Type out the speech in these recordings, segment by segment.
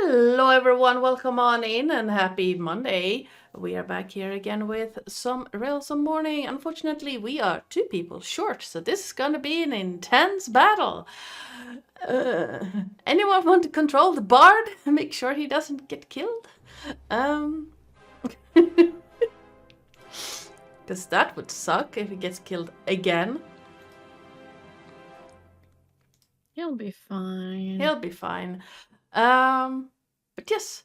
Hello everyone, welcome on in and happy Monday. We are back here again with some Mourning. Unfortunately, we are 2 people short, so this is gonna be an intense battle. Anyone want to control the bard? Make sure he doesn't get killed? Because that would suck if he gets killed again. He'll be fine. He'll be fine. But yes,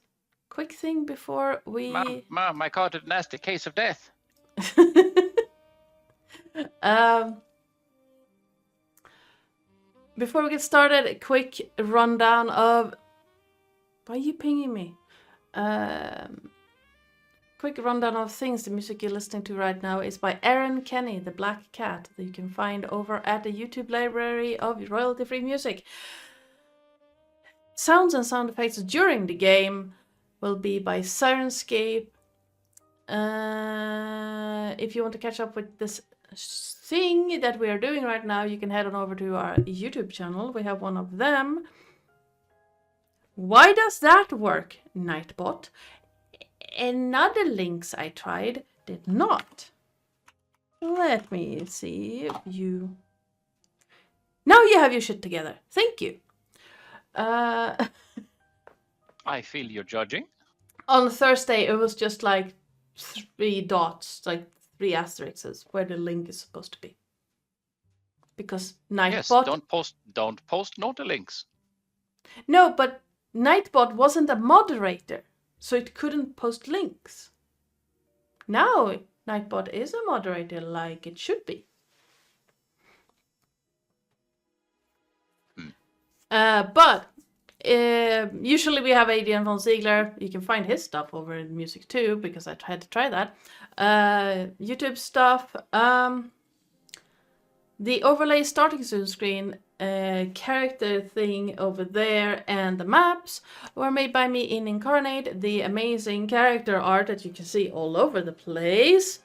quick thing before we... Mom, I caught a nasty case of death. Before we get started, a quick rundown of... Why are you pinging me? Quick rundown of things. The music you're listening to right now is by Aaron Kenny, the Black Cat, that you can find over at the YouTube library of royalty-free music. Sounds and sound effects during the game will be by Sirenscape. If you want to catch up with this thing that we are doing right now, you can head on over to our YouTube channel. We have one of them. Why does that work, Nightbot? Another links I tried did not. Let me see if you... Now you have your shit together. Thank you. I feel you're judging. On Thursday, it was just like 3 dots, like 3 asterisks where the link is supposed to be. Because Nightbot... Yes, don't post naughty links. No, but Nightbot wasn't a moderator, so it couldn't post links. Now Nightbot is a moderator like it should be. But usually we have Adrian von Ziegler. You can find his stuff over in music too, because I had to try that. YouTube stuff. The overlay starting soon screen, character thing over there, and the maps were made by me in Incarnate. The amazing character art that you can see all over the place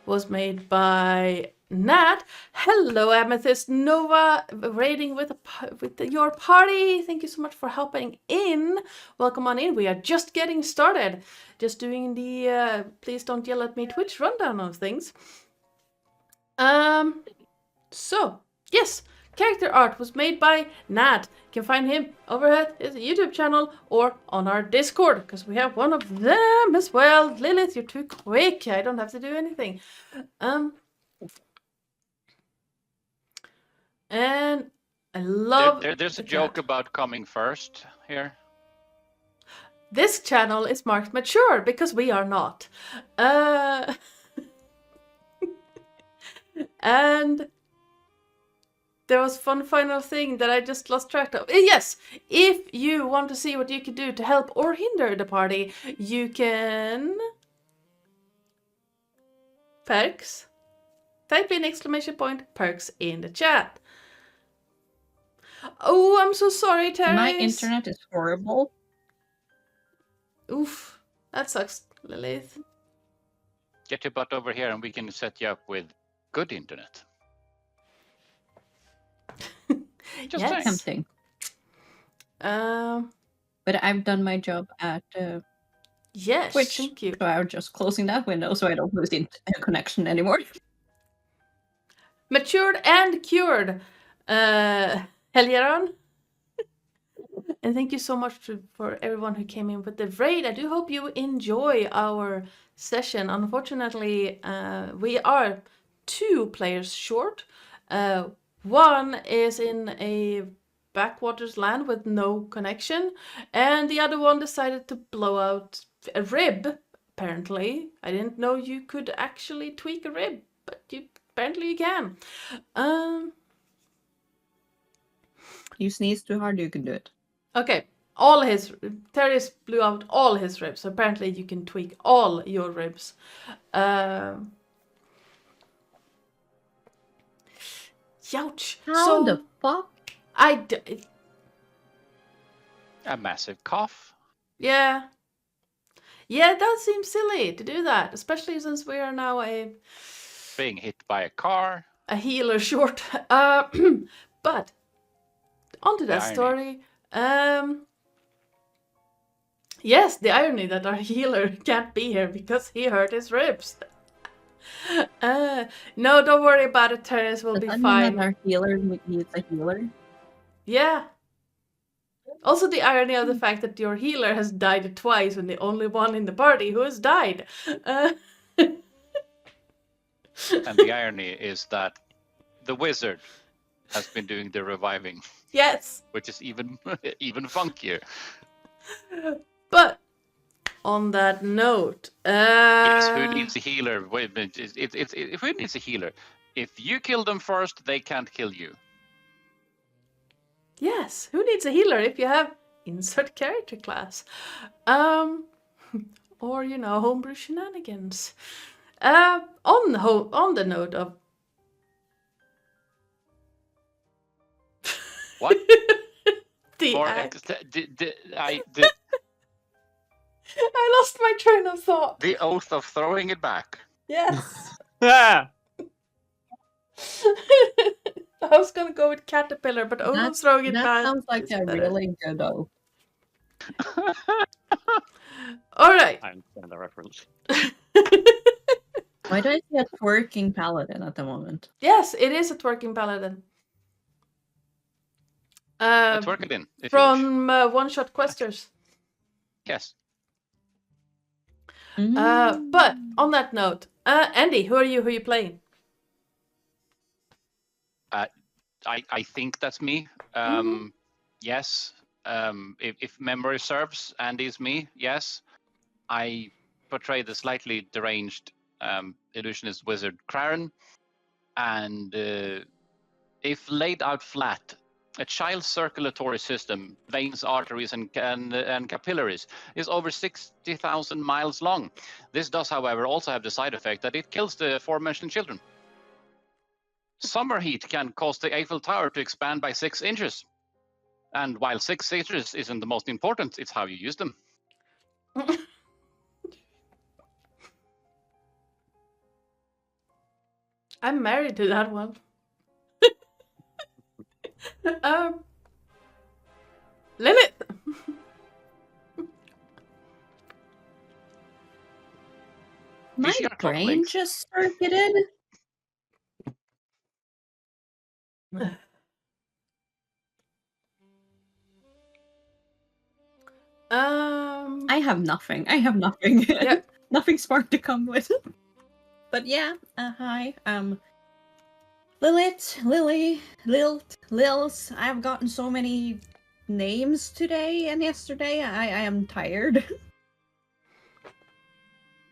was made by Nat. Hello, Amethyst Nova, raiding with your party. Thank you so much for helping in. Welcome on in. We are just getting started. Just doing the please don't yell at me Twitch rundown of things. So, yes, character art was made by Nat. You can find him over at his YouTube channel or on our Discord, because we have one of them as well. Lillith, you're too quick. I don't have to do anything. And I love... There's a joke about coming first here. This channel is marked mature, because we are not. And there was one final thing that I just lost track of. Yes, if you want to see what you can do to help or hinder the party, you can... Perks. Type in !perks in the chat. Oh, I'm so sorry, Terris. My internet is horrible. Oof, that sucks, Lillith. Get your butt over here and we can set you up with good internet. Just tempting. But I've done my job at yes, Twitch. Thank you. So I'm just closing that window so I don't lose the connection anymore. Matured and cured, Helgeron. And thank you so much for everyone who came in with the raid. I do hope you enjoy our session. Unfortunately, we are 2 players short. One is in a backwaters land with no connection, and the other one decided to blow out a rib, apparently. I didn't know you could actually tweak a rib, but apparently you can. You sneeze too hard, you can do it. Okay, Terris blew out all his ribs, so apparently you can tweak all your ribs. Youch. How the fuck? A massive cough. Yeah. Yeah, it does seem silly to do that, especially since we are now being hit by a car. A healer short. But onto that story. Yes, the irony that our healer can't be here because he hurt his ribs. No, don't worry about it. Terris will Does be that mean that fine. our healer needs a healer? Yeah. Also, the irony of the fact that your healer has died twice when the only one in the party who has died. And the irony is that the wizard has been doing the reviving, Yes. which is even funkier. But on that note, Yes, who needs a healer? Wait a minute, who needs a healer? If you kill them first, they can't kill you. Yes, who needs a healer if you have insert character class? Or homebrew shenanigans. On the note of What? the Or act. I I lost my train of thought. the oath of throwing it back. Yes. Ah! I was gonna go with caterpillar, but almost throwing it That back. sounds like is a better. really good oath. All right. I understand the reference. Why do I see a twerking paladin at the moment? Yes, it is a twerking paladin. Twerk it in. If you wish. From One Shot Questers. Yes. But on that note, Andy, who are you playing? I think that's me. Yes. If memory serves, Andy's me. Yes. I portray the slightly deranged illusionist wizard Craren, and if laid out flat, a child's circulatory system, veins, arteries, and capillaries, is over 60,000 miles long. This does, however, also have the side effect that it kills the aforementioned children. Summer heat can cause the Eiffel Tower to expand by 6 inches. And while 6 inches isn't the most important, it's how you use them. I'm married to that one. Lillith. My she got brain links? just circuited. I have nothing. Yeah. Nothing smart to come with. But yeah, hi. Lilith, Lily, Lilt, Lils. I've gotten so many names today and yesterday. I am tired.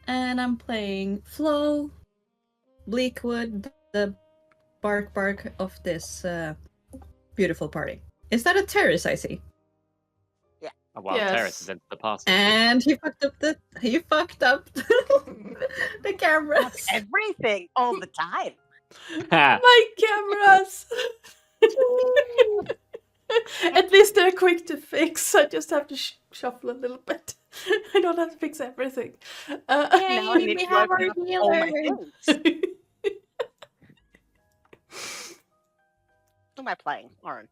And I'm playing Flo, Bleakwood, the bark of this beautiful party. Is that a Terris I see? Oh, well, Yes. Terris is into the party. And he fucked up the the cameras. Everything all the time. My cameras. At least they're quick to fix. I just have to shuffle a little bit. I don't have to fix everything. Now I Yay, need we to have our open up all my healer. things. Who am I playing? Lauren.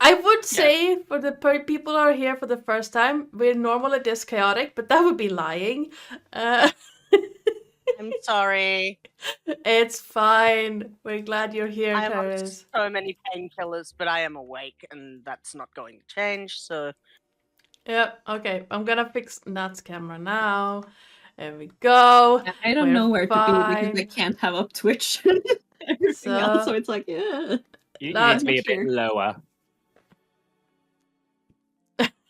I would say for the people who are here for the first time, we're normally this chaotic, but that would be lying. I'm sorry. It's fine. We're glad you're here, I am on Terris. so many painkillers, but I am awake, and that's not going to change. So Yeah, okay. I'm gonna fix Nat's camera now. There we go. I don't We're know where to be because I fine. can't have up Twitch. Everything else, so it's like, yeah. You No, need to be a sure. bit lower.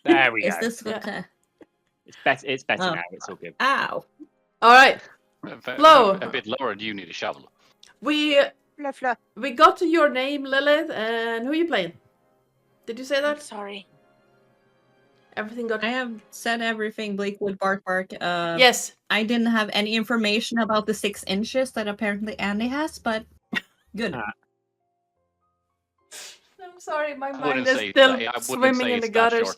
There we Is go. this Yeah. what? It's better Oh. now. It's all good. Ow! All right. Flo. A bit lower, do you need a shovel? We Fluff. got to your name, Lillith, and who are you playing? Did you say I'm that? sorry. Everything got. I have said everything. Bleakwood, bark. Yes. I didn't have any information about the 6 inches that apparently Andy has, but good. I'm sorry, my mind wouldn't is say- still I wouldn't swimming say in the it's that gutters.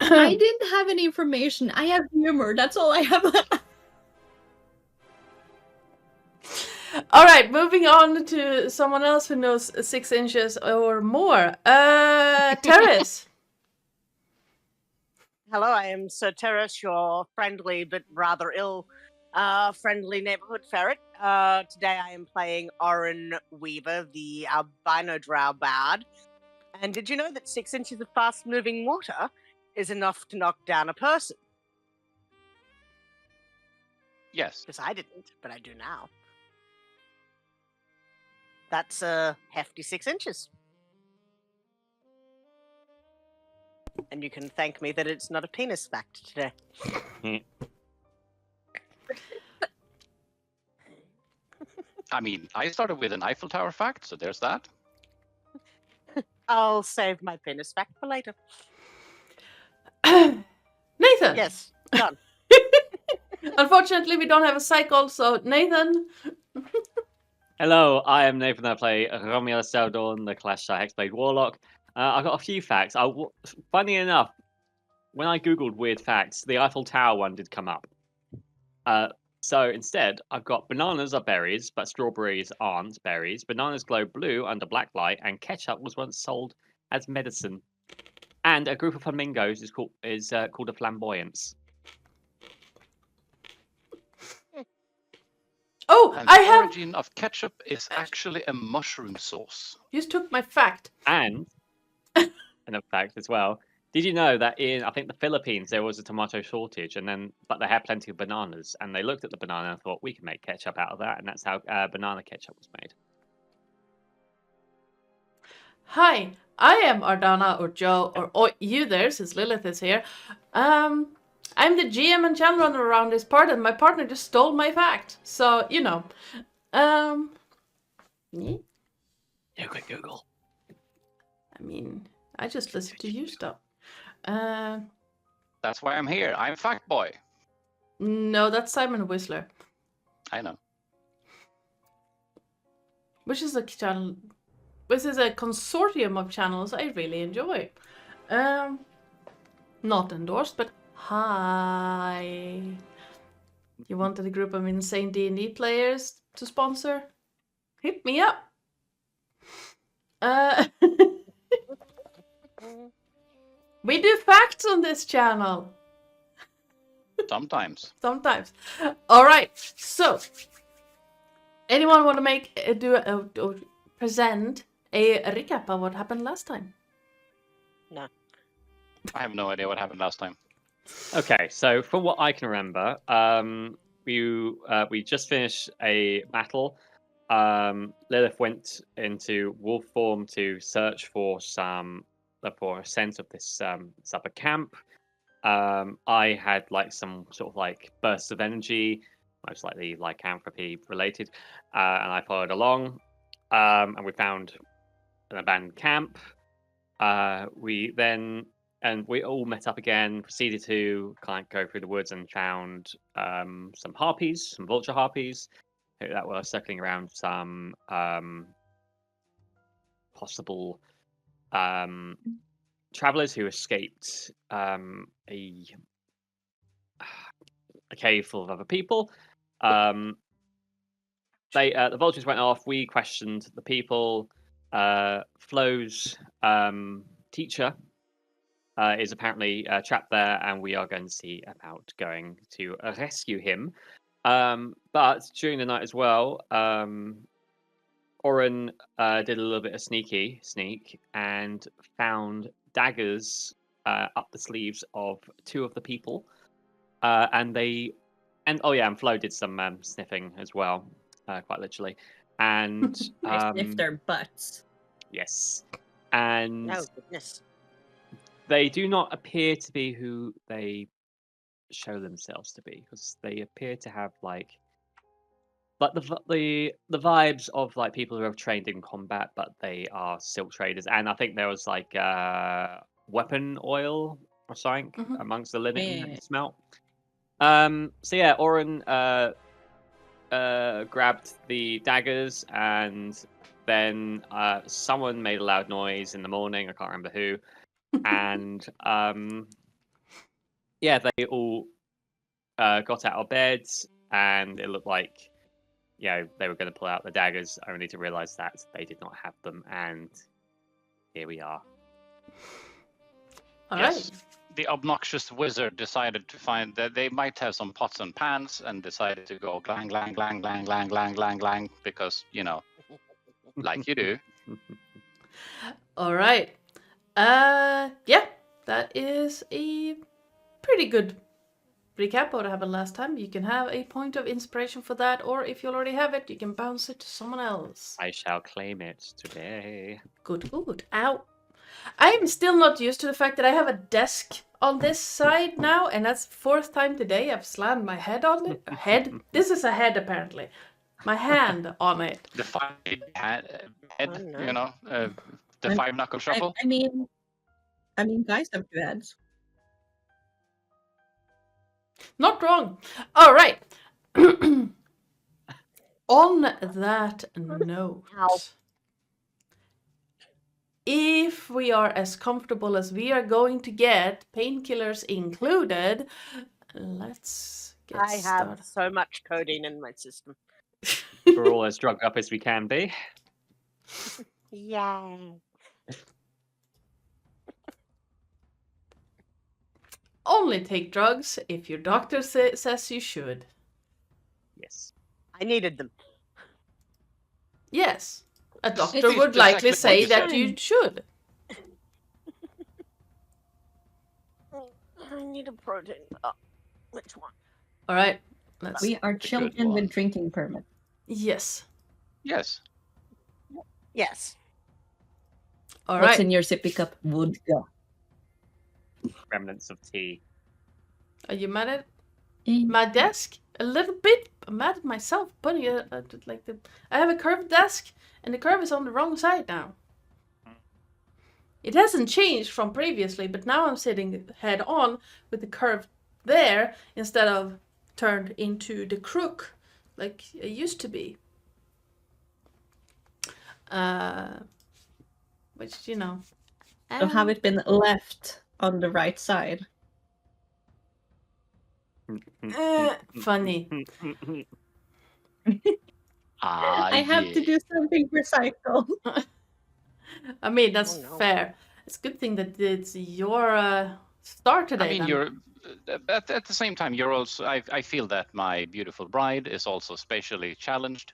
I didn't have any information. I have humor. That's all I have. All right, moving on to someone else who knows 6 inches or more. Terris. Hello, I am Sir Terris, your friendly but rather ill friendly neighborhood ferret. Today I am playing Oren Weaver, the albino drow bard. And did you know that 6 inches of fast-moving water is enough to knock down a person? Yes. Because I didn't, but I do now. That's a hefty 6 inches. And you can thank me that it's not a penis fact today. I mean, I started with an Eiffel Tower fact, so there's that. I'll save my penis fact for later. Nathan! Yes, done. Unfortunately, we don't have a Psycole, so Nathan. Hello, I am Nathan. I play Romulus Seldorn, the Clash Hexblade Warlock. I've got a few facts. Funny enough, when I googled weird facts, the Eiffel Tower one did come up. So instead, I've got bananas are berries, but strawberries aren't berries. Bananas glow blue under black light, and ketchup was once sold as medicine. And a group of flamingos is called a flamboyance. Oh, And I the have. origin of ketchup is actually a mushroom sauce. You just took my fact. And a fact as well. Did you know that in I think the Philippines there was a tomato shortage, but they had plenty of bananas, and they looked at the banana and thought we can make ketchup out of that, and that's how banana ketchup was made. Hi, I am Ardana or Joe or you there, since Lillith is here. I'm the GM and channel runner around this part, and my partner just stole my fact. So yeah. You quick Google. I mean, I just listen to you stuff. That's why I'm here. I'm Fact Boy. No, that's Simon Whistler, I know. which is a channel. This is a consortium of channels I really enjoy. Not endorsed, but hi. You wanted a group of insane D&D players to sponsor? Hit me up. We do facts on this channel. Sometimes. Sometimes. All right. So, anyone want to present a recap of what happened last time? No. I have no idea what happened last time. Okay, so from what I can remember, we just finished a battle. Lillith went into wolf form to search for a sense of this upper camp. I had like some sort of like bursts of energy, most likely lycanthropy related, and I followed along. And we found an abandoned camp. We all met up again, proceeded to kind of go through the woods and found some harpies, some vulture harpies that were circling around some possible travelers who escaped a cave full of other people. The vultures went off. We questioned the people. Flo's teacher is apparently trapped there, and we are going to see about going to rescue him. But during the night as well, Oren did a little bit of sneak and found daggers up the sleeves of two of the people, and Flo did some sniffing as well, quite literally, and I sniffed their butts. yes, and Oh, goodness. they do not appear to be who they show themselves to be, because they appear to have like the vibes of like people who have trained in combat, but they are silk traders. And I think there was like weapon oil or something amongst the linen that you smelt. So yeah, Oren grabbed the daggers, and then someone made a loud noise in the morning. I can't remember who. And they all got out of bed, and it looked like they were going to pull out the daggers, only to realize that they did not have them, and here we are. All right. the obnoxious wizard decided to find that they might have some pots and pans and decided to go glang, glang, glang, glang, glang, glang, glang, glang, because, like you do. All right. Yeah, that is a pretty good recap of what happened last time. You can have a point of inspiration for that, or if you already have it, you can bounce it to someone else. I shall claim it today. Good, good. Ow. I'm still not used to the fact that I have a desk on this side now, and that's the 4th time today I've slammed my head on it. Head? This is a head, apparently. My hand on it. The head, Oh, no. the 5-knuckle shuffle. I mean, guys have 2 heads. Not wrong. All right. On that note, Ow. if we are as comfortable as we are going to get, painkillers included, let's get I have started. so much codeine in my system. We're all as drugged up as we can be. Yeah. Only take drugs if your doctor says you should. Yes. I needed them. Yes. A doctor It's would likely exactly what say you that said. you should. I need a protein. Oh, which one? All right. Let's. We are children one. with drinking permit. Yes. Yes. Yes. All What's right. in your sippy cup? Vodka. Remnants of tea. Are you mad at Mm. my desk? A little bit. I'm mad at myself putting it like the. I have a curved desk, and the curve is on the wrong side now. It hasn't changed from previously, but now I'm sitting head on with the curve there instead of turned into the crook like it used to be. Which So have it been left on the right side? funny. I have to do something for Psycole. I mean, that's Oh, no. fair. It's a good thing that it's your start today. I mean, then. you're at the same time. You're also. I feel that my beautiful bride is also spatially challenged.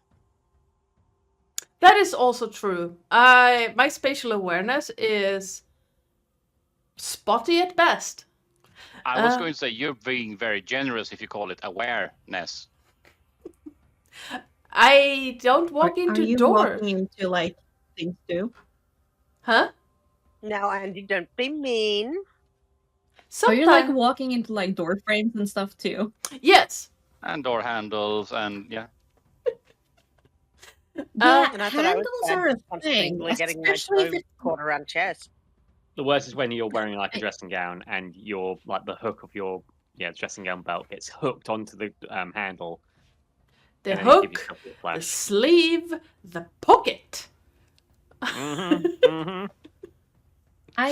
That is also true. My spatial awareness is spotty at best. I was going to say you're being very generous if you call it awareness. I don't walk Are into you doors. walking into like things too? Huh? No, Andy, don't be mean. Are you like Sometimes. walking into like door frames and stuff too? Yes. And door handles, and yeah. Yeah, And I thought I was handles are a thing, constantly getting my especially if toe it's caught around chest. The worst is when you're wearing like a dressing gown and you're like the hook of your dressing gown belt gets hooked onto the handle. The and then you give hook, yourself a the flash. sleeve, the pocket. I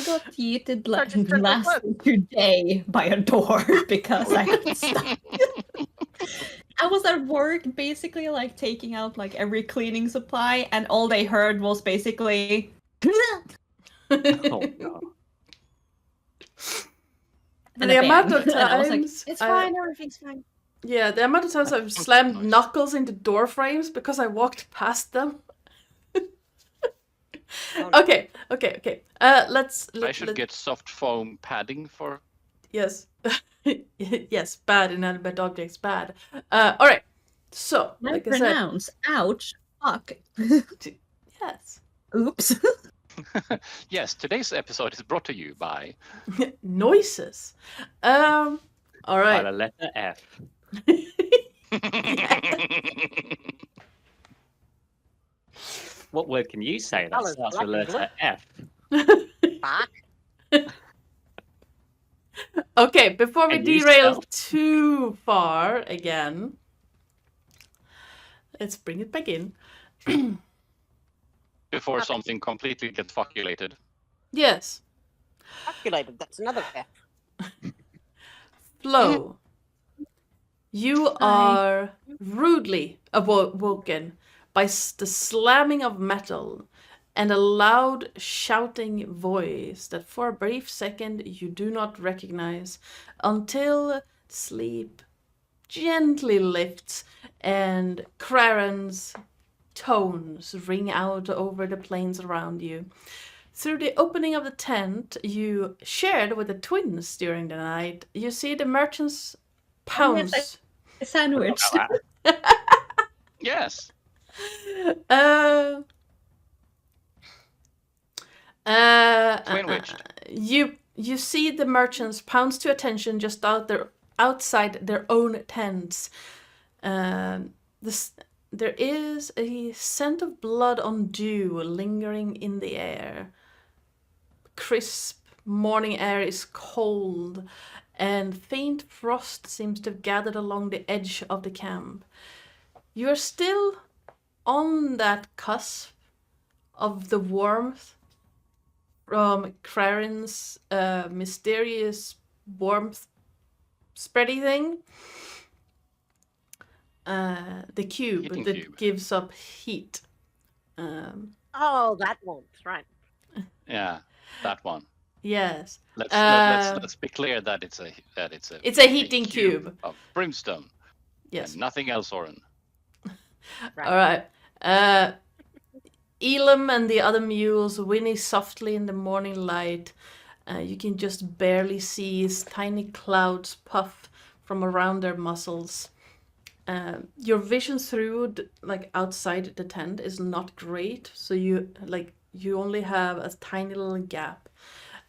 got yeeted like just turn last the today by a door because I got stuck. I was at work basically like taking out like every cleaning supply and all they heard was basically Oh no. and The a bang. amount of And I was like, times it's I- fine, everything's fine. Yeah, the amount of times I've Sounds slammed nice. knuckles into door frames because I walked past them. Oh, no. Okay. Let's. I should get soft foam padding for. Yes. Yes, bad inanimate objects, bad. All right. So, I like I said, pronounce ouch, fuck. yes. Oops. Yes, today's episode is brought to you by. Noises. All By right. the letter F. What word can you say that Colours starts with the black and letter F? Fuck. Okay, before we And you derail spell. too far again, let's bring it back in. Before Okay. something completely gets fuckulated. Yes. Calculated, that's another F. Flo, you are rudely awoken by the slamming of metal and a loud shouting voice that for a brief second you do not recognize until sleep gently lifts and Kraren's tones ring out over the plains around you. Through the opening of the tent you shared with the twins during the night, you see the merchants pounce. A sandwich. Yes. Twin-witched. You see the merchants pounce to attention just outside their own tents. There is a scent of blood on dew lingering in the air. Crisp morning air is cold, and faint frost seems to have gathered along the edge of the camp. You are still on that cusp of the warmth from Kraren's mysterious warmth spready thing. The cube Heating that cube. gives up heat. Oh, that warmth, right. Yeah, that one. Yes. Let's be clear that it's a It's a heating cube. of brimstone. Yes. And nothing else, Oren. Right. All right. Elam and the other mules whinny softly in the morning light. You can just barely see tiny clouds puff from around their muzzles. Your vision through, outside the tent is not great, so you only have a tiny little gap.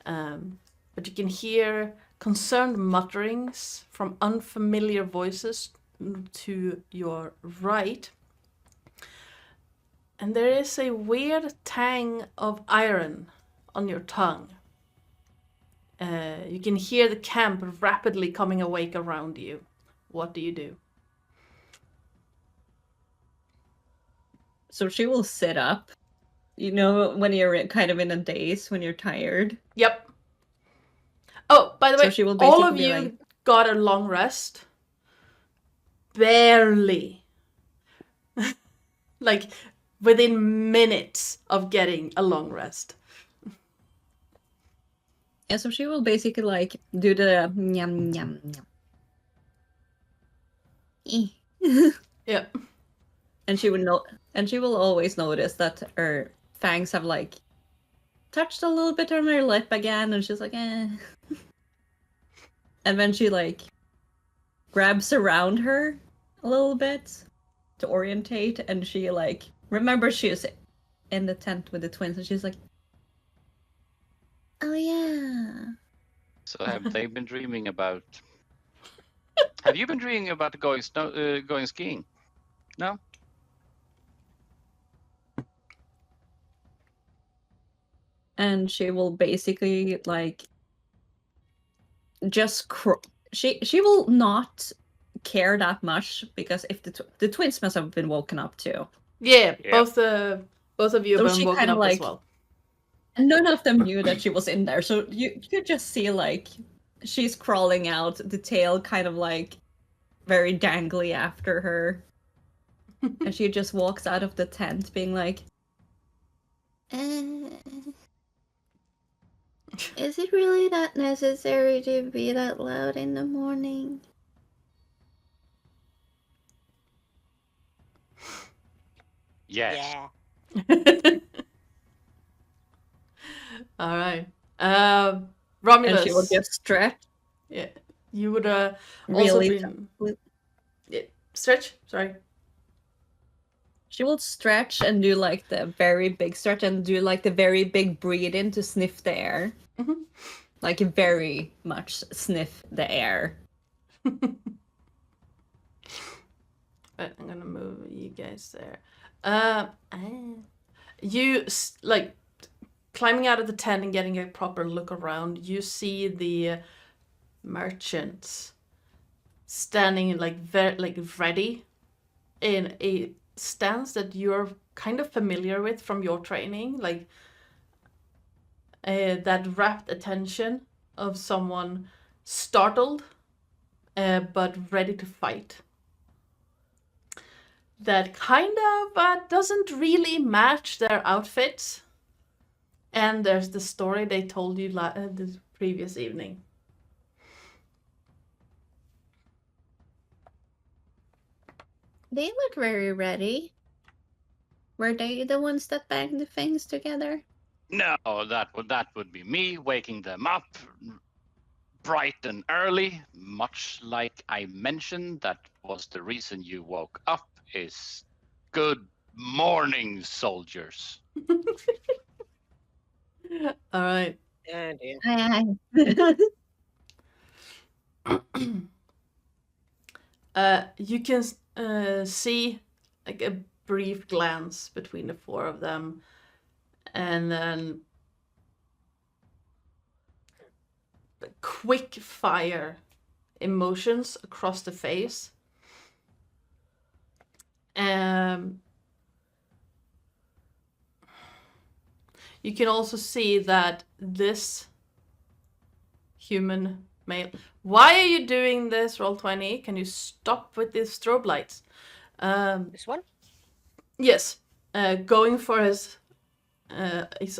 But you can hear concerned mutterings from unfamiliar voices to your right. And there is a weird tang of iron on your tongue. You can hear the camp rapidly coming awake around you. What do you do? So she will sit up. You know, when you're kind of in a daze, when you're tired. Yep. Oh, by the way, So she will all of basically you be like- got a long rest. Barely. Within minutes of getting a long rest. Yeah, so she will basically do the nyam nyam nyam. Yep. And she will always notice that her fangs have touched a little bit on her lip again, and she's like, eh. And then she grabs around her a little bit to orientate, and she remembers she's in the tent with the twins, and she's like, oh yeah. So have they been dreaming about? Have you been dreaming about going skiing? No. And she will basically just she will not care that much, because if the twins must have been woken up too. Yeah, Yeah. both of you have So been she woken kinda up as well. And none of them knew that she was in there, so you could just see she's crawling out, the tail kind of very dangly after her. And she just walks out of the tent being like, is it really that necessary to be that loud in the morning? Yes. Yeah. All right. And Romulus. she will just stretch Yeah. You would also really been... Yeah. Stretch? Sorry. She will stretch and do the very big stretch and do the very big breathe in to sniff the air. Mm-hmm. Very much sniff the air. But I'm gonna move you guys there. You climbing out of the tent and getting a proper look around. You see the merchants standing ready in a stance that you're kind of familiar with from your training, that rapt attention of someone startled but ready to fight. That kind of doesn't really match their outfits. And there's the story they told you the previous evening. They look very ready. Were they the ones that banged the things together? No, that would be me waking them up bright and early, much like I mentioned. That was the reason you woke up. Is good morning, soldiers. All right. Oh dear. You can see like a brief glance between the four of them, and then quick fire emotions across the face. You can also see that this human male. Why are you doing this, Roll20? Can you stop with these strobe lights? This one? Yes. Going for his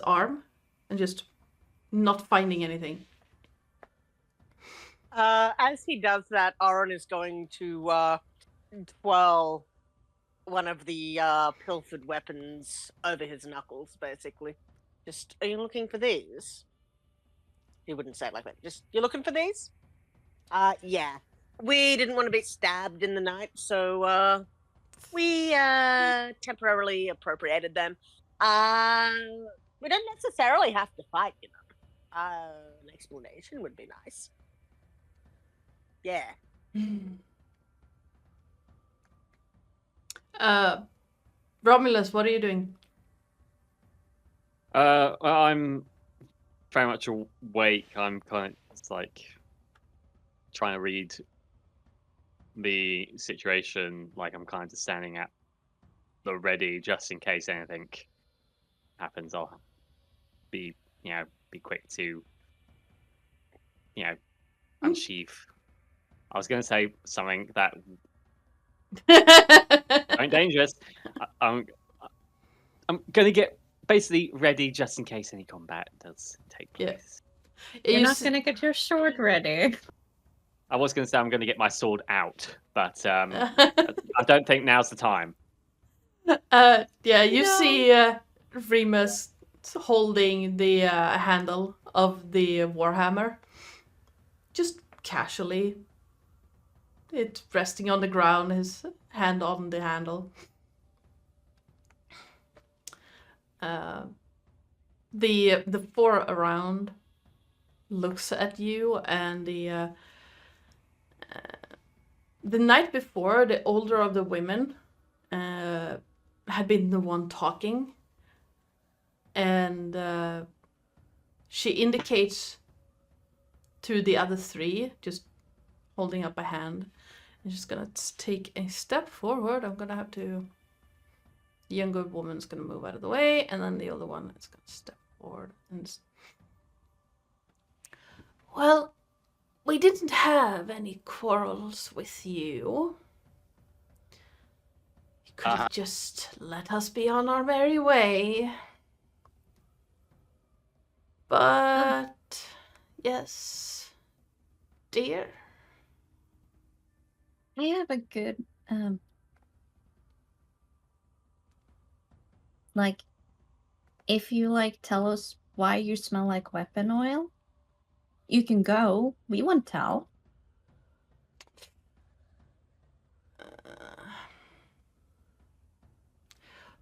arm and just not finding anything. As he does that, Aaron is going to twirl one of the pilfered weapons over his knuckles, basically. Just, are you looking for these? He wouldn't say it like that. Just, you looking for these? Yeah. We didn't want to be stabbed in the night, so we temporarily appropriated them. We don't necessarily have to fight, you know. An explanation would be nice. Yeah. Romulus, what are you doing? Well, I'm very much awake. I'm kind of like trying to read the situation. Like I'm kind of just standing at the ready just in case anything happens. I'll be quick to unsheath. I was going to say something that ain't dangerous. I'm going to get basically ready just in case any combat does take place. Yeah. You're not going to get your sword ready. I was going to say I'm going to get my sword out, but I don't think now's the time. You see Remus holding the handle of the warhammer, just casually. It's resting on the ground, his hand on the handle. The four around looks at you, and the night before, the older of the women had been the one talking, and she indicates to the other three, just holding up a hand. I'm just gonna take a step forward. I'm gonna have to. The younger woman's gonna move out of the way, and then the older one is gonna step forward. And well, we didn't have any quarrels with you. You could have just let us be on our merry way. But yes, dear. I have a good like if you tell us why you smell like weapon oil, you can go. We won't tell.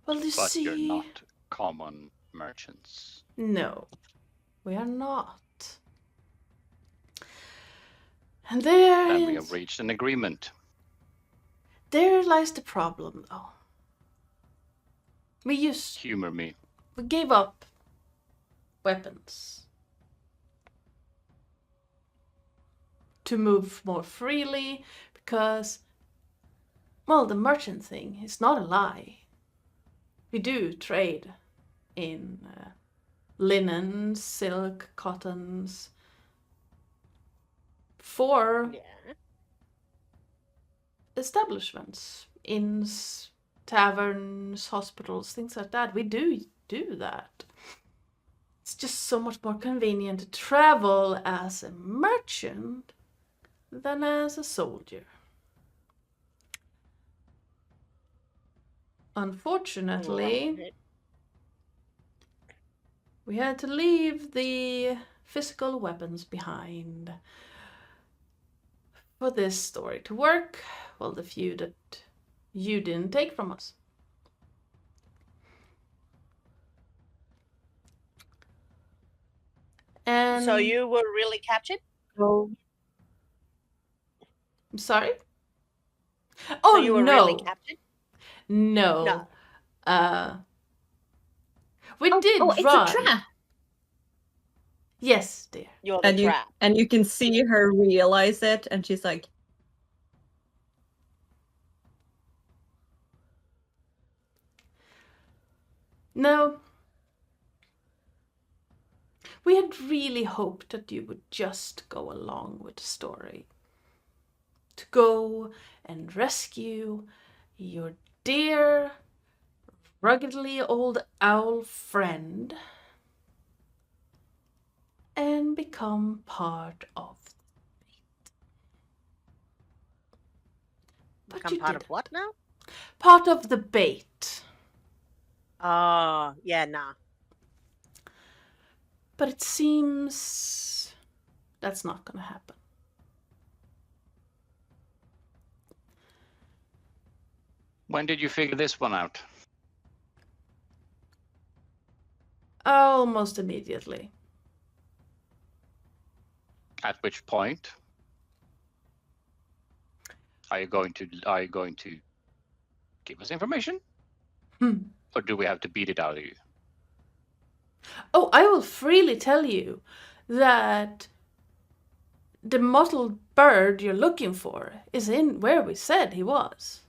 Well, you But see, you're not common merchants. No, we are not. And there Then we have reached an agreement. There lies the problem, though. We Humor me. We gave up weapons to move more freely because, well, the merchant thing is not a lie. We do trade in linen, silk, cottons for establishments, inns, taverns, hospitals, things like that. We do that. it's just so much more convenient to travel as a merchant than as a soldier. Unfortunately, Right. we had to leave the physical weapons behind for this story to work. Well, the few that you didn't take from us. And So you were really captured? Oh, I'm sorry? So Oh, you were no. really captured? No. No. We did oh, it's run. a trap. Yes, dear. You're the trap. And you can see her realize it, and she's like, No. We had really hoped that you would just go along with the story. To go and rescue your dear, ruggedly old owl friend and become part of it. But Become you part didn't. of what now? Part of the bait. Oh, yeah, nah. But it seems that's not gonna happen. When did you figure this one out? Almost immediately. At which point? Are you going to give us information? Or do we have to beat it out of you? Oh, I will freely tell you that the mottled bird you're looking for is in where we said he was.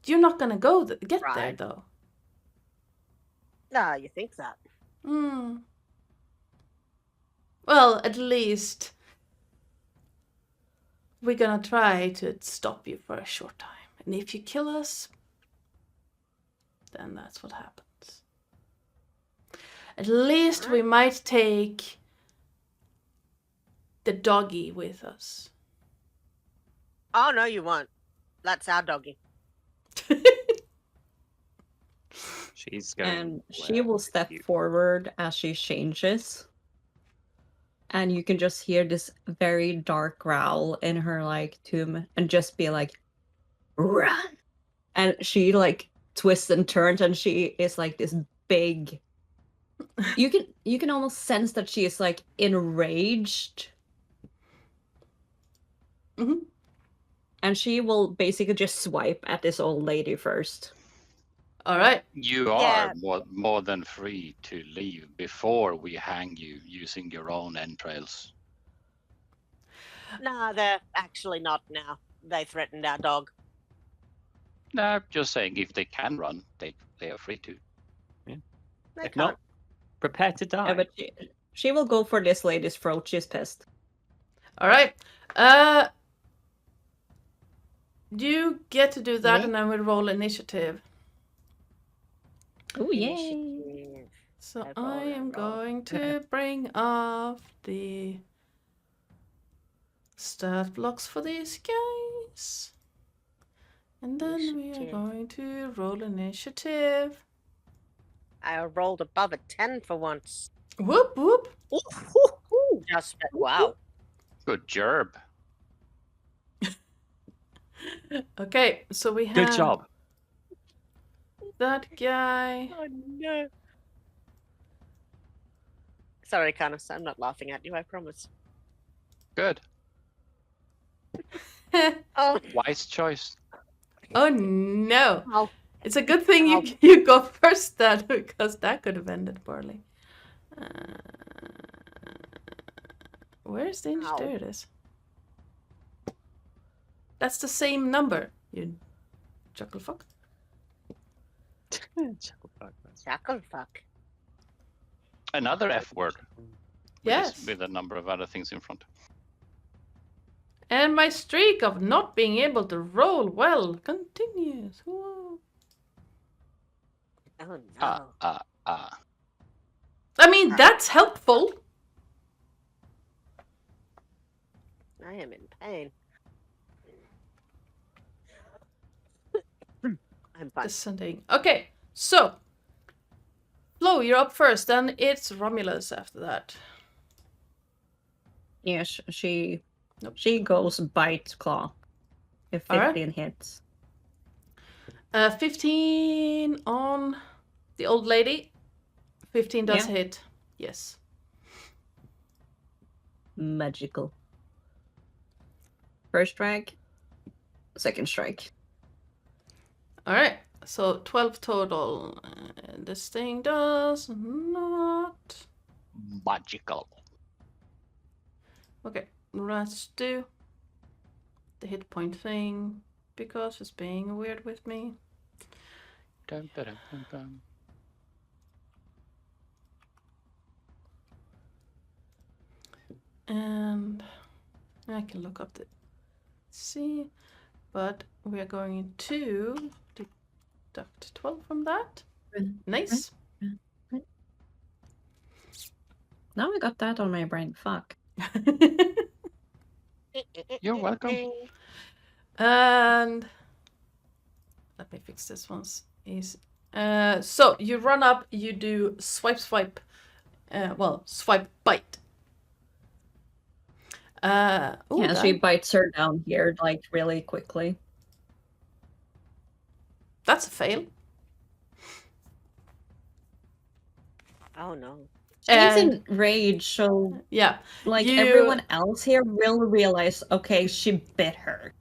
You're not gonna go get there, Right. though. Nah, you think that. Well, at least we're gonna try to stop you for a short time. And if you kill us, then that's what happens. At least we might take the doggy with us. Oh, no, you won't. That's our doggy. She's going. and she will step forward as she changes. And you can just hear this very dark growl in her like tomb and just be like, run. And she like twists and turns and she is like this big. You can almost sense that she is like enraged. Mhm. And she will basically just swipe at this old lady first. All right. You are more than free to leave before we hang you using your own entrails. Nah, they're actually not now. They threatened our dog. No, just saying, if they can run, they are free to. They If can't. not, prepare to die. Yeah, but she will go for this lady's throat. She's pissed. All right. You get to do that, Yeah. and then we roll initiative. Oh yay! Initiative. So I I roll, am I roll. going to bring up the stat blocks for these guys. And then we are Initiative. going to roll initiative. I rolled above a 10 for once. Whoop, whoop. Just wow. Good job. Okay, so we have Good job. that guy. Oh no. Sorry, Carnis, I'm not laughing at you, I promise. Good. Oh, Wise choice. Oh no. Ow. It's a good thing Ow. you go first, then, because that could have ended poorly. Where's the Ow. There it is. That's the same number, you chuckle fuck. shackle fuck. Another F word. Yes. With a number of other things in front. And my streak of not being able to roll well continues. Whoa. Oh no. I mean, that's helpful. I am in pain. I'm fine. Descending. Okay, so Flo, you're up first. Then it's Romulus after that. Yes, she Nope. she goes bite claw. If Alright. 15 hits. 15 on the old lady. 15 does Yeah. hit. Yes. Magical. First strike. Second strike. All right. So 12 total. This thing does not. Magical. Okay. Let's do the hit point thing because it's being weird with me. Dun, dun, dun, dun, dun. And I can look up the C, but we are going to deduct 12 from that. Nice. Now I got that on my brain. Fuck. You're welcome. And let me fix this once. So you run up, you do swipe, swipe, bite. Ooh, Yeah, she bites her down here like really quickly. that's a fail. Oh no. She's And- in rage, so Yeah. like You- everyone else here will realize, okay, she bit her.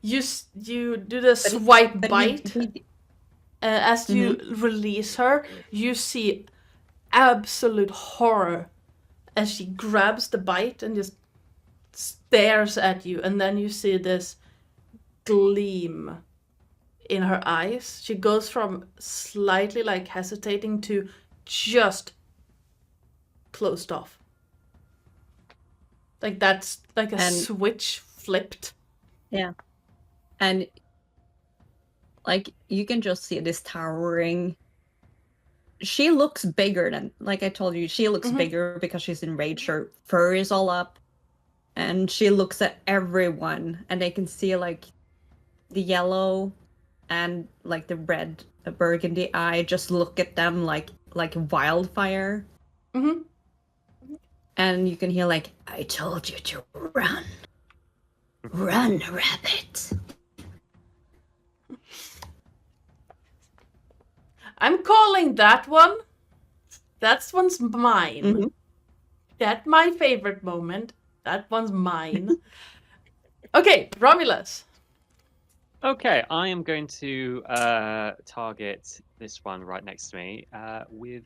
You do the swipe But bite. As you release her, you see absolute horror as she grabs the bite and just stares at you, and then you see this gleam in her eyes. She goes from slightly like hesitating to just closed off. Like that's like a And- switch flipped. Yeah. And like you can just see this towering. She looks bigger than, like I told you, she looks bigger because she's in rage. Her fur is all up. And she looks at everyone, and they can see like the yellow and like the red, the burgundy eye just look at them like wildfire. Mm-hmm. And you can hear like, I told you to run. Run, rabbit. I'm calling that one. That one's mine. Mhm. That's my favorite moment. That one's mine. Okay, Romulus. Okay, I am going to target this one right next to me with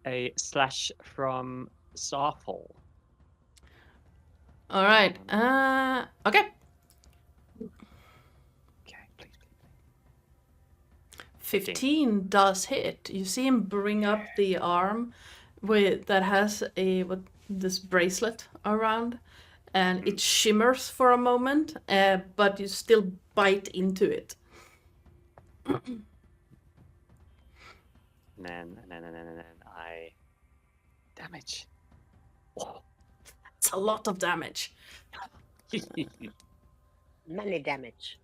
a slash from Psycole. All right. Okay. Okay, please. 15 does hit. You see him bring up the arm that has this bracelet around, and it shimmers for a moment, but you still bite into it. And then I damage. Oh. It's a lot of damage. Many damage.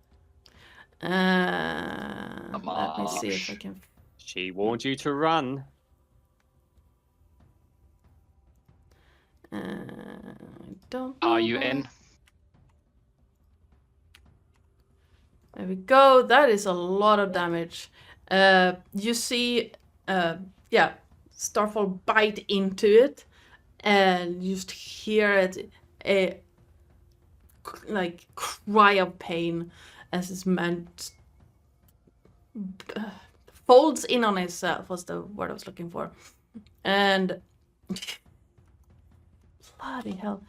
Let me see if I can. She warned you to run. I don't. Are know you how- in? There we go. That is a lot of damage. You see, Starfall bite into it, and you just hear it like cry of pain as this man folds in on himself. Was the word I was looking for, and bloody hell,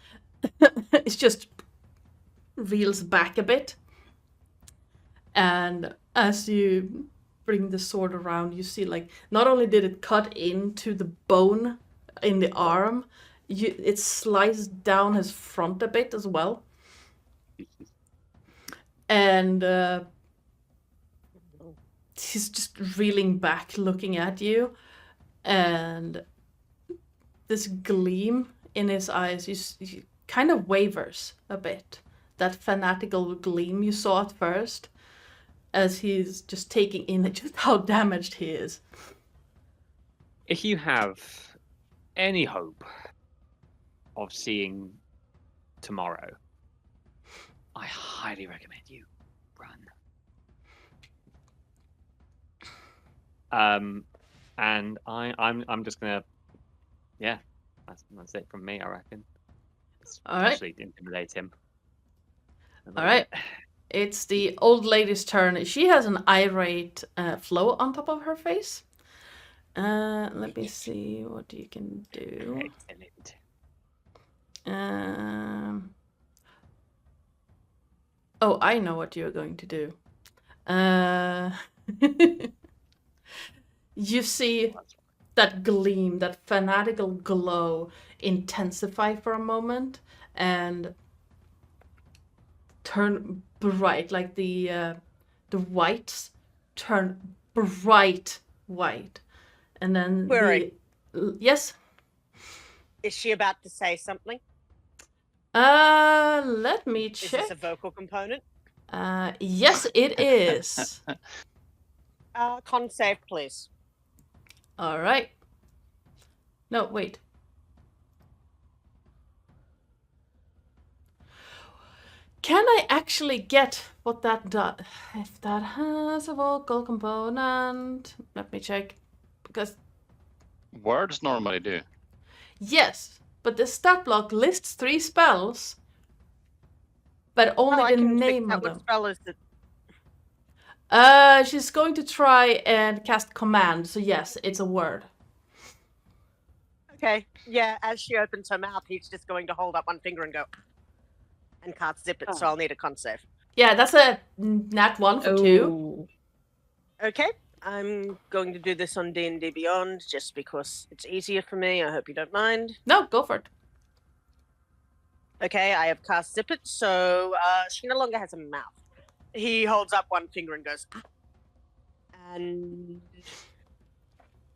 it's just reels back a bit. And as you bring the sword around, you see like not only did it cut into the bone in the arm, it sliced down his front a bit as well. he's just reeling back, looking at you, and this gleam in his eyes he kind of wavers a bit. That fanatical gleam you saw at first, as he's just taking in just how damaged he is. If you have any hope of seeing tomorrow, I highly recommend you run. And I'm just gonna, yeah, that's it from me. I reckon. All right. Actually, intimidate him. All right. It's the old lady's turn. She has an irate flow on top of her face. Let me see what you can do. Excellent. Oh, I know what you're going to do. You see that gleam, that fanatical glow intensify for a moment and turn bright, like the whites turn bright white. And then Query. Yes? Is she about to say something? Let me Is check. this a vocal component? Yes, it is. Con save, please. All right. No, wait. Can I actually get what that does? If that has a vocal component. Let me check. Because, Words normally do. yes, but the stat block lists 3 spells, but only I the can name figure out of what them. spell is it. She's going to try and cast command, so yes, it's a word. Okay, yeah, as she opens her mouth, he's just going to hold up one finger and go, and can't zip it, so I'll need a con save. Yeah, that's a nat 1 for 2. Oh. Okay, I'm going to do this on D&D Beyond, just because it's easier for me. I hope you don't mind. No, go for it. Okay, I have cast Zip It, so she no longer has a mouth. He holds up one finger and goes, "Ah." And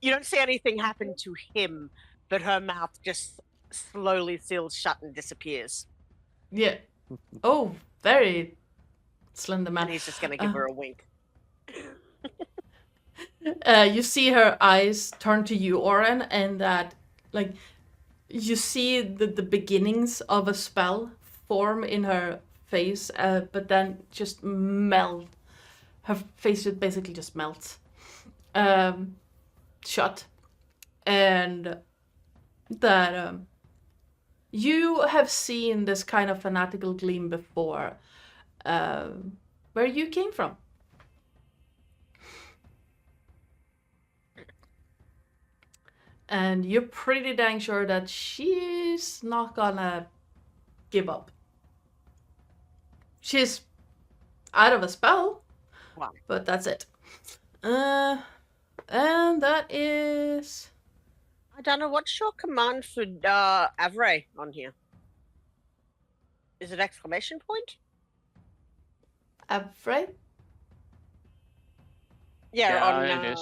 you don't see anything happen to him, but her mouth just slowly seals shut and disappears. Yeah. Oh, very slender man. And he's just going to give her a wink. You see her eyes turn to you, Oren, and that, like, you see the beginnings of a spell form in her face, but then just melt. Her face just basically just melts shut. And that you have seen this kind of fanatical gleam before, where you came from. And you're pretty dang sure that she's not gonna give up. She's out of a spell, Wow. but that's it. And that is... I don't know, what's your command for Avray on here? Is it exclamation point? Afraid? Yeah, on... it is.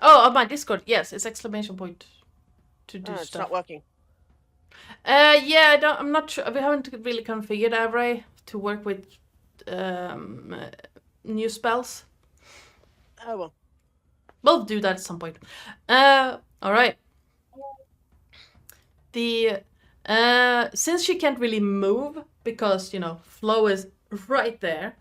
Oh, on my Discord, yes, it's exclamation point to do it's stuff. not working. Yeah, I'm not sure. We haven't really configured Avray to work with new spells. Oh, well. We'll do that at some point. All right. Since she can't really move because, you know, Flo is right there.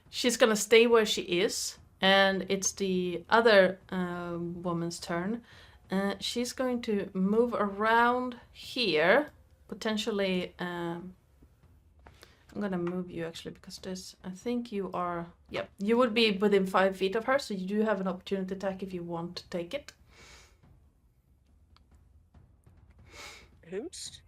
She's gonna stay where she is, and it's the other woman's turn. She's going to move around here, potentially. I'm gonna move you actually because this. I think you are. Yep, you would be within 5 feet of her, so you do have an opportunity attack if you want to take it. Whomst?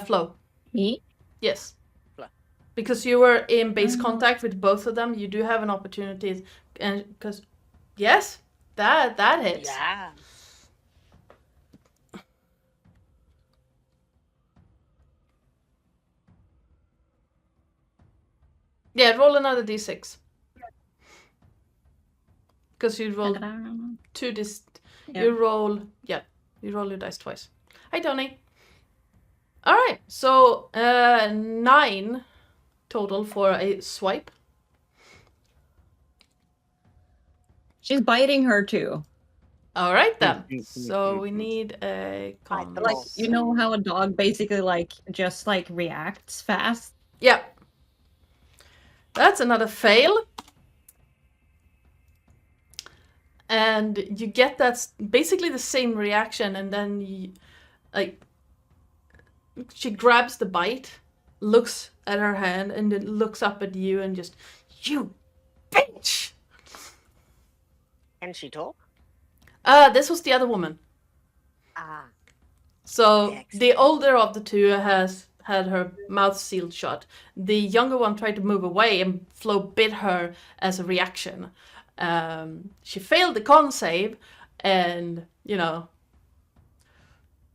Flo. Me? Yes. Flo. Because you were in base contact with both of them, you do have an opportunity, and because yes, that hits. Yeah. Yeah, roll another d6. Because you roll Ta-da. two dis. Yeah. You roll your dice twice. Hi, Tony. All right, so 9 total for a swipe. She's biting her too. All right then. So we need a con. the Like, roll. you know how a dog basically like just like reacts fast? Yeah. That's another fail. And you get that's basically the same reaction, and then she grabs the bite, looks at her hand, and then looks up at you and just, you bitch! Can she talk? This was the other woman. Ah. So Excellent. the older of the two has had her mouth sealed shut. The younger one tried to move away, and Flo bit her as a reaction. She failed the con save, and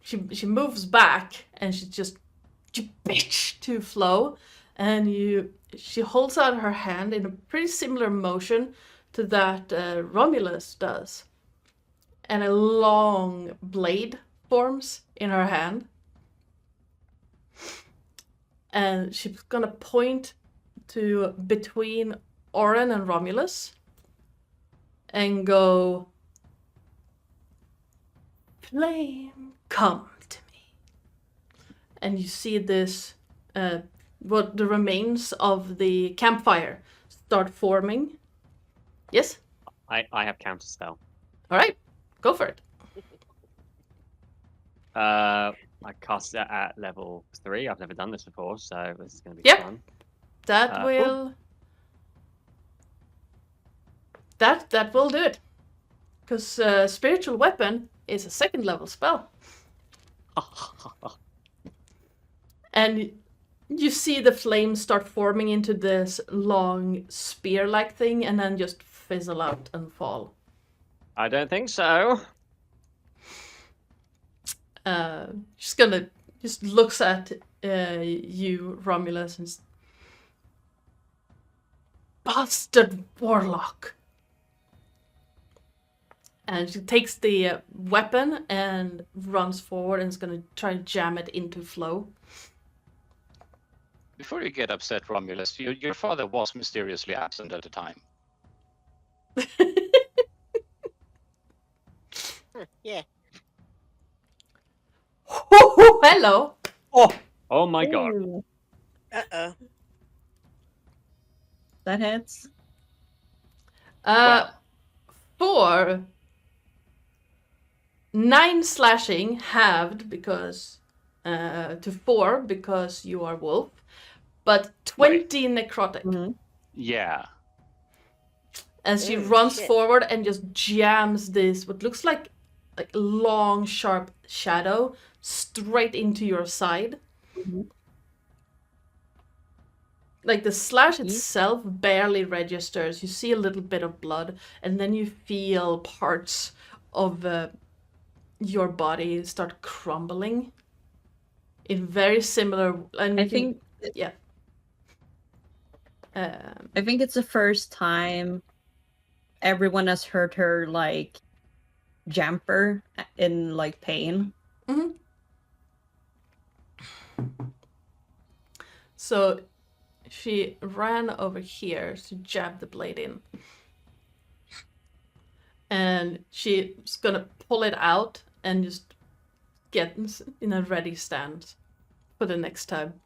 she moves back, and she just, you bitch, to Flo, and she holds out her hand in a pretty similar motion to that Romulus does, and a long blade forms in her hand, and she's gonna point to between Oren and Romulus and go, flame, come to me. And you see this, what the remains of the campfire start forming. Yes? I have counter spell. All right, go for it. I cast it at level 3. I've never done this before, so this is going to be Yep. fun. That will... That will do it. Because Spiritual Weapon is a 2nd level spell. And you see the flames start forming into this long spear-like thing, and then just fizzle out and fall. I don't think so. She's gonna just looks at you, Romulus, and bastard warlock. And she takes the weapon and runs forward and is gonna try and jam it into Flo. Before you get upset, Romulus, your father was mysteriously absent at the time. Yeah. Hello. Oh my god. Ooh, Uh-oh. that hits. For 9 slashing halved because to 4 because you are wolf, but 20 necrotic. Mhm. Yeah. As she Ooh, runs shit. forward and just jams this what looks like long sharp shadow straight into your side. Mhm. Like the slash itself barely registers. You see a little bit of blood, and then you feel parts of your body start crumbling in very similar. And I you can- think yeah. I think it's the first time everyone has heard her like jumper in like pain. So she ran over here to jab the blade in. And she's gonna pull it out and just get in a ready stand for the next time.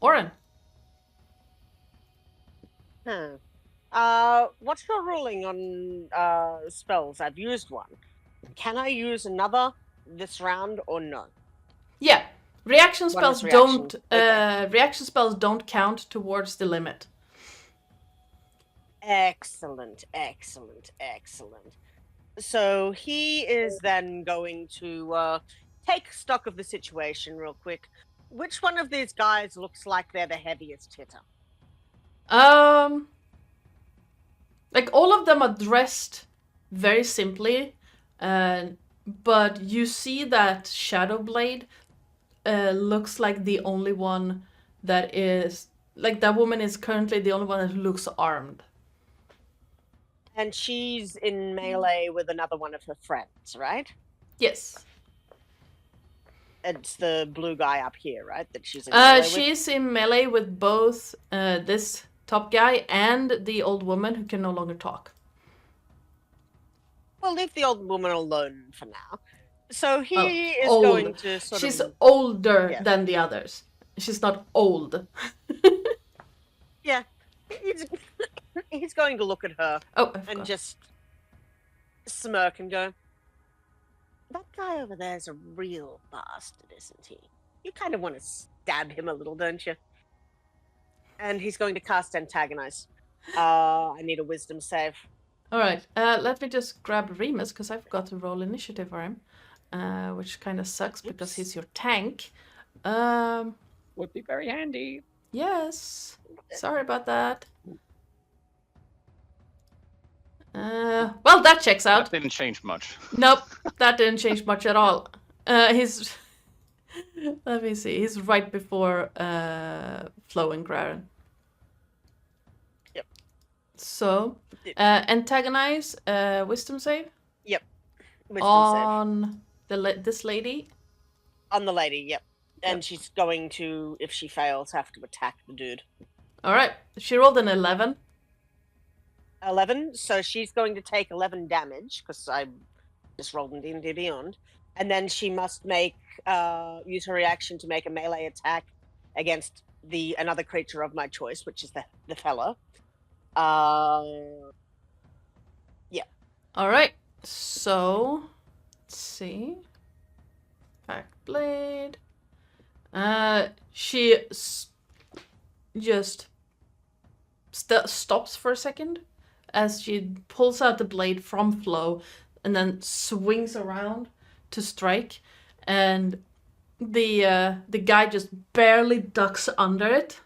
Oren. What's your ruling on spells? I've used one. Can I use another this round or no? Yeah. Reaction One spells is reaction. don't Okay. reaction spells don't count towards the limit. Excellent, excellent, excellent. So he is then going to take stock of the situation real quick. Which one of these guys looks like they're the heaviest hitter? Like all of them are dressed very simply, but you see that Shadowblade looks like the only one that is like that woman is currently the only one that looks armed. And she's in melee with another one of her friends, right? Yes. It's the blue guy up here, right? That she's in melee with? She's in melee with both this top guy and the old woman who can no longer talk. Well, leave the old woman alone for now. So he is old. going to sort She's of... older Yeah. than the others. She's not old. Yeah. He's going to look at her Oh, I and forgot. just smirk and go, that guy over there's a real bastard, isn't he? You kind of want to stab him a little, don't you? And he's going to cast Antagonize. I need a wisdom save. Alright, let me just grab Remus, because I forgot to roll initiative for him. Which kind of sucks, because he's your tank. Would be very handy. Yes. Sorry about that. Well, that checks out. That didn't change much. Nope, that didn't change much at all. He's... Let me see, he's right before Flo and Garen. Yep. So, antagonize, wisdom save Wisdom on this lady. save. On the lady, yep. And she's going to, if she fails, have to attack the dude. Alright, she rolled an 11. 11, so she's going to take 11 damage, because I just rolled in D&D Beyond. And then she must make, use her reaction to make a melee attack against another creature of my choice, which is the fella. Yeah. Alright, so, let's see. Back blade. She just stops for a second as she pulls out the blade from Flo and then swings around to strike, and the guy just barely ducks under it.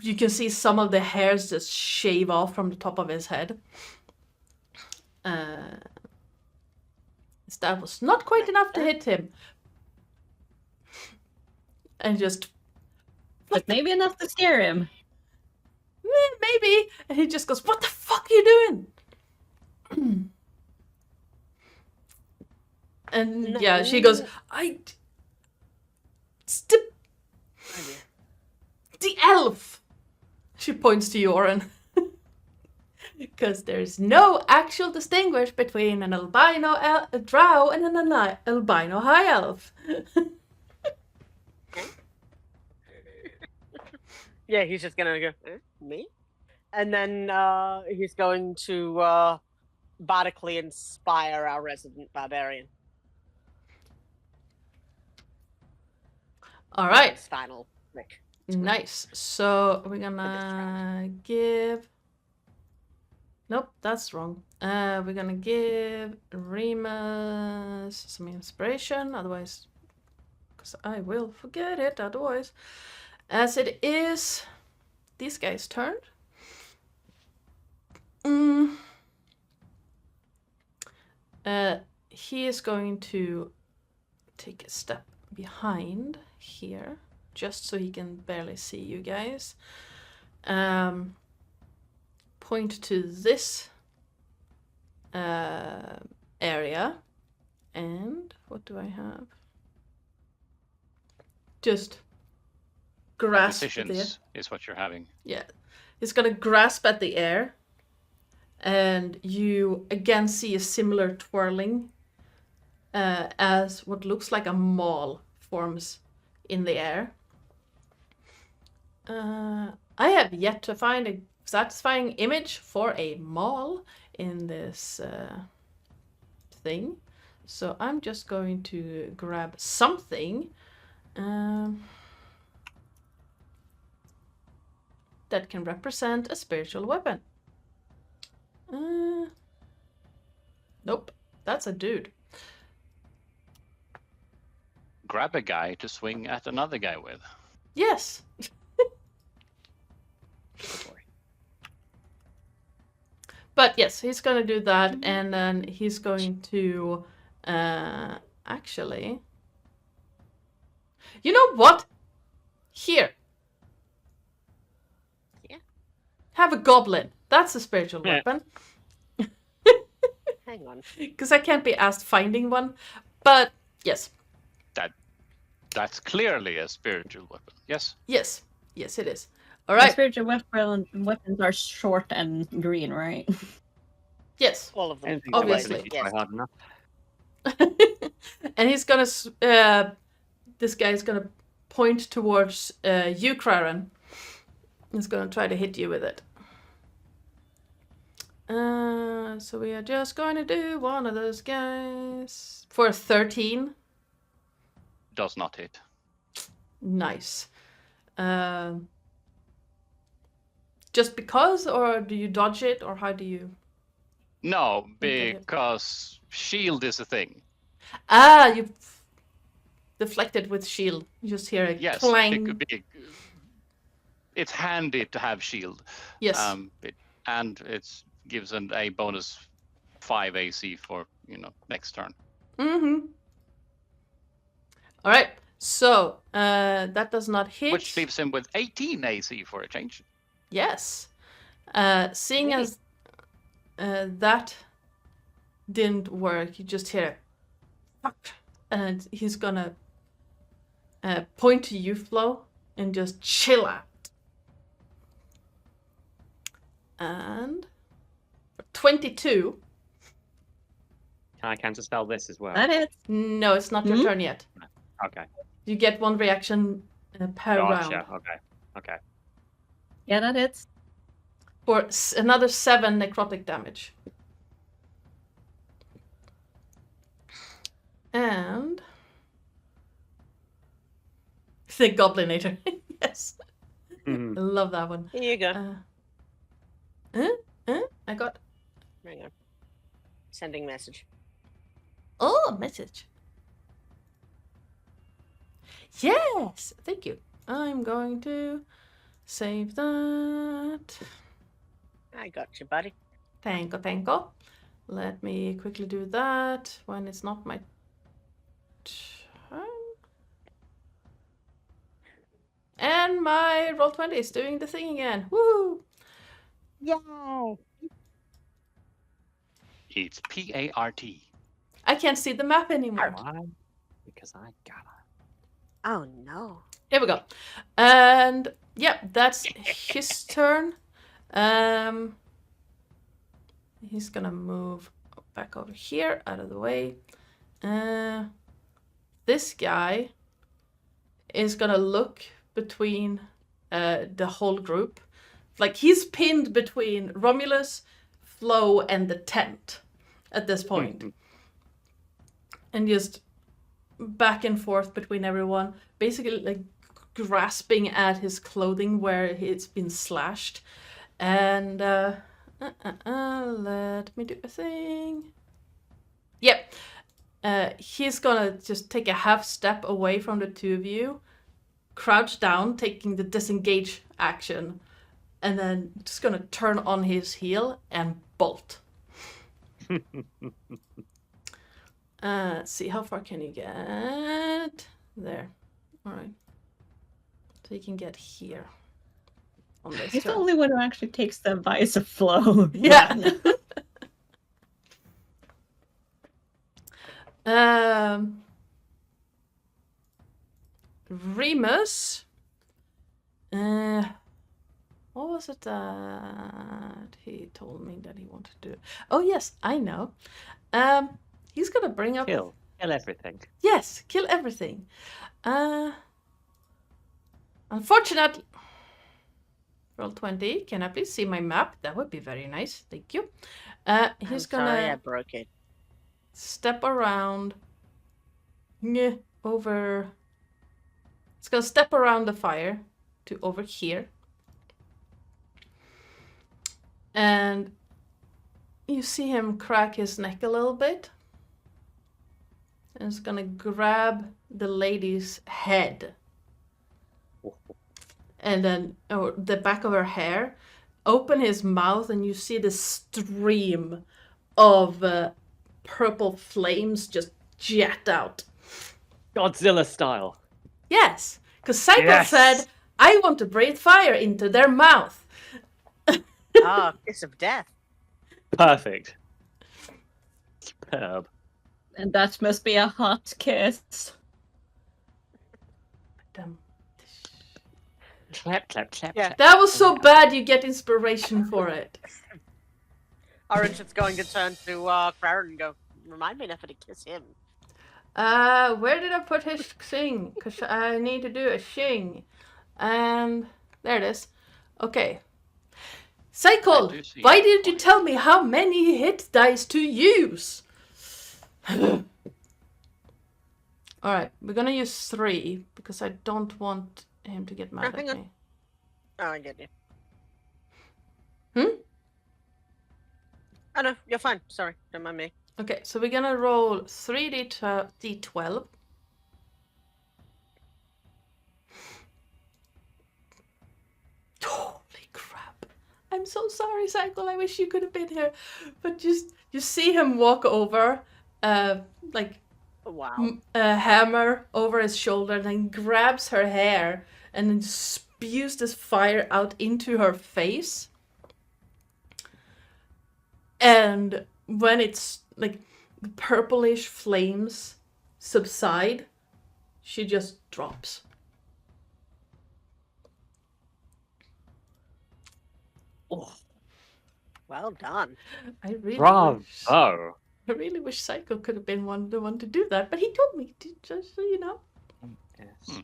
You can see some of the hairs just shave off from the top of his head. That was not quite enough to hit him. And just... But maybe enough to scare him. Maybe. And he just goes, what the fuck are you doing? And yeah, she goes, the elf! She points to Yoren. Because there's no actual distinguish between an albino drow and an albino high elf. Yeah, he's just gonna go, me? And then he's going to bardically inspire our resident barbarian. Alright. His final trick. Nice. So we're gonna give... Nope, that's wrong. We're gonna give Remus some inspiration, otherwise... Because I will forget it otherwise. As it is this guy's turn. He is going to take a step behind here, just so he can barely see you guys. Point to this area, and what do I have? Just grasp at the air. Positions is what you're having. Yeah, he's gonna grasp at the air, and you again see a similar twirling as what looks like a maul forms in the air. I have yet to find a satisfying image for a maul in this thing, so I'm just going to grab something that can represent a spiritual weapon. Nope, that's a dude. Grab a guy to swing at another guy with. Yes. But yes, he's gonna do that, and then he's going to actually... You know what? Here. have a goblin. That's a spiritual Yeah. weapon. Hang on. Because I can't be asked finding one. But yes. That's clearly a spiritual weapon. Yes. Yes. Yes, it is. All The right. spiritual weapons are short and green, right? Yes. All of them. Anything Obviously. if you try Yes. hard enough. And he's gonna, this guy's gonna point towards you, Kraran. He's gonna try to hit you with it. So we are just going to do one of those guys for 13. Does not hit. Nice. Just because, or do you dodge it, or how do you? No, Okay. because shield is a thing. You deflected with shield. You just hear a Yes, clang. it's handy to have shield. Yes. And it gives a bonus 5 AC for next turn. Mm-hmm. All right. So that does not hit. Which leaves him with 18 AC for a change. Yes. Seeing as that didn't work, you just hear fuck, and he's gonna point to you, Flo, and just chill out. And for 22. Can I counterspell this as well? That is. No, it's not your Hmm? turn yet. Okay. You get one reaction per round. Gotcha. Okay. Yeah, that is. For another 7 necrotic damage. And the Goblinator. Yes. I Mhm. love that one. Here you go. I got Hang on. Sending message. a message. Yes, thank you. I'm going to save that. I got you, buddy. Tanko. Let me quickly do that when it's not my turn. And my roll 20 is doing the thing again. Woo! Yay! It's PART. I can't see the map anymore. Why? Because I gotta. Oh no. Here we go. And yeah, that's his turn. He's gonna move back over here, out of the way. This guy is gonna look between the whole group. Like he's pinned between Romulus, Flo, and the tent at this point. And just back and forth between everyone, basically like grasping at his clothing where it's been slashed. And let me do a thing. Yep. He's gonna just take a half step away from the two of you, crouch down, taking the disengage action, and then just gonna turn on his heel and bolt. See, how far can you get? There. All right. So you can get here. On this He's the turn. only one who actually takes the advice of Flo. Yeah. Remus. What was it that he told me that he wanted to do? Oh yes, I know. He's gonna bring up. Kill everything. Yes, kill everything. Unfortunately, roll 20. Can I please see my map? That would be very nice. Thank you. He's I'm sorry I gonna broke it. step around. Over. It's gonna step around the fire to over here. And you see him crack his neck a little bit. And it's gonna grab the lady's head. And then, or the back of her hair, open his mouth, and you see this stream of purple flames just jet out. Godzilla style. Yes, because Psycole Yes! said, I want to breathe fire into their mouth. Ah, kiss of death. Perfect. Superb. And that must be a hot kiss. Damn. Clap, clap, clap, Yeah. clap. That was so bad you get inspiration for it. Orange is going to turn to Crowder and go, remind me never to kiss him. Where did I put his thing? Because I need to do a shing. And there it is. Okay. Psycole, do see why your didn't you point. tell me how many hit dice to use? Alright, we're gonna use 3 because I don't want him to get mad at hang on. me. Oh, I get you. Hmm? Oh no, you're fine. Sorry, don't mind me. Okay, so we're gonna roll 3d12. Holy crap. I'm so sorry, Psycole. I wish you could have been here. But just, you see him walk over, like, Oh, wow. a hammer over his shoulder, and then grabs her hair and then spews this fire out into her face. And when it's like purplish flames subside, she just drops. Oh, Well done. I really bravo. wish, I really wish Psycho could have been the one to do that, but he told me to, just so you know. Yes.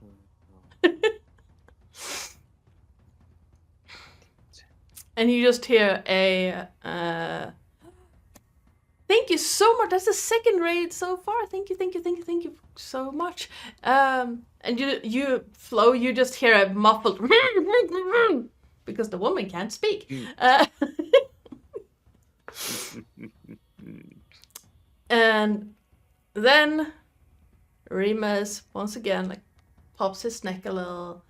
And you just hear a thank you so much. That's the second raid so far. Thank you so much. And you Flo, you just hear a muffled because the woman can't speak. And then Remus once again like pops his neck a little,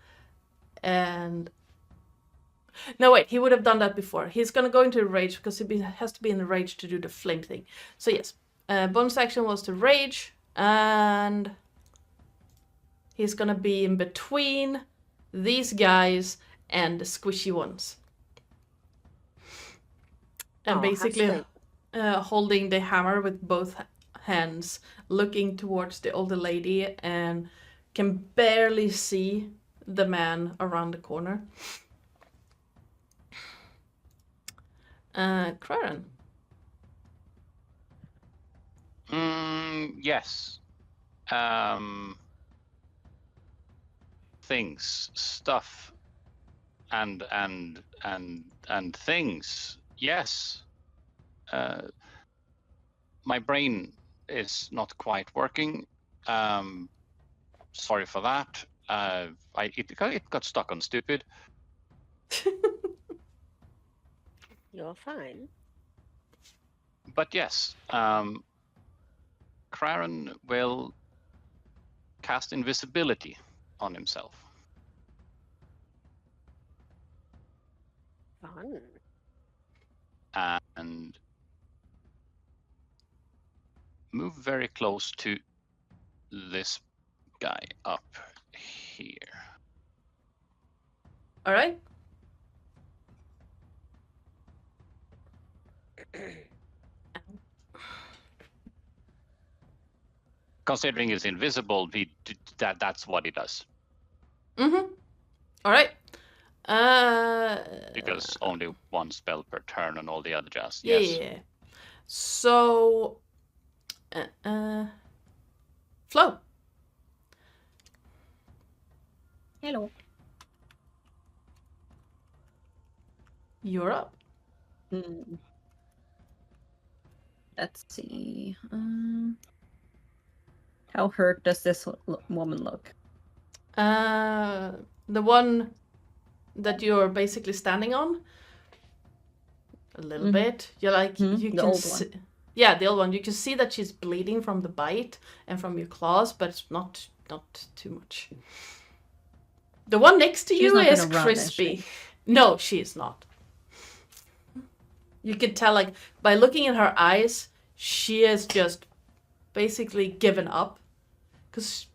and no wait, he would have done that before. He's gonna go into rage because he has to be in the rage to do the flame thing. So yes, bonus action was to rage, and he's gonna be in between these guys and the squishy ones, and Aw, how basically sweet. holding the hammer with both hands, looking towards the older lady, and can barely see the man around the corner. Craren. Yes. Things, stuff, and things. Yes. My brain is not quite working. Sorry for that. It got stuck on stupid. You're fine. But yes, Craren will cast invisibility on himself. Fun. And move very close to this guy up here. All right. Considering he's invisible, that's what he does. Mm-hmm. All right. Because only one spell per turn and all the other jazz. Yeah. Yes. So, Flo. Hello. You're up. Let's see. How hurt does this woman look? The one that you're basically standing on. A little bit. You're like you The can old see. one. Yeah, the old one. You can see that she's bleeding from the bite and from your claws, but it's not too much. The one next to She's you not is gonna run, is crispy. she? No, she is not. You can tell, like, by looking in her eyes, she is just basically given up. Because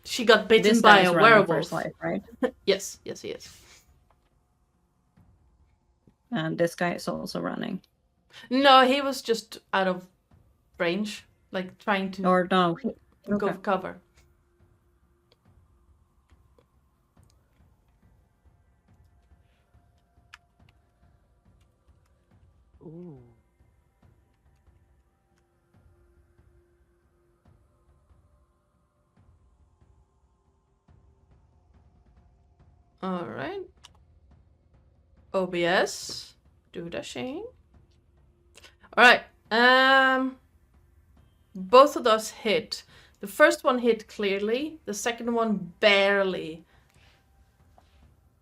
she got bitten This by guy's a running for werewolf. his life, right? Yes, he is. And this guy is also running. No, he was just out of range, like trying to Or no. go Okay. for cover. Ooh. All right. OBS, do dashing. All right. Both of those hit. The first one hit clearly. The second one barely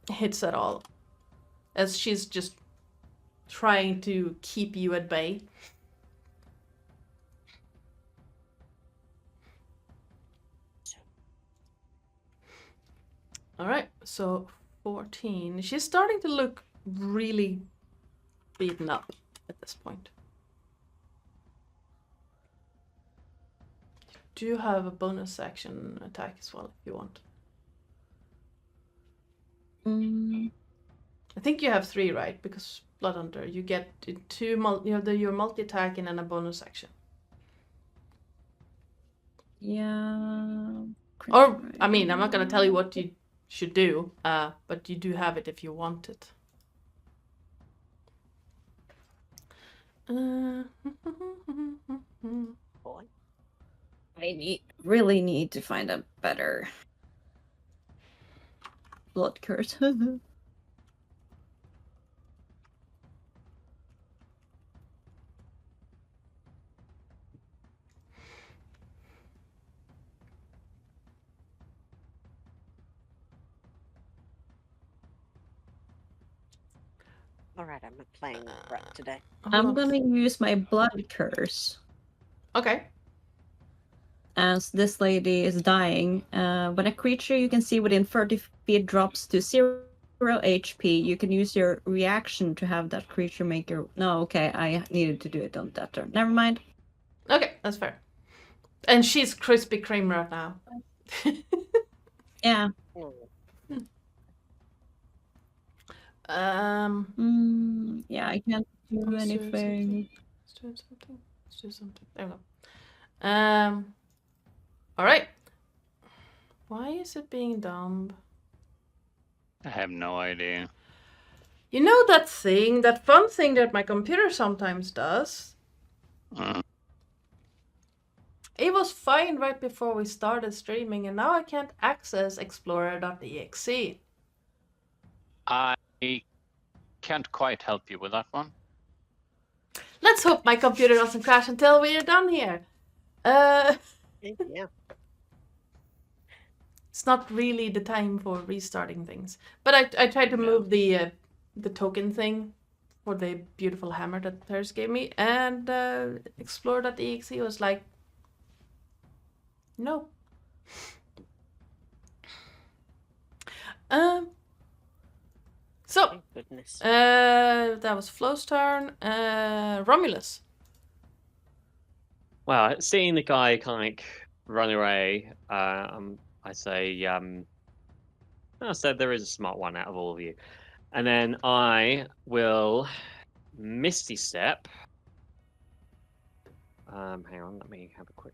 hits at all, as she's just trying to keep you at bay. All right, so 14. She's starting to look really beaten up at this point. You do have a bonus action attack as well if you want. I think you have 3, right? Because Blood Hunter, you get your multi-attack and then a bonus action. Yeah. Or, I mean, I'm not gonna tell you what you should do, but you do have it if you want it. Boy. I really need to find a better blood curse. Alright, I'm not playing Brett today. I'm gonna use my blood curse. Okay. As this lady is dying, when a creature you can see within 30 feet drops to 0 HP, you can use your reaction to have that creature make your... No, okay, I needed to do it on that turn. Never mind. Okay, that's fair. And she's Krispy Kreme right now. Yeah. Yeah, I can't do Let's do anything. Let's do something. There we go. All right. Why is it being dumb? I have no idea. You know that thing, that fun thing that my computer sometimes does? It was fine right before we started streaming, and now I can't access explorer.exe. I can't quite help you with that one. Let's hope my computer doesn't crash until we're done here. Yeah. It's not really the time for restarting things. But I tried to move the token thing for the beautiful hammer that Terris gave me, and Explorer.exe was like, no. So, Thank goodness. that was Flo's turn. Romulus. Well, seeing the guy kind of run away, I say, I said there is a smart one out of all of you. And then I will Misty Step. Hang on, let me have a quick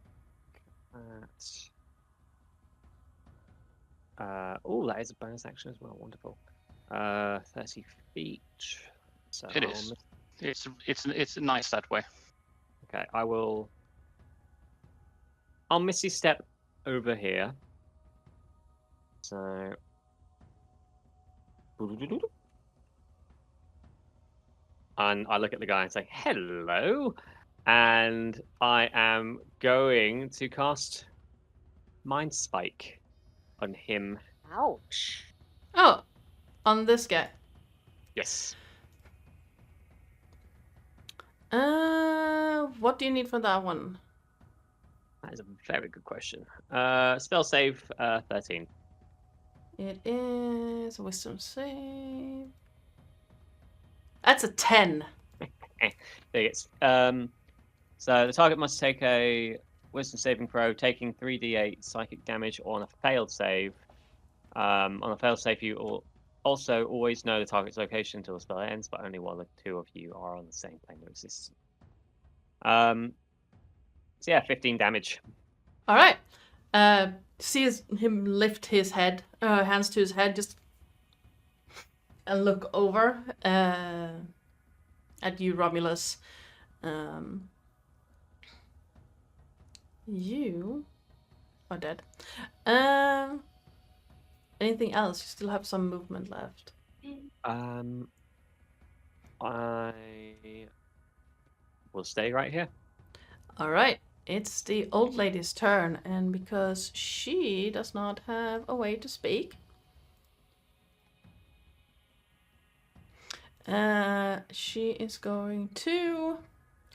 oh, that is a bonus action as well. Wonderful. 30 feet. So It is. It's nice that way. Okay, I'll Misty Step over here. So and I look at the guy and say, hello. And I am going to cast Mind Spike on him. Ouch. Oh, on this guy. Yes. What do you need for that one? That is a very good question. Spell save 13. It is a wisdom save. That's a 10. There it is. So the target must take a wisdom saving throw, taking 3d8 psychic damage on a failed save. On a failed save, you Also, always know the target's location until the spell ends, but only while the two of you are on the same plane of existence. So yeah, 15 damage. All right. Sees him lift his head, hands to his head, just and look over at you, Romulus. You are dead. Anything else? You still have some movement left. I will stay right here. All right. It's the old lady's turn, and because she does not have a way to speak, she is going to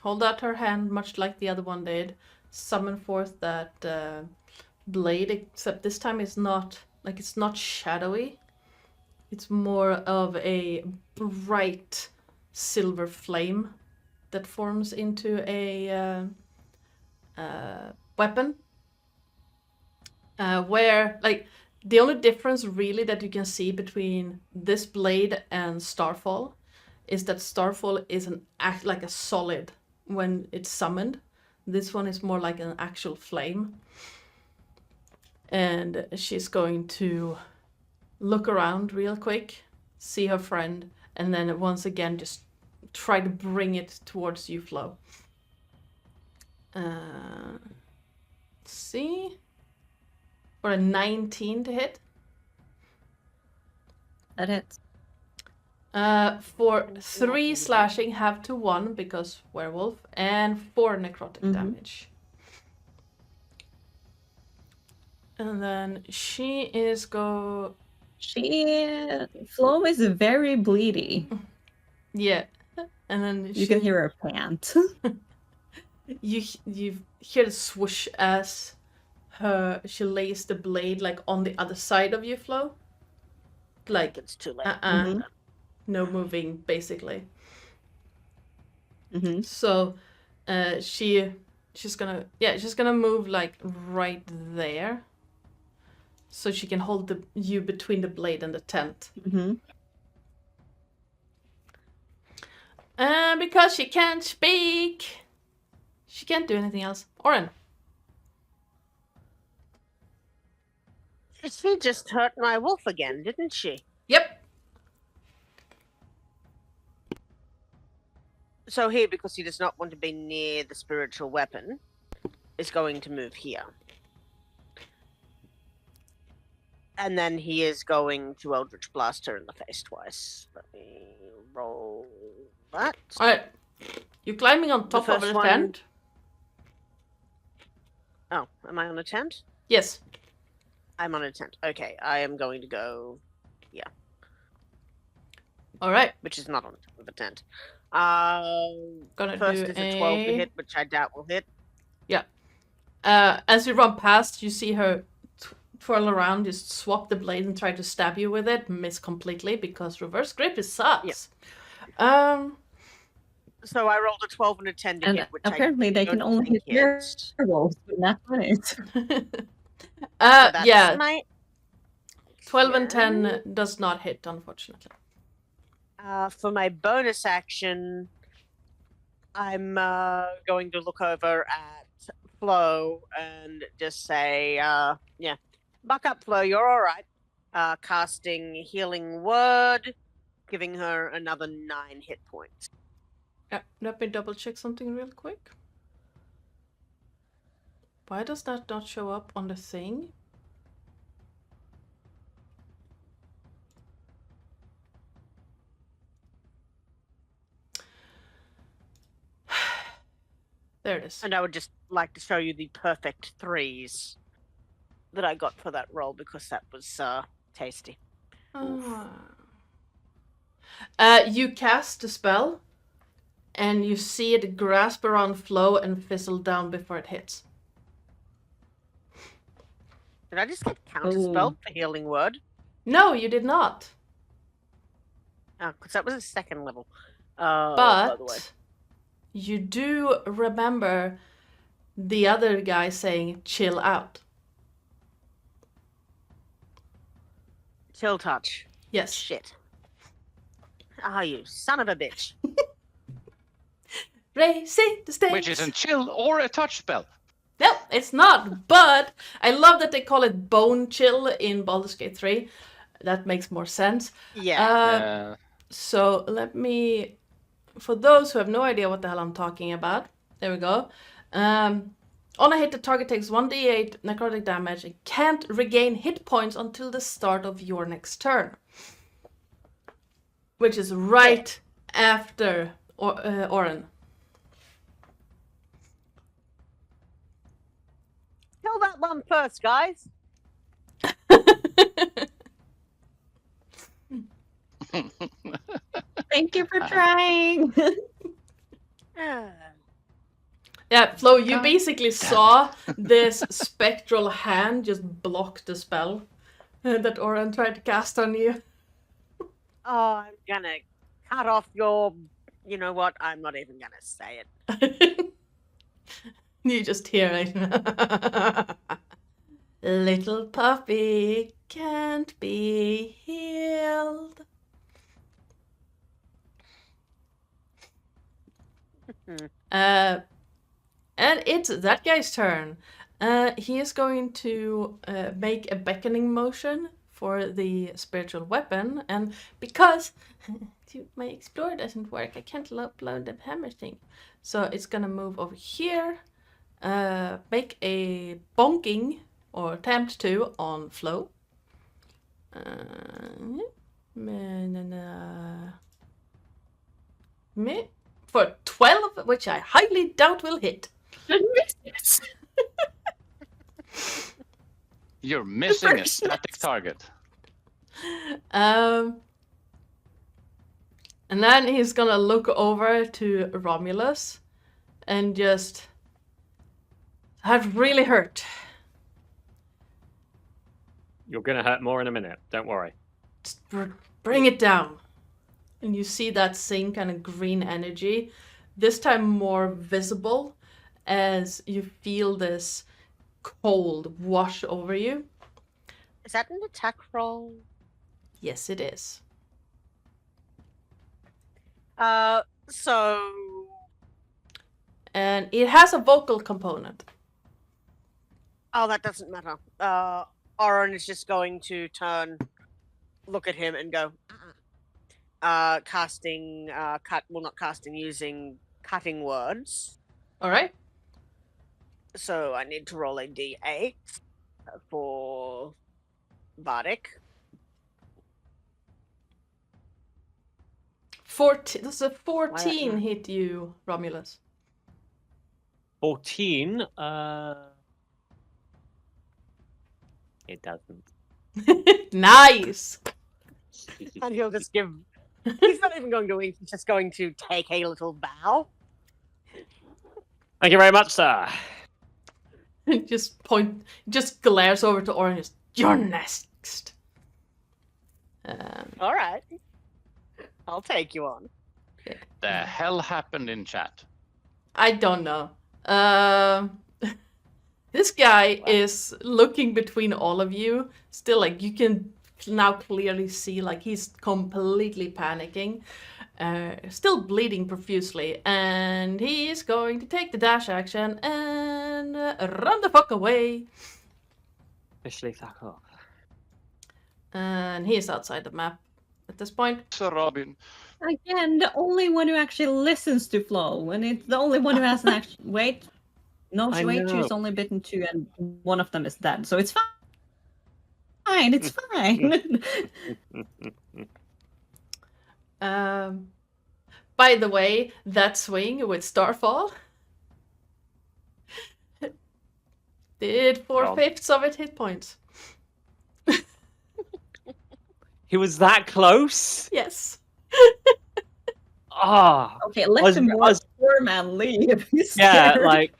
hold out her hand, much like the other one did, summon forth that blade, except this time it's not shadowy. It's more of a bright silver flame that forms into a weapon. Where, like, the only difference really that you can see between this blade and Starfall is that Starfall is like a solid when it's summoned. This one is more like an actual flame. And she's going to look around real quick, see her friend, and then once again just try to bring it towards you, Flo. See? For a 19 to hit. That hits. For 3 slashing, have to 1 because werewolf, and 4 necrotic damage. And then she is Flo is very bleedy. Yeah. And then You can hear her pant. you hear the swoosh as she lays the blade like on the other side of you, Flo. Like It's too late. No moving, basically. Mm-hmm. So she's gonna move like right there, so she can hold you between the blade and the tent. Mm-hmm. Because she can't speak, she can't do anything else. Oren. She just hurt my wolf again, didn't she? Yep. So he, because he does not want to be near the spiritual weapon, is going to move here. And then he is going to Eldritch Blast her in the face twice. Let me roll that. Alright. You're climbing on top of first the one- tent? Oh, am I on a tent? Yes. I'm on a tent. Okay, I am going to go, Alright. which is not on top of a tent. Gonna First do is a 12 to hit, which I doubt will hit. As you run past, you see her twirl around, just swap the blade and try to stab you with it. Miss completely because reverse grip is sucks. So I rolled a 12 and a 10 to And hit, which apparently they can don't only hit think hits. werewolves, but not it. So that's Yeah, my 12 and action. 10 does not hit, unfortunately. For my bonus action, I'm going to look over at Flo and just say, buck up, Flo, you're all right. Casting Healing Word, giving her another 9 hit points. Let me double check something real quick. Why does that not show up on the thing? There it is. And I would just like to show you the perfect 3s that I got for that roll because that was tasty. You cast the spell, and you see it grasp around Flo and fizzle down before it hits. Did I just get counterspelled for Healing Word? No, you did not. Oh, because that was a 2nd level. By the way. But you do remember the other guy saying, chill out. Chill touch. Yes. Shit. Ah, you son of a bitch. Raising the stakes. Which isn't chill or a touch spell. No, it's not. But I love that they call it bone chill in Baldur's Gate 3. That makes more sense. Yeah. So let me, for those who have no idea what the hell I'm talking about, there we go. On a hit, the target takes 1d8 necrotic damage and can't regain hit points until the start of your next turn. Which is right after Oren. Kill that one first, guys. Thank you for trying. Yeah, Flo, you basically saw this spectral hand just block the spell that Oren tried to cast on you. Oh, I'm gonna cut off your... You know what? I'm not even gonna say it. You just hear it. Little puppy can't be healed. And it's that guy's turn. He is going to make a beckoning motion for the spiritual weapon, and because my explorer doesn't work, I can't upload the hammer thing. So it's gonna move over here, make a bonking, or attempt to, on Flo. For 12, which I highly doubt will hit. You're missing a static target. And then he's gonna look over to Romulus and just... That really hurt. You're gonna hurt more in a minute. Don't worry. Just bring it down. And you see that same kind of green energy, this time more visible, as you feel this cold wash over you. Is that an attack roll? Yes, it is. So... And it has a vocal component. Oh, that doesn't matter. Oren is just going to turn, look at him and go, casting, using cutting words. Alright. So I need to roll a d8 for Bardic. 14. Does a 14 hit you, Romulus? 14. It doesn't. Nice! And he'll just give... He's not even going to wink, he's just going to take a little bow. Thank you very much, sir. Just glares over to Orange. You're next. Alright. I'll take you on. The hell happened in chat? I don't know. This guy is looking between all of you. Still, like, you can now clearly see, like, he's completely panicking. Still bleeding profusely. And he's going to take the dash action and run the fuck away. Officially fuck off. And he is outside the map at this point. Sir Robin. Again, the only one who actually listens to Flo, and it's the only one who has an action. Wait. No, I wait, know. she's only bitten 2, and one of them is dead, so it's fine. Fine, it's fine. By the way, that swing with Starfall did 4/5 of it hit points. He was that close? Yes. Ah. Okay, let the poor man leave. He's Yeah, scared. like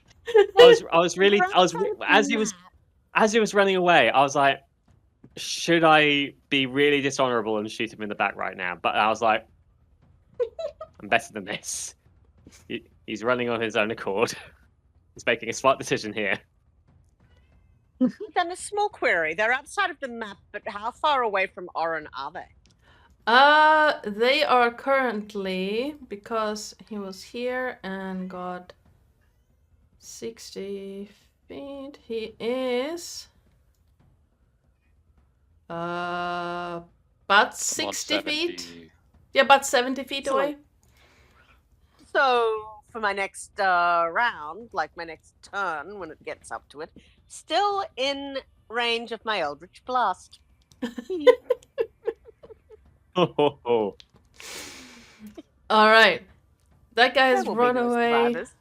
I was really as he was running away, I was like, should I be really dishonorable and shoot him in the back right now? But I was like, I'm better than this. He's running on his own accord. He's making a smart decision here. Then a small query. They're outside of the map, but how far away from Oren are they? They are currently, because he was here and got 60 feet, he is about 60 feet. Yeah, about 70 feet away. So for my next round, like my next turn when it gets up to it, still in range of my Eldritch Blast. Oh. All right, that guy has There will be run no away. survivors.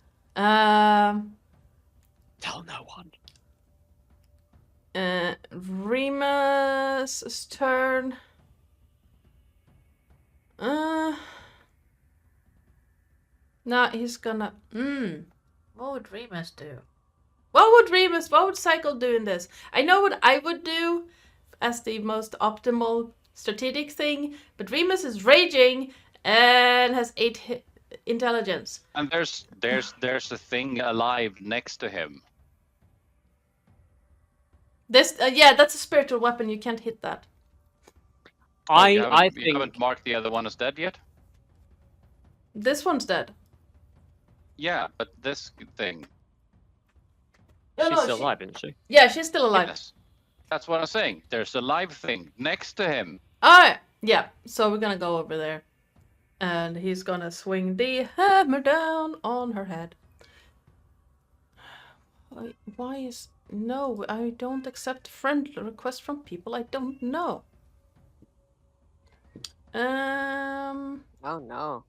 Tell no one. Remus's turn. No, he's gonna. What would Remus do? What would Psycole do in this? I know what I would do as the most optimal strategic thing, but Remus is raging and has 8 intelligence. And there's a thing alive next to him. This, yeah, that's a spiritual weapon. You can't hit that. You I haven't think marked the other one as dead yet? This one's dead. Yeah, but this thing. she's still alive, isn't she? Yeah, she's still alive. Yes. That's what I'm saying. There's a live thing next to him. Alright, yeah. So we're gonna go over there. And he's gonna swing the hammer down on her head. Why is... No, I don't accept friend requests from people I don't know. Oh no.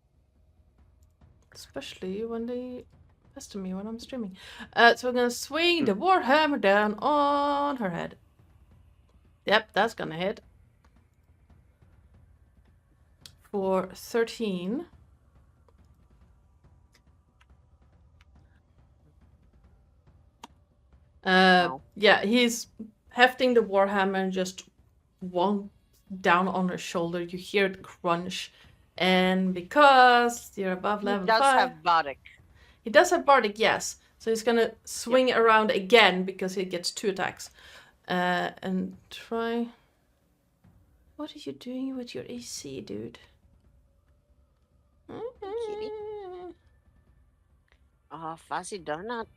Especially when they pester me when I'm streaming. So we're gonna swing the warhammer down on her head. Yep, that's gonna hit. For 13. Wow. Yeah, he's hefting the warhammer and just one down on her shoulder. You hear it crunch. And because you're above level He does 5... have Bardic. He does have Bardic, yes. So he's gonna swing around again because he gets 2 attacks. And try... What are you doing with your AC, dude? Kitty. Oh, fuzzy donut.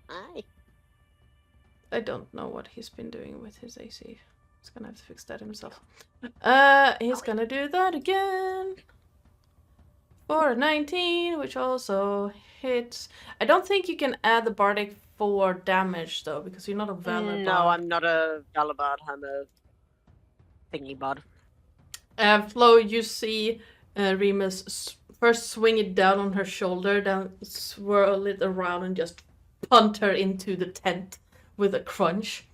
Hi. I don't know what he's been doing with his AC. He's gonna have to fix that himself. He's gonna do that again. For a 19, which also hits. I don't think you can add the Bardic for damage, though, because you're not a Valor No, Bard. I'm not a Valor Bard. I'm a thingy bard. Flo, you see Remus first swing it down on her shoulder, then swirl it around and just punt her into the tent with a crunch.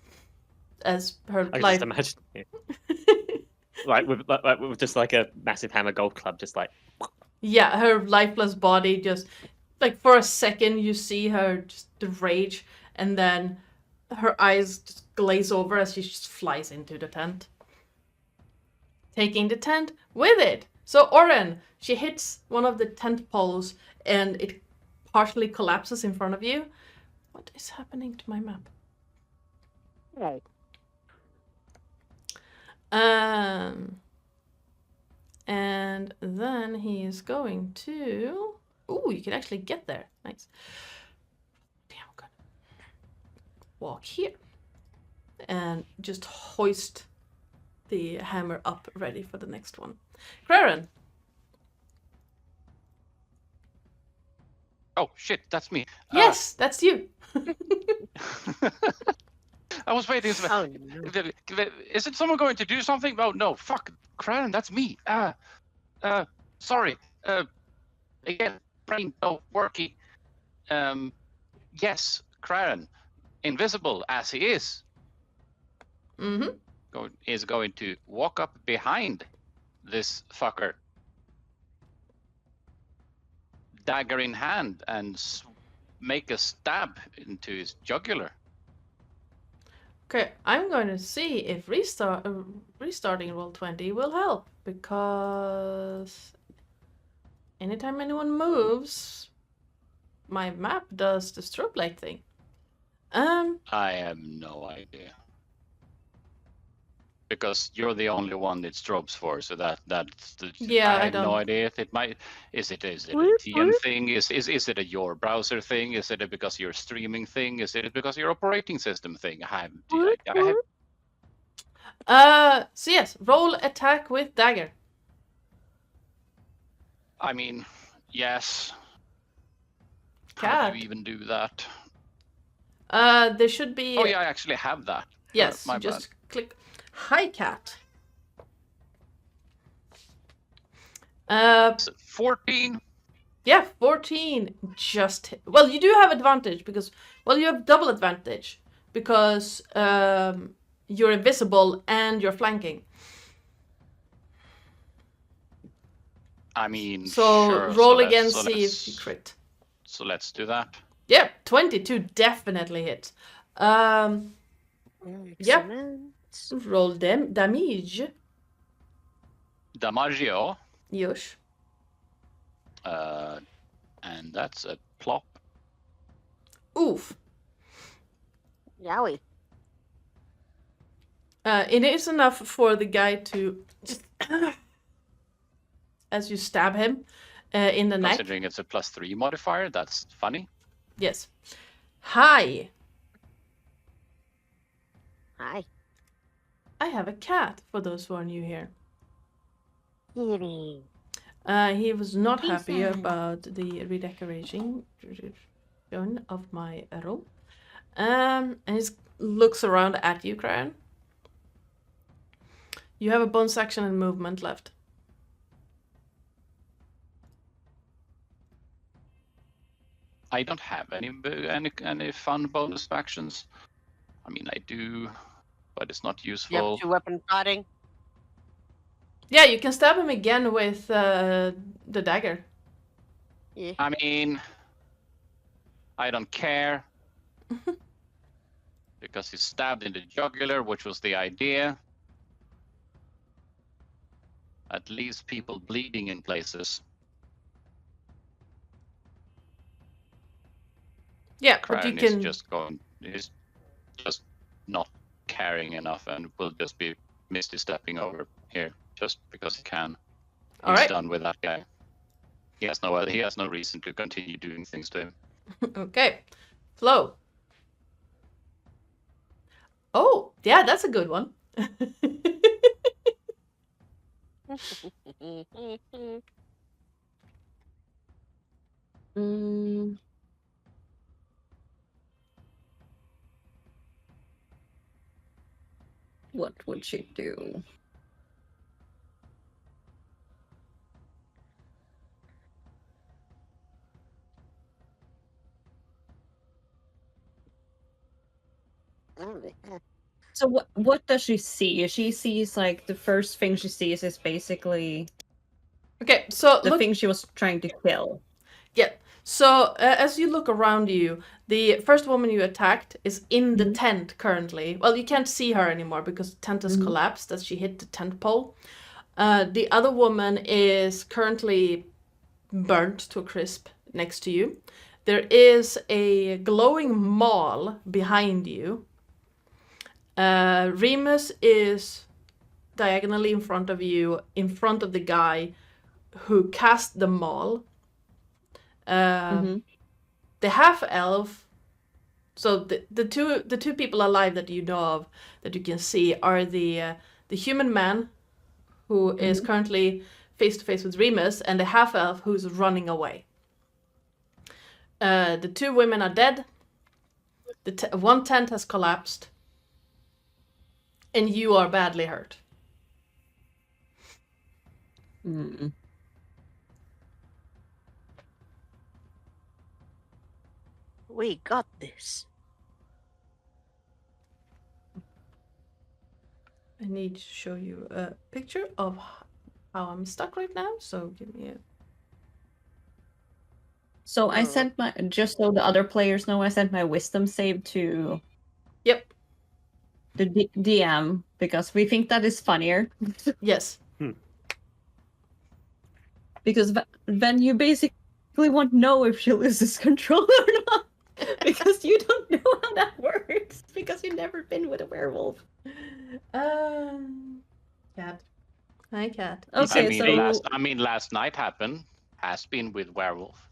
As her I can life... just imagine it. with just like a massive hammer golf club, just like. Yeah, her lifeless body just, like, for a second you see her just the rage, and then her eyes just glaze over as she just flies into the tent. Taking the tent with it. So Oren, she hits one of the tent poles and it partially collapses in front of you. What is happening to my map? Right. And then he is going to... Ooh, you can actually get there. Nice. Damn good. Walk here. And just hoist the hammer up, ready for the next one. Craren. Oh shit, that's me. Yes, that's you. I was waiting. Oh, no. Isn't someone going to do something? Oh no, fuck, Cran, that's me. Sorry. Again, brain not working. Yes, Cran, invisible as he is, Mm-hmm. is going to walk up behind this fucker, dagger in hand, and make a stab into his jugular. Okay, I'm going to see if restarting Roll20 will help, because anytime anyone moves, my map does the strobe light thing. I have no idea. because you're the only one it strobes for. So that's the. Yeah, I have no don't- idea if it might. Is it a Whoop, TN whoop. thing? Is it a your browser thing? Is it a because you're streaming thing? Is it because your operating system thing? I have So yes, roll attack with dagger. I mean, yes. How Cat. do you even do that? There should be. Oh yeah, I actually have that. Yes, my you just click. Hi, cat. 14. Yeah, 14. Just well, you do have advantage because you have double advantage because you're invisible and you're flanking. I mean, So sure, roll let's- again, so see let's- if you crit. So let's do that. Yeah, 22 definitely hits. Yep. Excellent. Roll damage. Damaggio, Yes. and that's a plop. Oof. Yowie. It is enough for the guy to just as you stab him in the neck. Considering it's a +3 modifier, that's funny. Yes. Hi. Hi. I have a cat, for those who are new here. Kitty. He was not happy Ethan. about the redecoration of my room. And he looks around at you, Cryon. You have a bonus action and movement left. I don't have any fun bonus actions. I mean, I do, but it's not You useful. have 2-weapon fighting. Yeah, you can stab him again with the dagger. Yeah. I mean, I don't care. Because he's stabbed in the jugular, which was the idea. At least people bleeding in places. Yeah, but you Cryon can. is just not caring enough and will just be misty stepping over here just because he can. All He's right. done with that guy. He has no reason to continue doing things to him. Okay. Flow. Oh, yeah, that's a good one. Mm. What would she do? So what does she see? She sees like the first thing she sees is basically Okay, so the look. thing she was trying to kill. Yeah. So as you look around you, the first woman you attacked is in the tent currently. Well, you can't see her anymore because the tent has collapsed as she hit the tent pole. The other woman is currently burnt to a crisp next to you. There is a glowing maul behind you. Remus is diagonally in front of you, in front of the guy who cast the maul. The half elf. So the two people alive that you know of that you can see are the human man who is currently face to face with Remus and the half elf who's running away. The two women are dead. One tent has collapsed, and you are badly hurt. Mm. We got this. I need to show you a picture of how I'm stuck right now. So give me a. So I sent my, just so the other players know, I sent my wisdom save to Yep. the DM because we think that is funnier. Yes. Because then you basically won't know if she loses control or not. Because you don't know how that works. Because you've never been with a werewolf. Cat. Hi, cat. Okay, I mean, so last night has been with werewolf.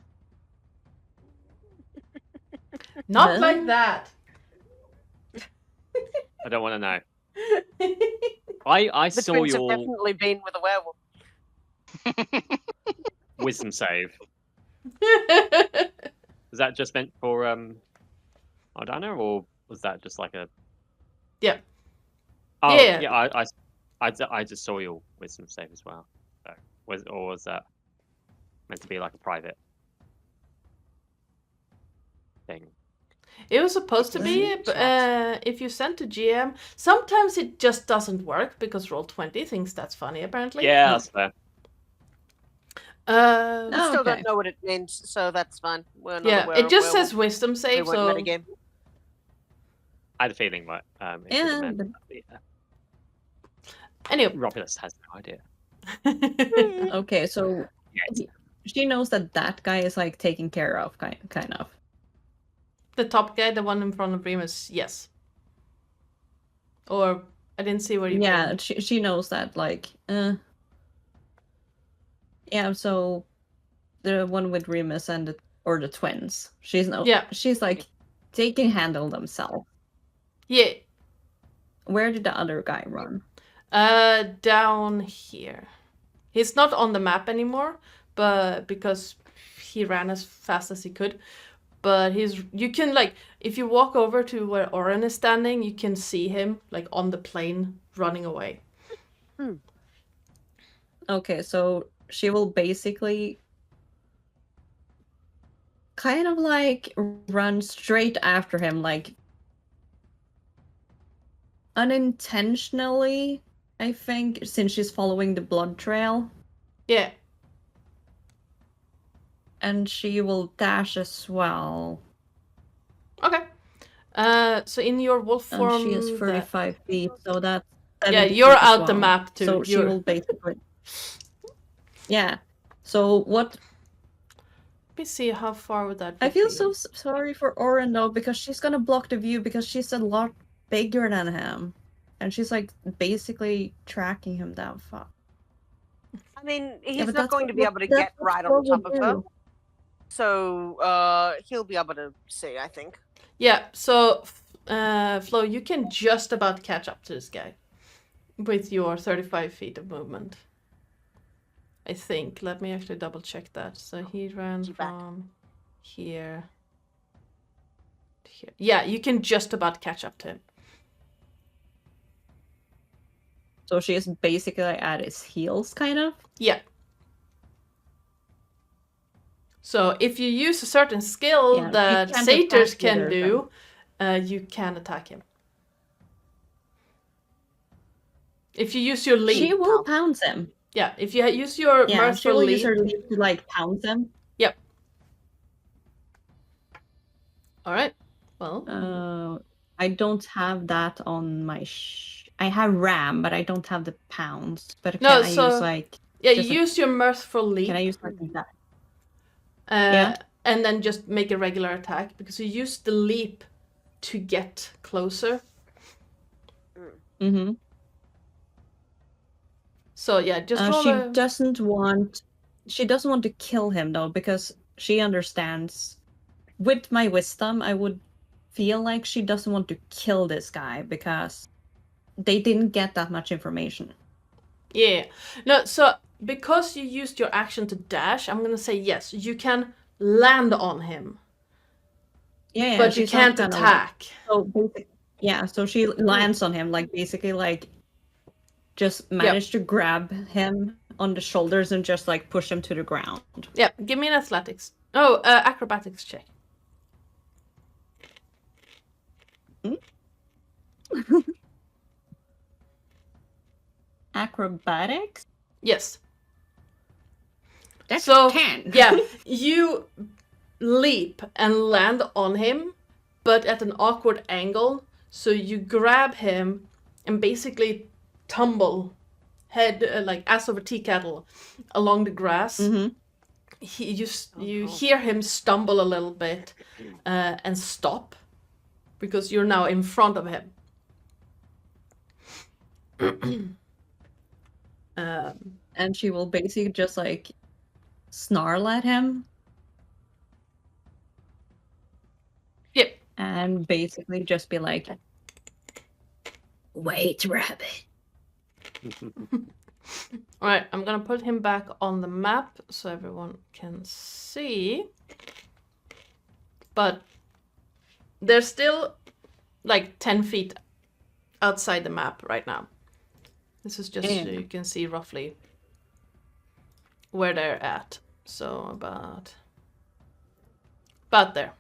Not Huh? like that. I don't want to know. I The saw twins have your definitely been with a werewolf. wisdom save. Was that just meant for Ardana, or was that just like a? Yeah. Oh Yeah. yeah. I just saw your wisdom save as well. So was that meant to be like a private thing? It was supposed to be, but if you send to GM, sometimes it just doesn't work because Roll20 thinks that's funny, apparently. Yeah, that's fair. We still okay. don't know what it means, so that's fine. We're not Yeah, aware it of just werewolf. says wisdom We save, won't so metagame. I had a feeling that it should have meant that anyway. Romulus has no idea. Okay, so Yeah, she knows that guy is like taken care of, kind of. The top guy, the one in front of Remus, yes. Or I didn't see where you Yeah, pinned. she knows that, like, yeah. So the one with Remus and the twins, she's like they can handle themselves. Yeah. Where did the other guy run? Down here. He's not on the map anymore, but because he ran as fast as he could. But you can, like, if you walk over to where Oren is standing, you can see him, like, on the plane running away. Okay, so she will basically kind of like run straight after him, like unintentionally, I think, since she's following the blood trail. Yeah. And she will dash as well. Okay. So in your wolf form, And she is 35 feet, so that's yeah, 70 you're feet as out the well. map too. So she will basically. Yeah. So what? Let me see how far would that be. I feel so sorry for Oren though, because she's gonna block the view because she's a lot bigger than him, and she's like basically tracking him down far. I mean, Yeah, he's but not that's going to be what- able to that's get what right Flo on top would of her. do. So he'll be able to see, I think. Yeah, so Flo, you can just about catch up to this guy with your 35 feet of movement. I think. Let me actually double check that. So he ran Is he back? from here to here. Yeah, you can just about catch up to him. So she is basically at his heels, kind of. Yeah. So if you use a certain skill Yeah, that you can't satyrs attack can either, do, you can attack him. If you use your leap. She will pounce him. Yeah, if you use your Yeah, she mirthful will leap. use her leap to like pounce him. Yep. All right. Well. I don't have that on my. I have ram, but I don't have the pounds. But No, can I so- use like? Yeah, just you use your mirthful leap. Can I use like that? Yeah. And then just make a regular attack because you use the leap to get closer. Mm-hmm. So yeah, just roll She a... doesn't want. She doesn't want to kill him though, because she understands. With my wisdom, I would feel like she doesn't want to kill this guy because they didn't get that much information. Yeah. No, so because you used your action to dash, I'm gonna say yes, you can land on him. Yeah, But you she's not can't gonna, like- attack. So yeah, so she lands on him, like basically like just managed to grab him on the shoulders and just like push him to the ground. Yeah, give me an athletics. Oh, acrobatics check. Acrobatics? Yes. That's So 10. yeah, you leap and land on him, but at an awkward angle. So you grab him and basically tumble head like ass over tea kettle along the grass. Mm-hmm. You hear him stumble a little bit and stop because you're now in front of him. And she will basically just like snarl at him Yep. and basically just be like, "Wait, rabbit." All right, I'm gonna put him back on the map so everyone can see. But they're still like 10 feet outside the map right now. This is just so you can see roughly where they're at. So about there.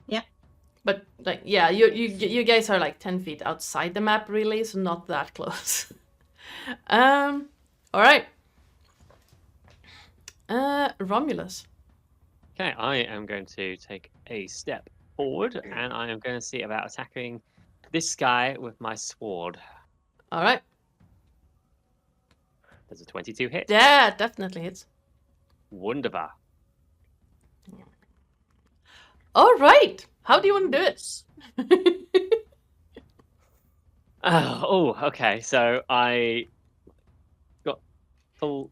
Yeah. But like, yeah, you guys are like 10 feet outside the map, really, so not that close. All right. Romulus. Okay, I am going to take a step forward, and I am going to see about attacking this guy with my sword. All right. There's a 22 hit. Yeah, definitely hits. Wunderbar. All right. How do you want to do it? Okay. So I got full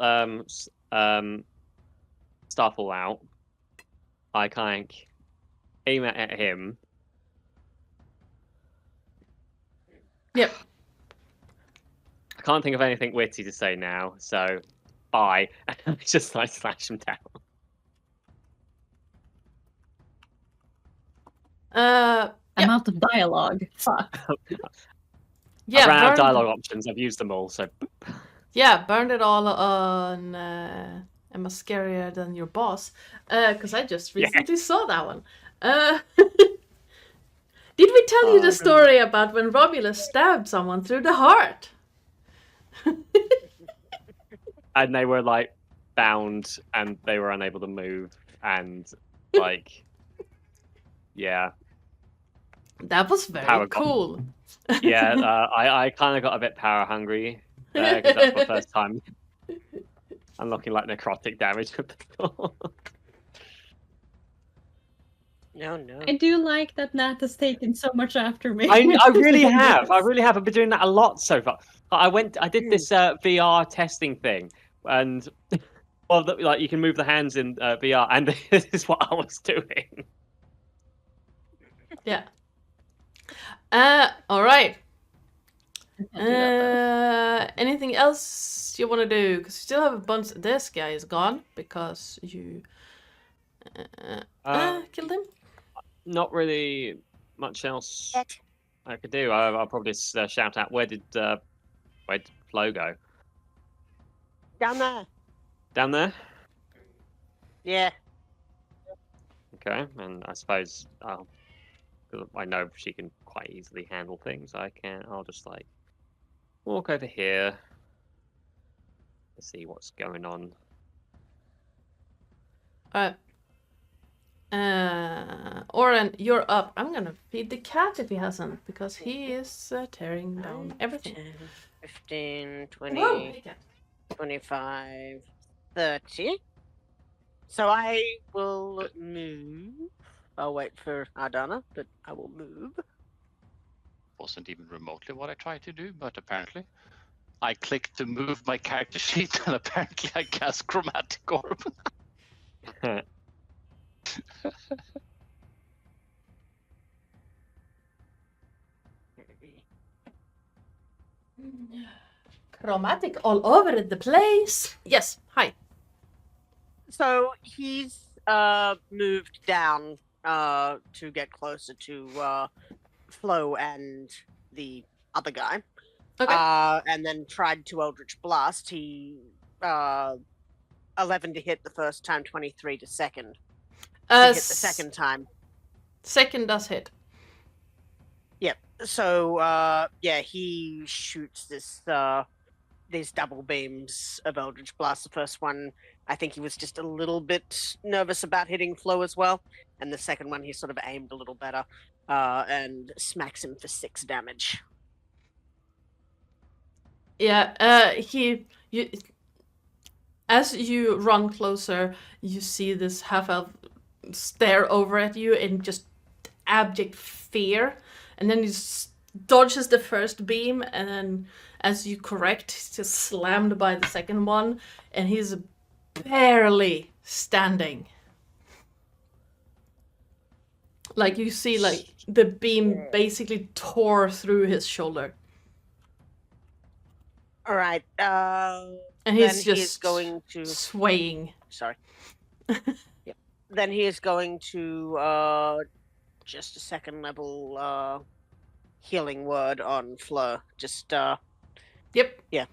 Starfall out. I kind of aim at him. Yep. I can't think of anything witty to say now, so bye. And I just like slash him down. I'm out of dialogue. Fuck. Yeah, I ran out of burn- dialogue options. I've used them all, so Yeah, burned it all on Emma Scarier Than Your Boss. Because I just recently saw that one. Did we tell you the story about when Romulus stabbed someone through the heart? and they were like bound and they were unable to move and like yeah. That was very Power got- cool. Yeah, I kind of got a bit power hungry because that's my first time unlocking like necrotic damage with the sword. No. I do like that Nat has taken so much after me. I really have. I really have. I've been doing that a lot so far. I did this VR testing thing, and well, like you can move the hands in VR, and this is what I was doing. Yeah. All right. Anything else you want to do? Because you still have a bunch. This guy is gone because you killed him. Not really much else I could do. I'll probably just, shout out. Where did Flo go? Down there. Down there. Yeah. Okay, and I suppose I know she can quite easily handle things. I'll just like walk over here to see what's going on. Oren, you're up. I'm gonna feed the cat if he hasn't, because he is tearing down everything. 10, 15, 20, Whoa, hey, cat. 25, 30. So I will move. I'll wait for Ardana, but I will move. Wasn't even remotely what I tried to do, but apparently. I clicked to move my character sheet, and apparently I cast Chromatic Orb. Chromatic all over the place. Yes, hi. So he's moved down to get closer to Flo and the other guy. Okay. And then tried to Eldritch Blast. He 11 to hit the first time, 23 to second. To hit the second time. Second does hit. Yep. So yeah, he shoots this these double beams of Eldritch Blast. The first one, I think he was just a little bit nervous about hitting Flo as well, and the second one he sort of aimed a little better and smacks him for 6 damage. Yeah, as you run closer, you see this half-elf stare over at you in just abject fear, and then dodges the first beam, and then as you correct, he's just slammed by the second one, and he's barely standing. Like you see, like the beam basically tore through his shoulder, All right. and Then he's he is just going to. swaying. Sorry. Yep. Then he is going to just a second level healing word on Fleur. Just Yep. Yeah.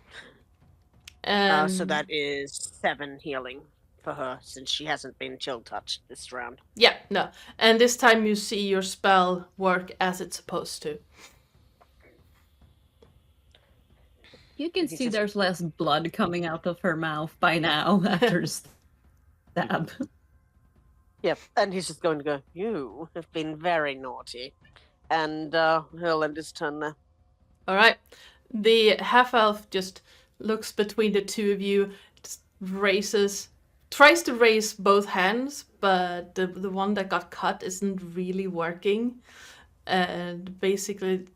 And so that is 7 healing for her since she hasn't been chill touched this round. yeah, no. And this time you see your spell work as it's supposed to. You can He see just- there's less blood coming out of her mouth by now after the stab. Yep. And he's just going to go, "You have been very naughty." And he'll end his turn there. All right. The half-elf just looks between the two of you, just tries to raise both hands, but the one that got cut isn't really working. And basically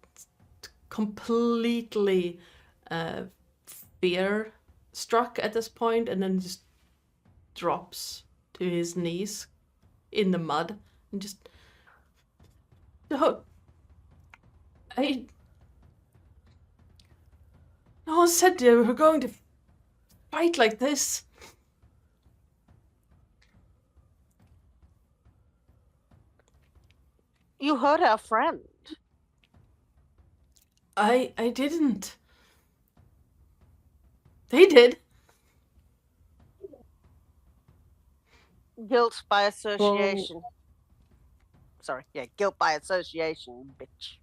completely fear struck at this point, and then just drops to his knees in the mud and just, no, no one said they were going to fight like this. You hurt our friend. I didn't. They did. Guilt by association. Sorry, yeah, guilt by association, bitch.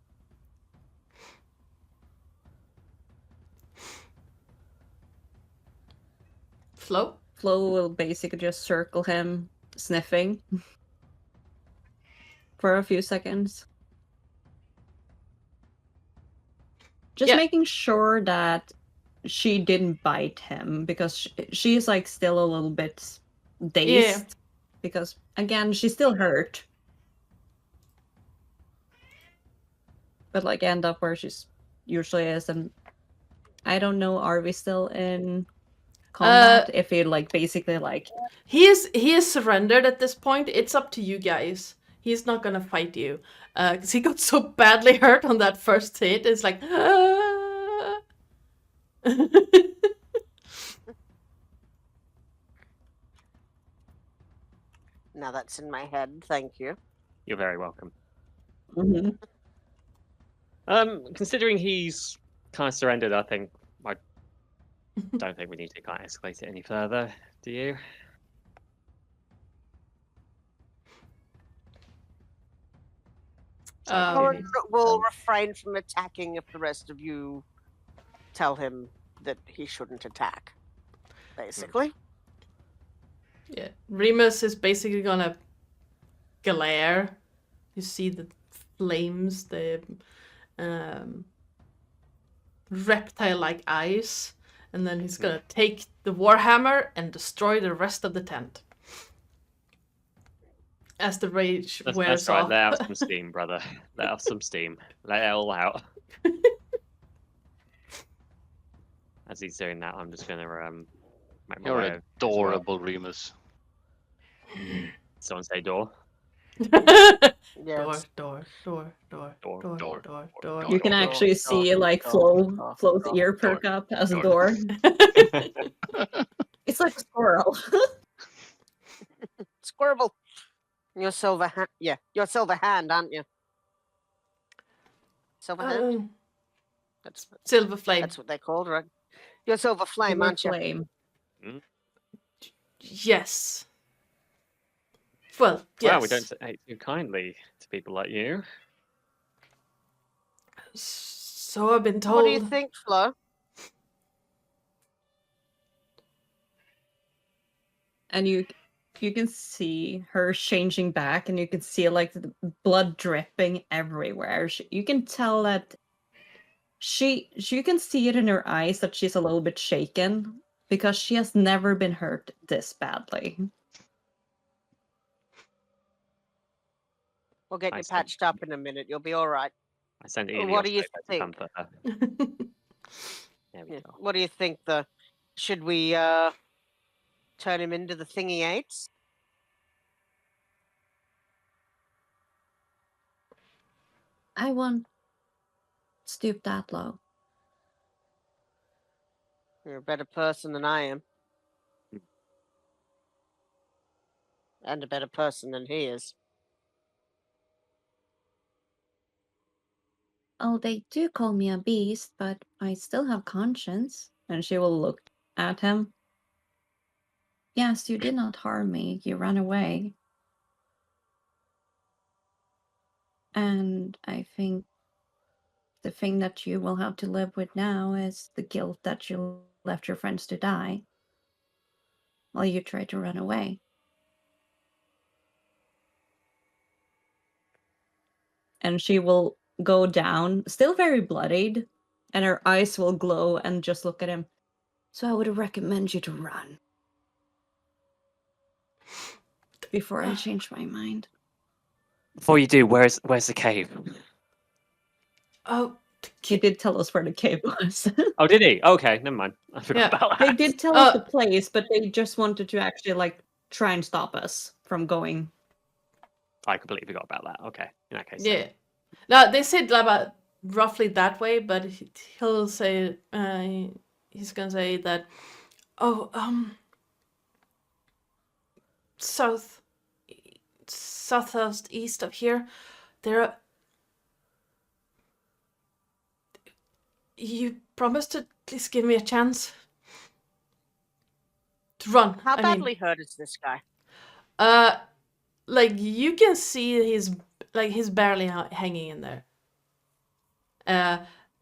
Flo? Flo will basically just circle him, sniffing for a few seconds. Just Yeah. making sure that she didn't bite him, because she's like still a little bit dazed. Yeah. Because again, she's still hurt. But like end up where she's usually is, and I don't know, are we still in combat? If he like basically like He is surrendered at this point. It's up to you guys. He's not gonna fight you. Because he got so badly hurt on that first hit. It's like, ah. Now that's in my head, thank you. You're very welcome. mhm. Considering he's kind of surrendered, I don't think we need to kind of escalate it any further. Do you? Orin will refrain from attacking if the rest of you tell him that he shouldn't attack. Basically. Yeah, Remus is basically gonna glare. You see the flames, the reptile-like eyes, and then he's gonna take the warhammer and destroy the rest of the tent. As the rage wears That's right. off. Let out some steam, brother. Let out some steam. Let it all out. As he's doing that, I'm just gonna make my You're way over as well. adorable, Remus. Someone say door. Yes. Door. You can Door, actually door, see like door, Flo's door, ear door, perk up as a door. door. It's like a squirrel. Squirrel. Your silver hand. Yeah, your silver hand, aren't you? Silver hand. That's Silver flame. that's what they're called, right? Your silver flame, Silver aren't you? flame. Yes. Well, yes. Well, we don't take too kindly to people like you. So I've been told. What do you think, Flo? And you can see her changing back, and you can see like the blood dripping everywhere. You can tell that you can see it in her eyes that she's a little bit shaken, because she has never been hurt this badly. We'll get I you see. patched up in a minute. You'll be all right. I sent What Elios do you over to think? comfort her. There we Yeah. go. What do you think? Should we turn him into the thing he hates? I won't stoop that low. You're a better person than I am. And a better person than he is. Oh, they do call me a beast, but I still have conscience. And she will look at him. Yes, you did not harm me. You ran away. And I think the thing that you will have to live with now is the guilt that you left your friends to die while you tried to run away. And she will go down, still very bloodied, and her eyes will glow and just look at him. So I would recommend you to run. Before I change my mind. Before you do, where's the cave? Oh, He did tell us where the cave was. Oh, did he? Okay, never mind. I forgot Yeah. about that. They did tell us the place, but they just wanted to actually like try and stop us from going. I completely forgot about that. Okay, in that case. yeah. No, they said about roughly that way, but he'll say he's gonna say that. Oh, southeast east of here, there are. You promised to at least give me a chance to run. How I badly mean, hurt is this guy? like you can see he's barely hanging in there.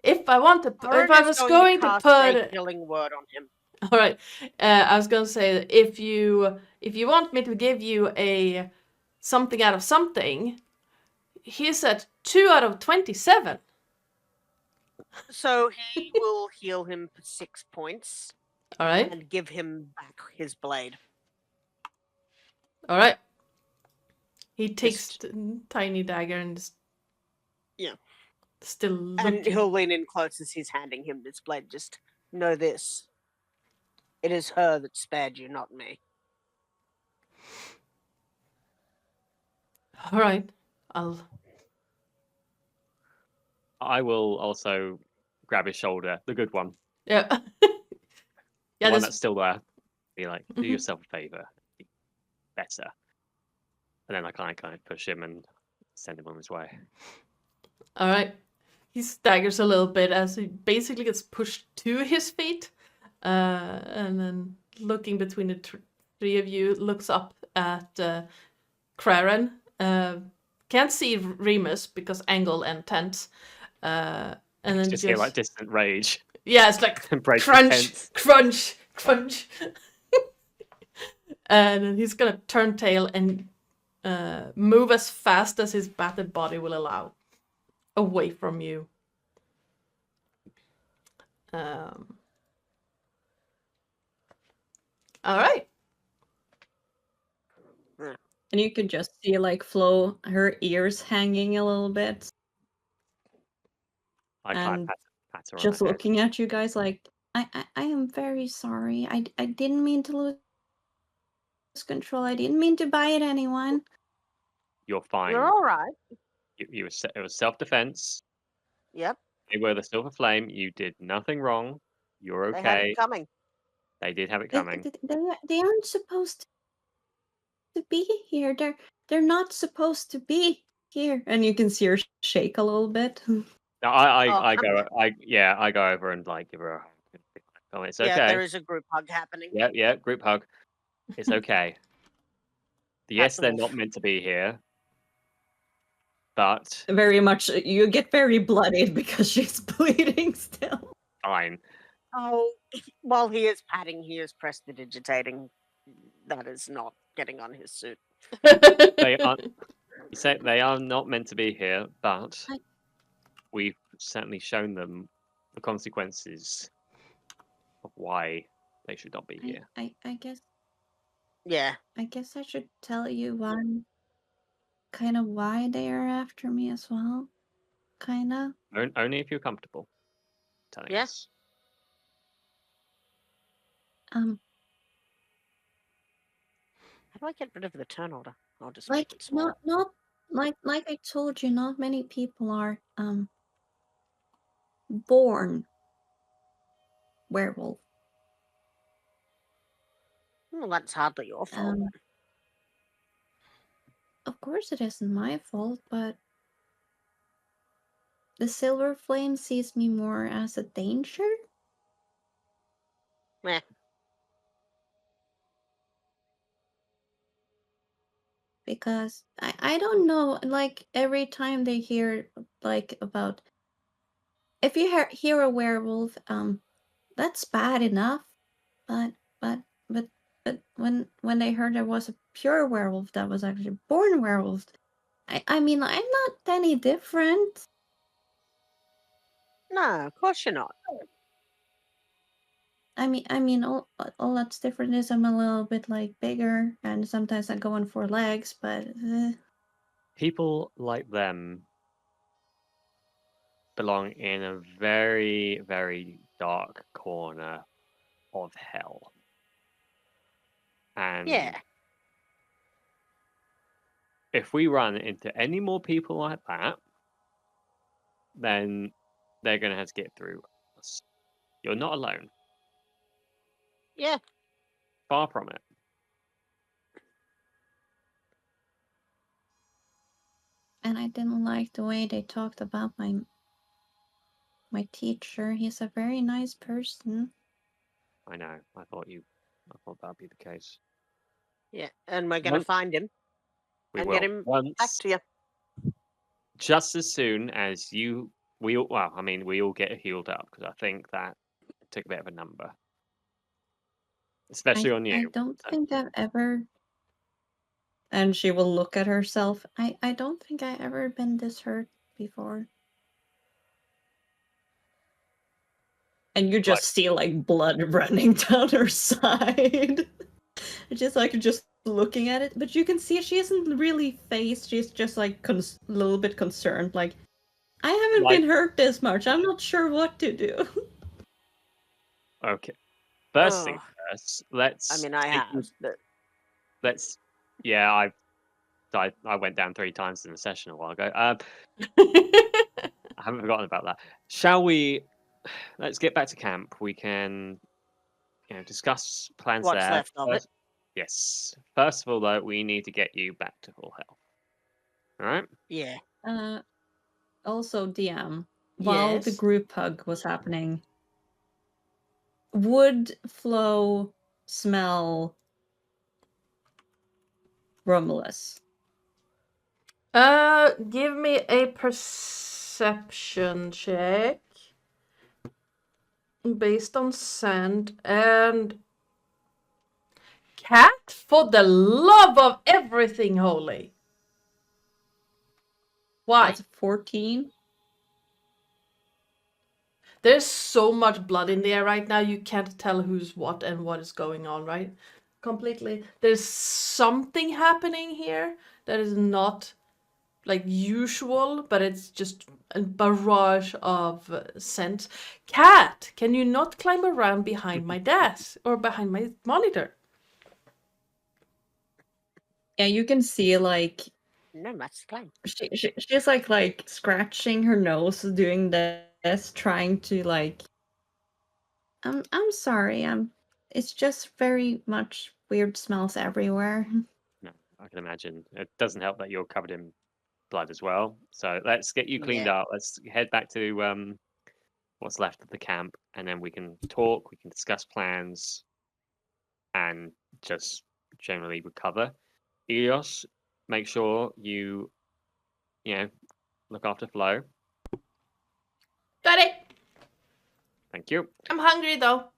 If I want to, if I was going to cast put, a killing word on him. all right, I was gonna say that if you want me to give you a something out of something, he's at 2 out of 27. So he will heal him for 6 points All right, and give him back his blade. all right. He takes Just- the tiny dagger and just, Yeah. still And looking. he'll lean in close as he's handing him this blade. Just know this. It is her that spared you, not me. All right, I will also grab his shoulder, the good one, yeah. the Yeah, one this, that's still there. Be like, do Mhm. yourself a favor, be better. And then I kind of push him and send him on his way. all right. He staggers a little bit as he basically gets pushed to his feet, and then looking between the three of you, looks up at Craren. Can't see Remus because angle and tent. And then Just hear like distant rage yeah, it's like and break the crunch, tents. crunch, crunch. And then he's gonna turn tail and move as fast as his battered body will allow, away from you. All right. And you could just see like Flo, her ears hanging a little bit. I try and And pat her on just the head. looking at you guys like, I am very sorry. I didn't mean to lose control. I didn't mean to bite anyone. You're fine. You're all right. It was self-defense. Yep. They were the Silver Flame. You did nothing wrong. You're They had okay. it coming. They did have it coming. They aren't supposed to be here. They're not supposed to be here. And you can see her shake a little bit. No, Oh, I go over and like give her a hug. Oh, it's yeah, okay. there is a group hug happening. Yeah, group hug. It's okay. Yes, they're not meant to be here, but Very much, you get very bloodied because she's bleeding still. fine. Oh, while he is patting, he is prestidigitating. That is not getting on his suit. They are. You say they are not meant to be here, but we've certainly shown them the consequences of why they should not be here. I guess. Yeah. I guess I should tell you why they are after me as well. kinda. Only if you're comfortable telling Yeah. us. Um, How do I get rid of the turn order? I'll just like make it small. not like I told you, not many people are born werewolf. Well, that's hardly your fault. Of course it isn't my fault, but the Silver Flame sees me more as a danger. Meh. Because I don't know, like every time they hear like about if you hear a werewolf, that's bad enough, but but but when they heard there was a pure werewolf that was actually born werewolf, I mean I'm not any different. No, of course you're not. I mean all that's different is I'm a little bit like bigger and sometimes I go on 4 legs, but People like them belong in a very, very dark corner of hell. And Yeah. if we run into any more people like that, then they're going to have to get through us. You're not alone. Yeah. Far from it. and I didn't like the way they talked about my teacher. He's a very nice person. I know. I thought that'd be the case. Yeah. And we're going to Once- find him We and will. get him back Once, to you. just as soon as we all get healed up, because I think that took a bit of a number. Especially on you. I don't think I've ever. And she will look at herself. I don't think I ever been this hurt before. And you just see like blood running down her side. Just like just looking at it, but you can see she isn't really phased. She's just like a little bit concerned. Like, I haven't been hurt this much. I'm not sure what to do. Okay. First Oh. thing first, let's. I mean, I have, but Let's. Yeah, I went down 3 times in the session a while ago. I haven't forgotten about that. Shall we? Let's get back to camp. We can, discuss plans what's there. left of it. Yes. First of all, though, we need to get you back to full health. All right. Yeah. Also, DM, while the Yes. group hug was happening, would Flo smell Romulus? Give me a perception check based on scent and cat, for the love of everything holy. Why? That's 14. There's so much blood in the air right now, you can't tell who's what and what is going on, right? Completely. There's something happening here that is not like usual, but it's just a barrage of scents. Cat, can you not climb around behind my desk or behind my monitor? Yeah, you can see like No, that's fine. she's like scratching her nose, doing this, trying to like. I'm sorry. It's just very much weird smells everywhere. No, I can imagine. It doesn't help that you're covered in blood as well. So let's get you cleaned up. Let's head back to what's left of the camp, and then we can talk. We can discuss plans, and just generally recover. Elios, make sure you look after Flo. Got it. Thank you. I'm hungry though.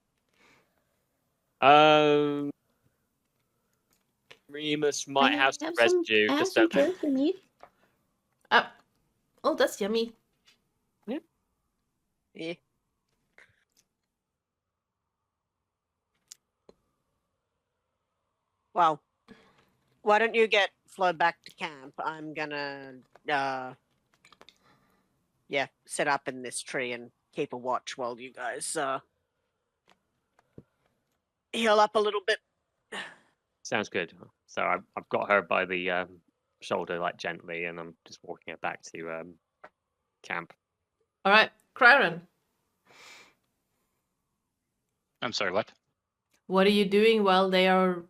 Remus might I have some have some- residue. I have Just some don't. jerky meat. Oh, that's yummy. Yeah. Well, why don't you get Flo back to camp? I'm gonna set up in this tree and keep a watch while you guys heal up a little bit. Sounds good. So I've got her by the shoulder, like gently, and I'm just walking her back to camp. All right, Kryron, I'm sorry, what? what are you doing while they are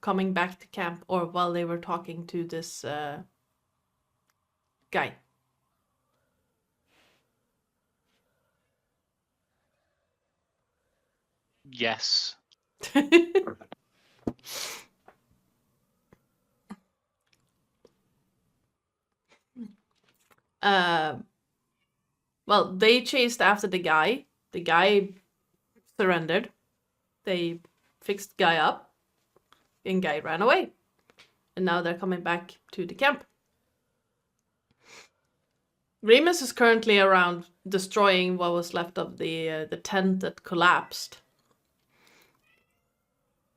coming back to camp, or while they were talking to this guy? Yes. Well, they chased after the guy. The guy surrendered. They fixed the guy up, and guy ran away. And now they're coming back to the camp. Remus is currently around destroying what was left of the tent that collapsed.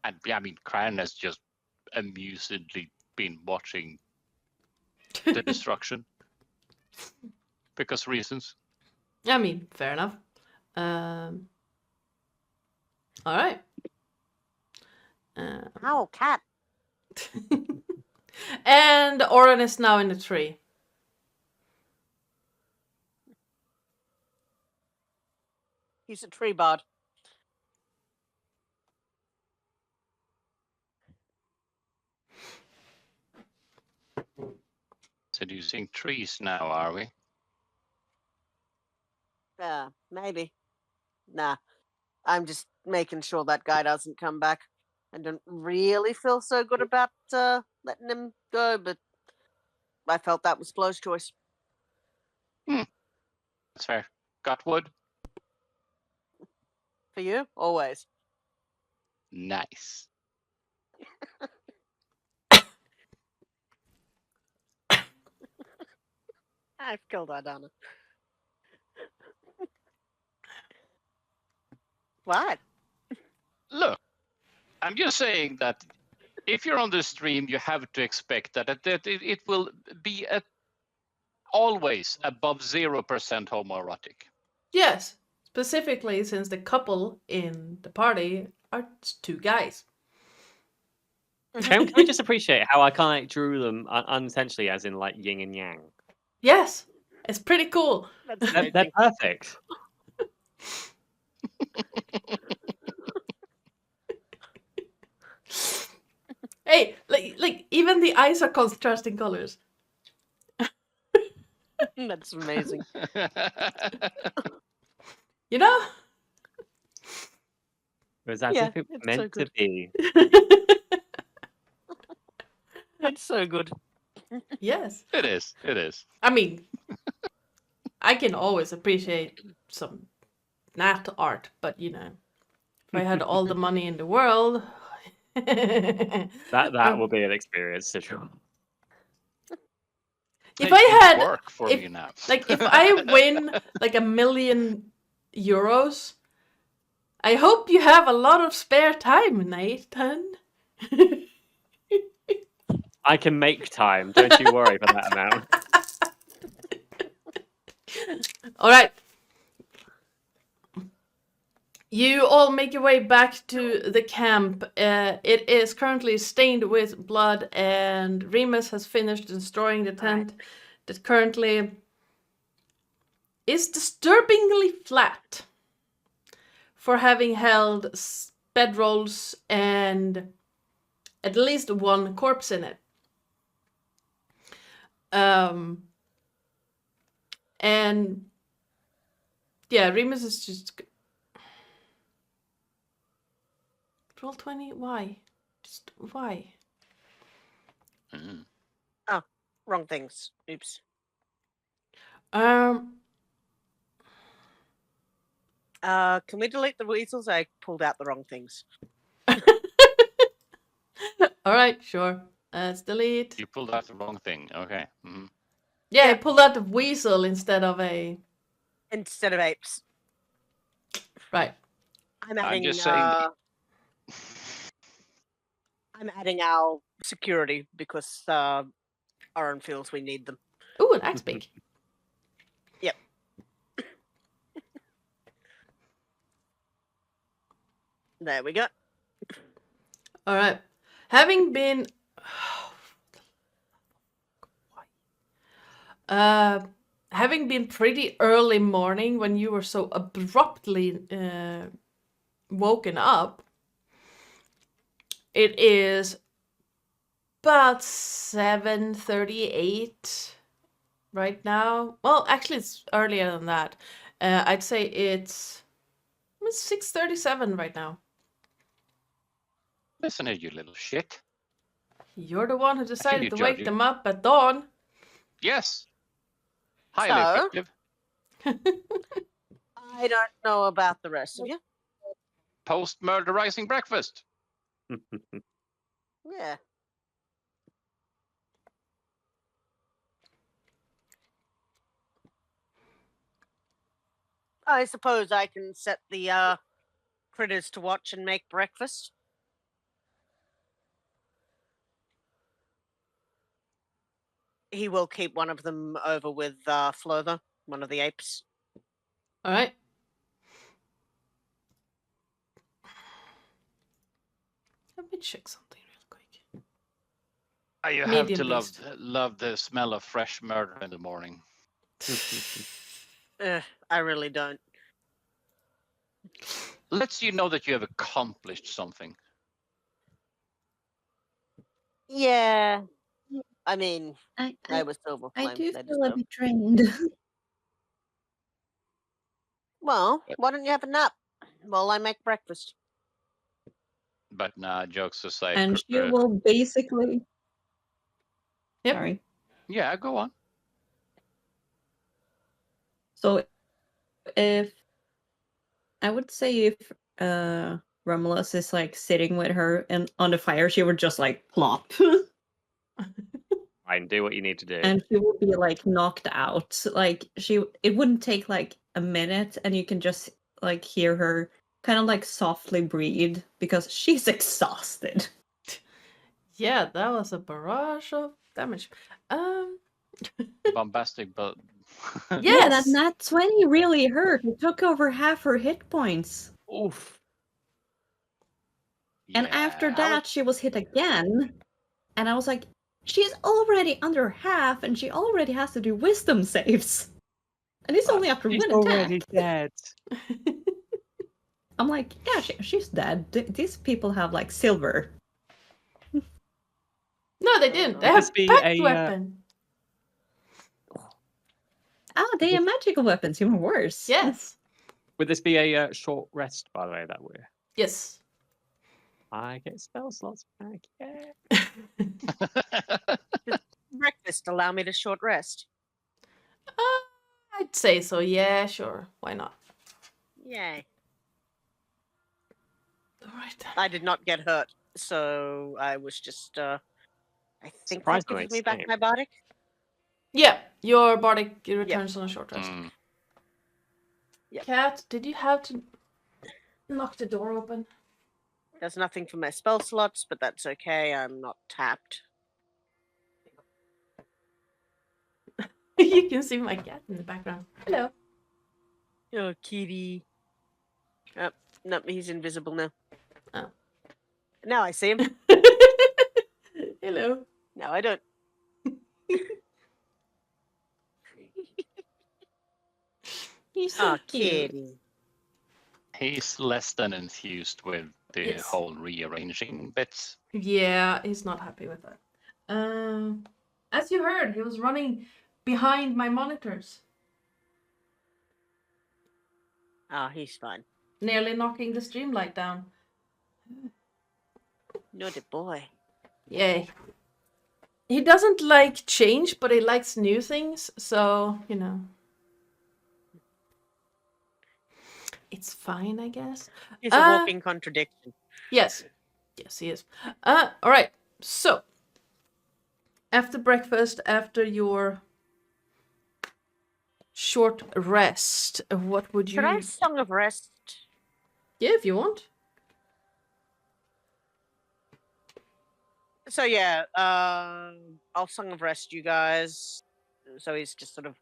And I mean, Crown has just amusedly been watching the destruction. Because reasons. I mean, fair enough. All right. Oh, cat. And Oren is now in the tree. He's a tree bard. Seducing trees now, are we? Maybe. Nah. I'm just making sure that guy doesn't come back. I don't really feel so good about letting him go, but I felt that was Flo's choice. That's fair. Got wood? For you, always. Nice. I've killed Ardana. What? Look, I'm just saying that if you're on the stream, you have to expect that it will be always above 0% homoerotic. Yes, specifically since the couple in the party are two guys. Can we just appreciate how I kind of drew them unintentionally, as in like yin and yang? Yes, it's pretty cool. That's They're amazing. perfect. Hey, like even the eyes are contrasting colors. That's amazing. You know? It was as Yeah, if it it's was so meant to good. be. It's so good. Yes. It is. It is. I mean, I can always appreciate some nat art, but you know, if I had all the money in the world, That will be an experience to draw. if Hey, I it's had, work for if- me now. like, if I win like €1 million, I hope you have a lot of spare time, Nathan. I can make time. Don't you worry about that amount. All right. You all make your way back to the camp. It is currently stained with blood, and Remus has finished destroying the tent that currently is disturbingly flat for having held bedrolls and at least one corpse in it. And yeah, Remus is just roll 20. Why? Just why? Mm. Wrong things. Oops. Um. Can we delete the weasels? I pulled out the wrong things. All right, sure. Let's delete. You pulled out the wrong thing. Okay. Mm-hmm. Yeah, I Yeah. pulled out a weasel instead of a. Instead of apes. Right. I'm adding just saying- I'm adding our security because Oren feels we need them. Ooh, an axe pick. Yep. There we go. All right. Having been pretty early morning when you were so abruptly woken up, it is about 7:38 right now. Well, actually, it's earlier than that. I'd say it's 6:37 right now. Listen here, you little shit. You're the one who decided you, to wake Georgie. them up at dawn. Yes. Highly So? effective. I don't know about the rest of you. Post-murderizing breakfast. Yeah. I suppose I can set the critters to watch and make breakfast. He will keep one of them over with Flother, one of the apes. All right. Let me check something real quick. You have Medium to beast. love the smell of fresh murder in the morning. I really don't. Lets you know that you have accomplished something. Yeah. I mean, I was Silver I Flame. do they feel a deserve- bit drained. Well, why don't you have a nap while I make breakfast? But nah, jokes aside. And she will basically. Yep. Sorry. Yeah, go on. So, if I would say if Romulus is like sitting with her and on the fire, she would just like plop, Fine, do what you need to do. and she would be like knocked out. Like it wouldn't take like a minute, and you can just like hear her kind of like softly breathe because she's exhausted. Yeah, that was a barrage of damage. Bombastic, but Yeah, that Yes. nat 20 really hurt. It took over half her hit points. Oof. And after Yeah, that, she was hit again. And I was like, she's already under half, and she already has to do wisdom saves. And it's only after She's one already attack. dead. I'm like, yeah, she's dead. These people have like silver. No, they didn't. They Would have this be pact a, weapon. They have magical weapons, even worse. Yes. Would this be a short rest, by the way, that we're... Yes. I get spell slots back, yeah. Breakfast allow me to short rest. I'd say so. Yeah, sure. Why not? Yay. All right then. I did not get hurt, so I was just I think that Surprisingly gives me back same. my bardic. Yeah, your bardic returns on a short rest. Mm. Yep. Cat, did you have to knock the door open? There's nothing for my spell slots, but that's okay. I'm not tapped. You can see my cat in the background. Hello. Oh, kitty. Oh, no, he's invisible now. Oh. Now I see him. Hello. No, I don't. He's so Oh, cute. kitty. He's less than enthused with the Yes. whole rearranging bits. Yeah, he's not happy with that. As you heard, he was running behind my monitors, Oh, he's fine. nearly knocking the streamlight down. Naughty boy. Yay. He doesn't like change, but he likes new things, so, you know. It's fine, I guess. He's a walking contradiction. Yes. Yes, he is. Alright. So, after breakfast, after your short rest, what would you... Should I Song of Rest? Yeah, if you want. So yeah, I'll Song of Rest you guys. So he's just sort of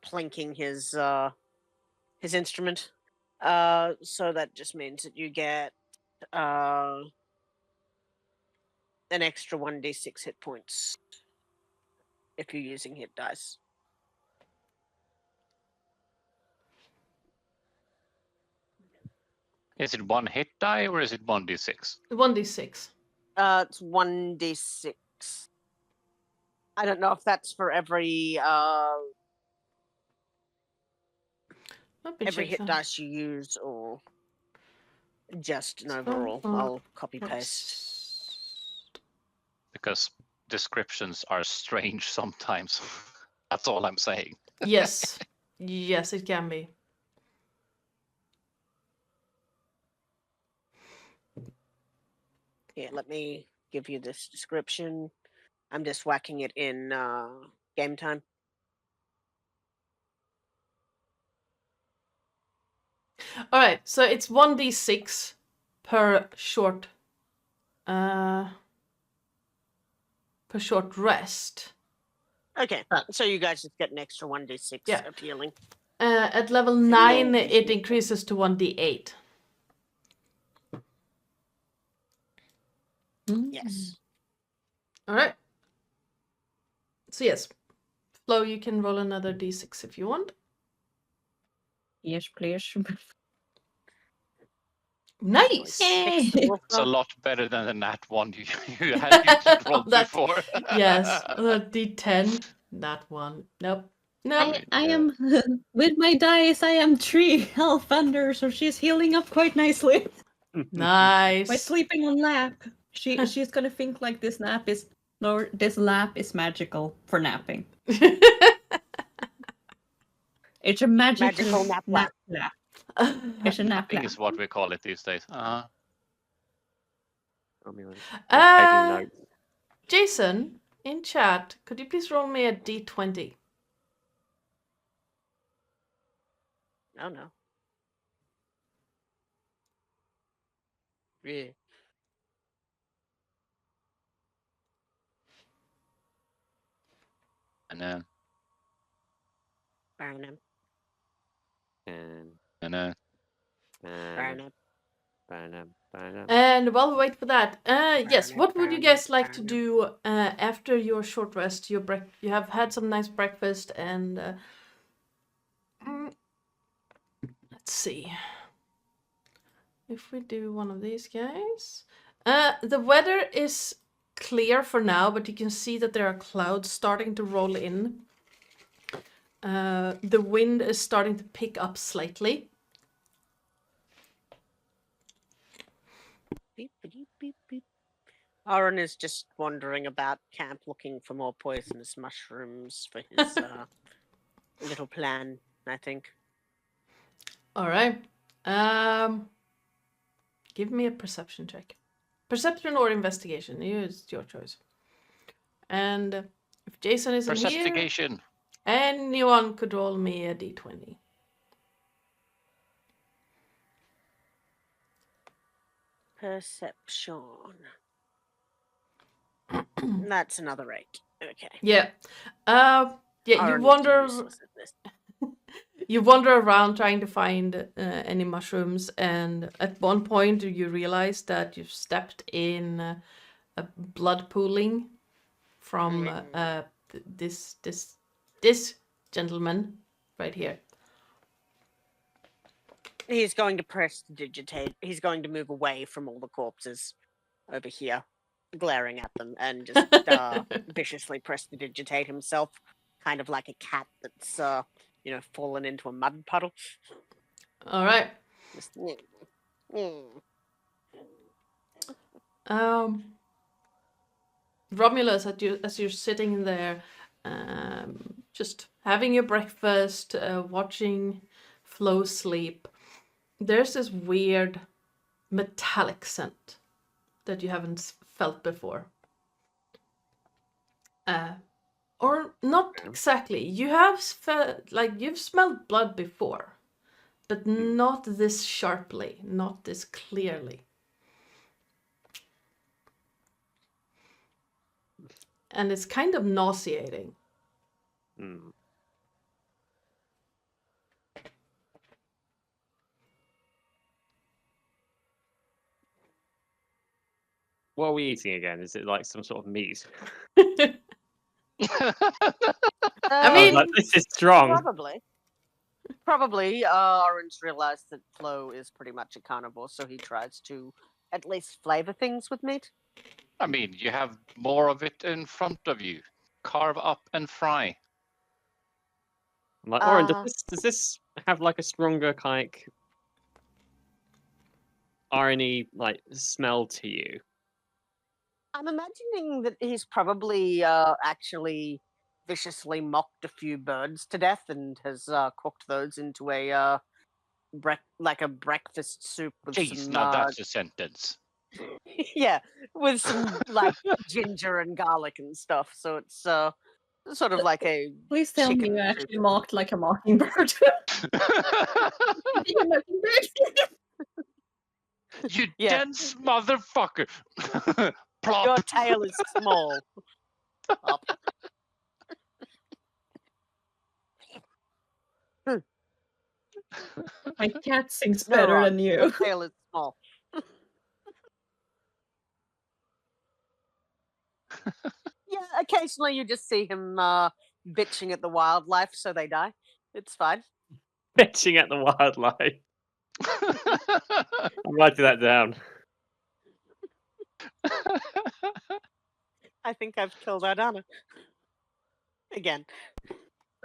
plinking his instrument. So that just means that you get an extra 1d6 hit points if you're using hit dice. Is it one hit die or is it 1d6? 1d6. It's 1d6. I don't know if that's for every Let me every check hit that. dice you use, or just an So, overall. I'll copy paste. Rest. Because descriptions are strange sometimes. That's all I'm saying. Yes. Yes, it can be. Here, let me give you this description. I'm just whacking it in game time. All right, so it's 1d6 per short rest. Okay, so you guys just get an extra 1d6 Yeah. of healing. At level 9, it increases to 1d8. Yes. All right. So yes, Flo, you can roll another d6 if you want. Yes, please. Nice. Yay! It's a lot better than the nat one you had rolled That- before. Yes, d10. That one. Nope. Nope. I am with my dice. I am 3 health under, so she's healing up quite nicely by Nice. sleeping on lap. She's gonna think like this lap is magical for napping. It's a magical nap nap. lap. It's a nap Napping lap. is what we call it these days. I'm taking Uh, notes. Jason, in chat, could you please roll me a d20? Oh no. Yeah. And then, Burn him. And and Burn him. And while we wait for that, yes, Burn it, what would you burn guys it, like to burn it. do after your short rest? You have had some nice breakfast, and let's see if we do one of these guys. The weather is clear for now, but you can see that there are clouds starting to roll in. The wind is starting to pick up slightly. Beep, beep, beep, beep. Aaron is just wandering about camp looking for more poisonous mushrooms for his little plan, I think. All right. Give me a perception check. Perception or investigation. It's your choice. And if Jason isn't here, Perceptigation. anyone could roll me a d20. Perception. That's another 8. Okay. Yeah. Yeah, you Aaron is wander useless at this. you wander around trying to find any mushrooms, and at one point you realize that you've stepped in a blood pooling from this gentleman right here. He's going to prestidigitate. He's going to move away from all the corpses over here, glaring at them, and just viciously prestidigitate himself, kind of like a cat that's fallen into a mud puddle. All right. Just, mm. Romulus, as you're sitting there, just having your breakfast, watching Flo sleep, there's this weird metallic scent that you haven't felt before. Or not exactly. You have you've smelled blood before, but not this sharply, not this clearly. And it's kind of nauseating. Mm. What are we eating again? Is it like some sort of meat? I I was mean, like, this is strong. Probably, Orange realized that Flo is pretty much a carnivore, so he tries to at least flavor things with meat. I mean, you have more of it in front of you. Carve up and fry. I'm like, Oren, Uh, does this have like a stronger like irony like smell to you? I'm imagining that he's probably actually viciously mocked a few birds to death and has cooked those into a like a breakfast soup with Jeez, some now that's a sentence. yeah, with some like ginger and garlic and stuff. So it's sort of like a Please tell me chicken you soup. actually mocked like a mockingbird. Be a mockingbird. You Yeah. dense motherfucker! Plop. Your tail is small. Up. My cat sings No, better Ron, than Your you. tail is small. Yeah, occasionally you just see him bitching at the wildlife, so they die. It's fine. Bitching at the wildlife. I'm writing that down. I think I've killed Ardana. Again.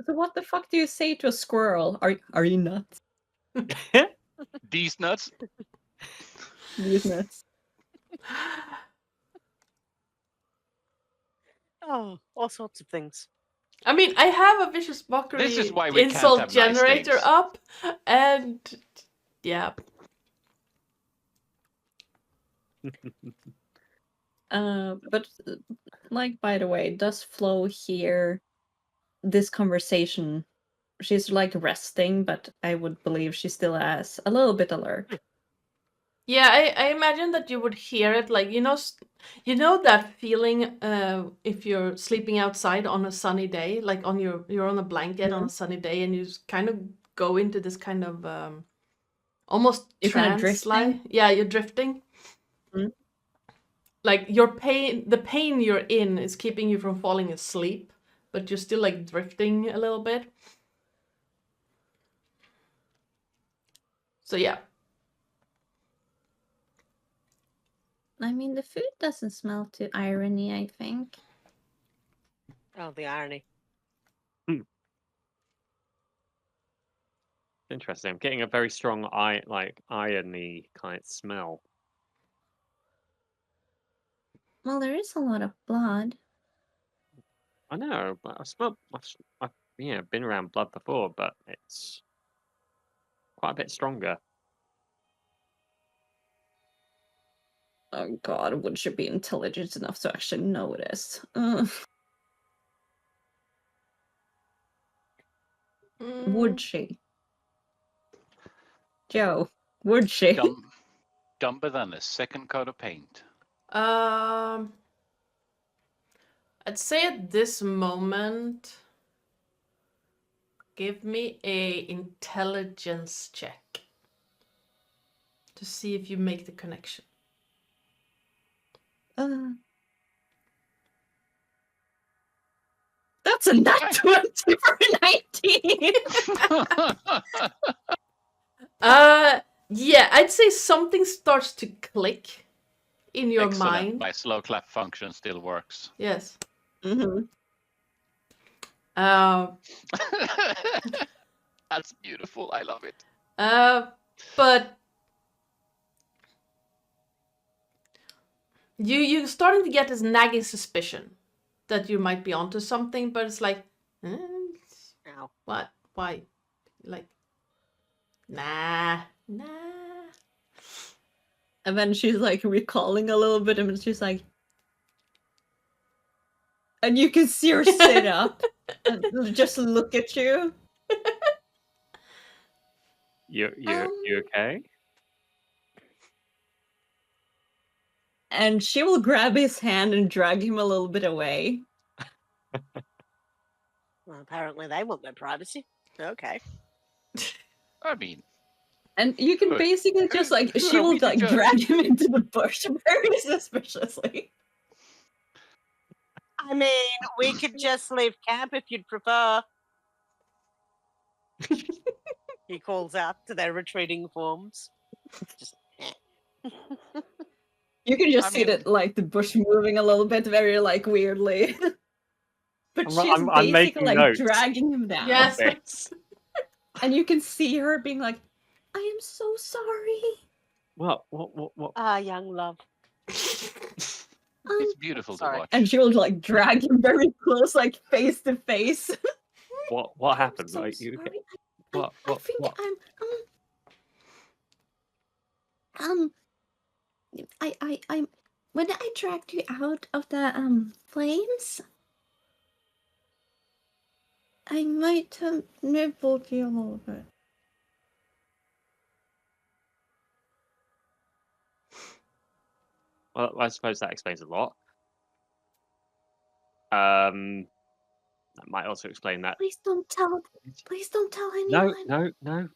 So what the fuck do you say to a squirrel? Are you nuts? These nuts. These nuts. Oh, all sorts of things. I mean, I have a vicious mockery This is why we can't insult have nice generator things. up, and yeah. But like, by the way, does Flo hear this conversation? She's like resting, but I would believe she still has a little bit alert. Yeah, I imagine that you would hear it, like, you know that feeling if you're sleeping outside on a sunny day, like you're on a blanket on a sunny day, and you just kind of go into this kind of almost You're kind of trance, drifting? like, yeah, you're drifting. Mhm. Like the pain you're in is keeping you from falling asleep, but you're still like drifting a little bit. So yeah. I mean, the food doesn't smell too irony, I think. Oh, the irony. Interesting. I'm getting a very strong irony kind of smell. Well, there is a lot of blood. I know, but I've been around blood before, but it's quite a bit stronger. Oh god, would she be intelligent enough to actually notice? Ugh. Would she? Joe, would she? Dumber than a second coat of paint. I'd say at this moment, give me a intelligence check to see if you make the connection. That's a nat 20 for 19! Yeah, I'd say something starts to click in your Excellent. mind. My slow clap function still works. Yes. Mm-hmm. That's beautiful. I love it. But you're starting to get this nagging suspicion that you might be onto something, but it's like, Ow. what? Why? Like, nah. And then she's like recalling a little bit, and she's like, and you can see her sit up and just look at you. You okay? And she will grab his hand and drag him a little bit away. Well, apparently they want their privacy. Okay. I mean, And you can basically just like she will like drag him into the bush very suspiciously. I mean, we could just leave camp if you'd prefer. He calls out to their retreating forms. Just. You can just I see mean- that like the bush moving a little bit very like weirdly. But she's I'm basically making like notes. dragging him down. Yes. Bits. And you can see her being like, I am so sorry. What? Ah, young love. It's beautiful Sorry. to watch. And she will like drag him very close, like face to face. What happened? So Like, you, sorry. what? I think What? I'm when I dragged you out of the flames, I might have nibbled you a little bit. Well, I suppose that explains a lot. That might also explain that. Please don't tell anyone. No.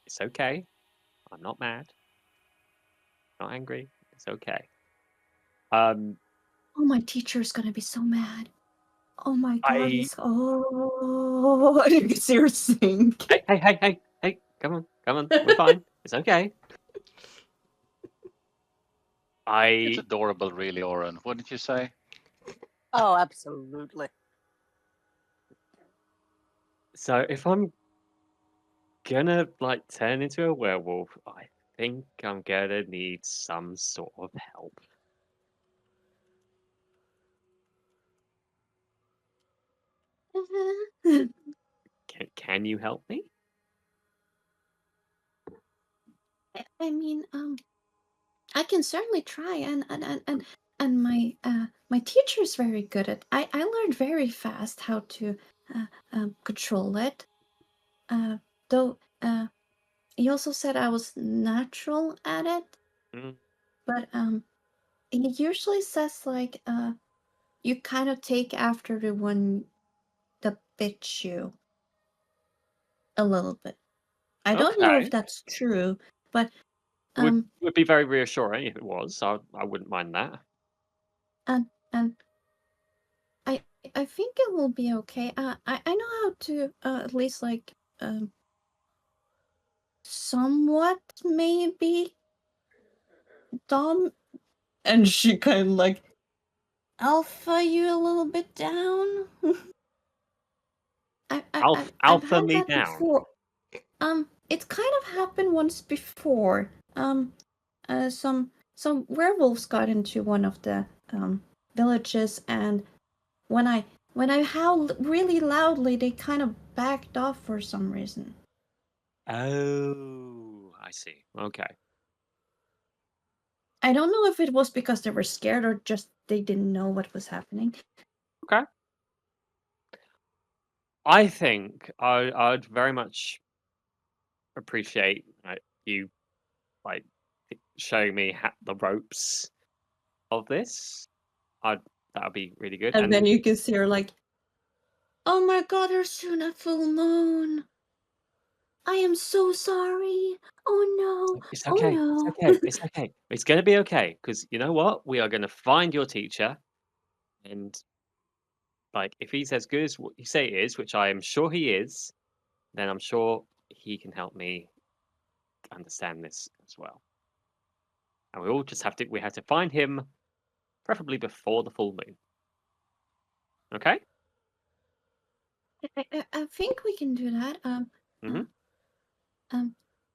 It's okay. I'm not mad. Not angry. It's okay. Oh, my teacher's gonna be so mad. Oh my god, oh, you can see her sink. Hey, come on. We're fine. It's okay. It's adorable, really, Oren. Wouldn't you say? Oh, absolutely. So if I'm gonna like turn into a werewolf, I think I'm gonna need some sort of help. Can you help me? I mean, I can certainly try, and my teacher's very good at. I learned very fast how to control it. Though he also said I was natural at it. Mm. But he usually says like you kind of take after the one that bit you a little bit. I don't know if Okay. that's true, but Would be very reassuring if it was. I wouldn't mind that. and I think it will be okay. I know how to at least like somewhat maybe and she kind of like alpha you a little bit down. I've Alpha had me that down. before. It's kind of happened once before. Some werewolves got into one of the villages, and when I howled really loudly, they kind of backed off for some reason. Oh, I see. Okay. I don't know if it was because they were scared or just they didn't know what was happening. Okay. I think I'd very much appreciate you like showing me the ropes of this. That would be really good. And then you can see her like, oh my god, there's soon a full moon. I am so sorry. Oh no. It's okay. Oh no. It's okay. It's okay. It's going to be okay because you know what? We are going to find your teacher, and like if he's as good as what you say he is, which I am sure he is, then I'm sure he can help me understand this as well. And we all just have to find him, preferably before the full moon. Okay? I think we can do that.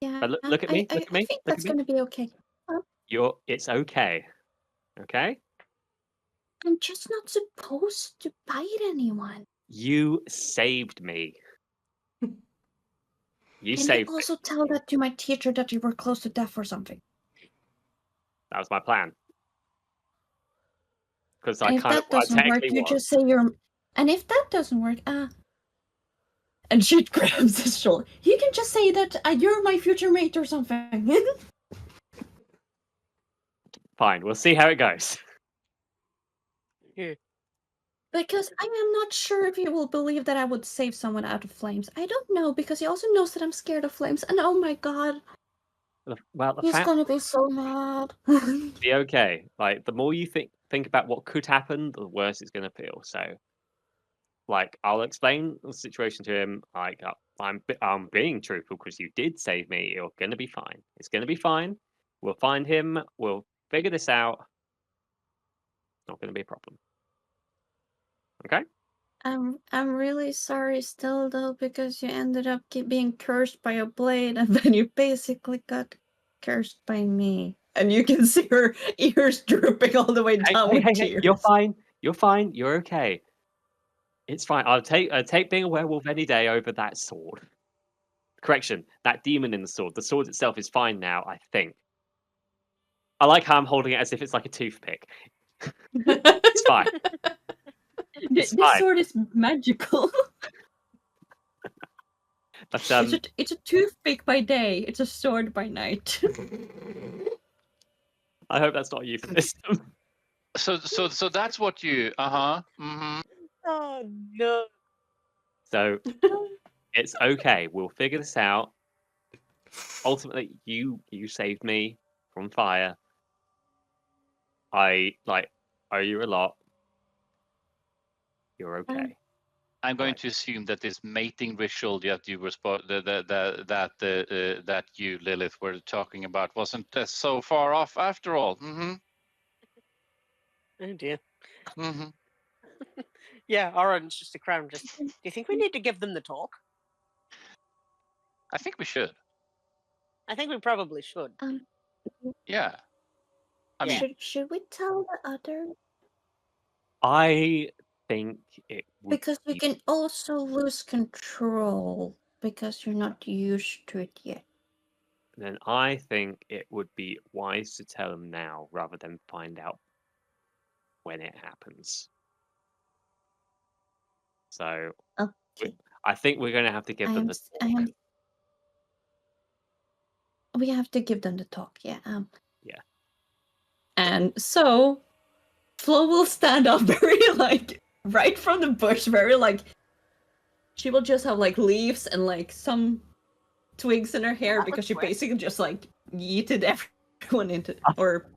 Yeah. But look at me. I think that's going to be okay. It's okay. Okay? I'm just not supposed to bite anyone. You saved me. You Can saved you also me. tell that to my teacher that you were close to death or something? That was my plan. Because I And if kind that of I doesn't work, technically you was. just say you're. And if that doesn't work, and she grabs his shoulder. You can just say that you're my future mate or something. Fine, we'll see how it goes. Yeah. Because I am not sure if you will believe that I would save someone out of flames. I don't know, because he also knows that I'm scared of flames. And oh my god, Well, the he's fact gonna be so mad. be okay. Like, the more you think about what could happen, the worse it's going to feel. So, like, I'll explain the situation to him. Like, I'm being truthful because you did save me. You're going to be fine. It's going to be fine. We'll find him. We'll figure this out. Not going to be a problem. Okay. I'm really sorry still though, because you ended up being cursed by a blade, and then you basically got cursed by me. And you can see her ears drooping all the way down with tears. You're fine. You're fine. You're okay. It's fine. I'll take being a werewolf any day over that sword. Correction, that demon in the sword. The sword itself is fine now, I think. I like how I'm holding it as if it's like a toothpick. It's fine. This fine. sword is magical. But It's a toothpick by day. It's a sword by night. I hope that's not a euphemism. So that's what you. Mm-hmm. Oh no. So it's okay. We'll figure this out. Ultimately, you saved me from fire. I owe you a lot. You're okay. I'm going Right. to assume that this mating ritual that you were that you, Lilith, were talking about wasn't so far off after all. Mm-hmm. Oh dear. Mm-hmm. Yeah, Orange, just a crown. Do you think we need to give them the talk? I think we should. I think we probably should. Yeah. I mean, Should we tell the other? I think it would Because you be- can also lose control because you're not used to it yet. then I think it would be wise to tell them now rather than find out when it happens. So Okay. I think we're going to have to give them the talk. We have to give them the talk, yeah. Yeah. And so Flo will stand up very right from the bush, very she will just have leaves and some twigs in her hair that because looks she wet. basically just yeeted everyone into or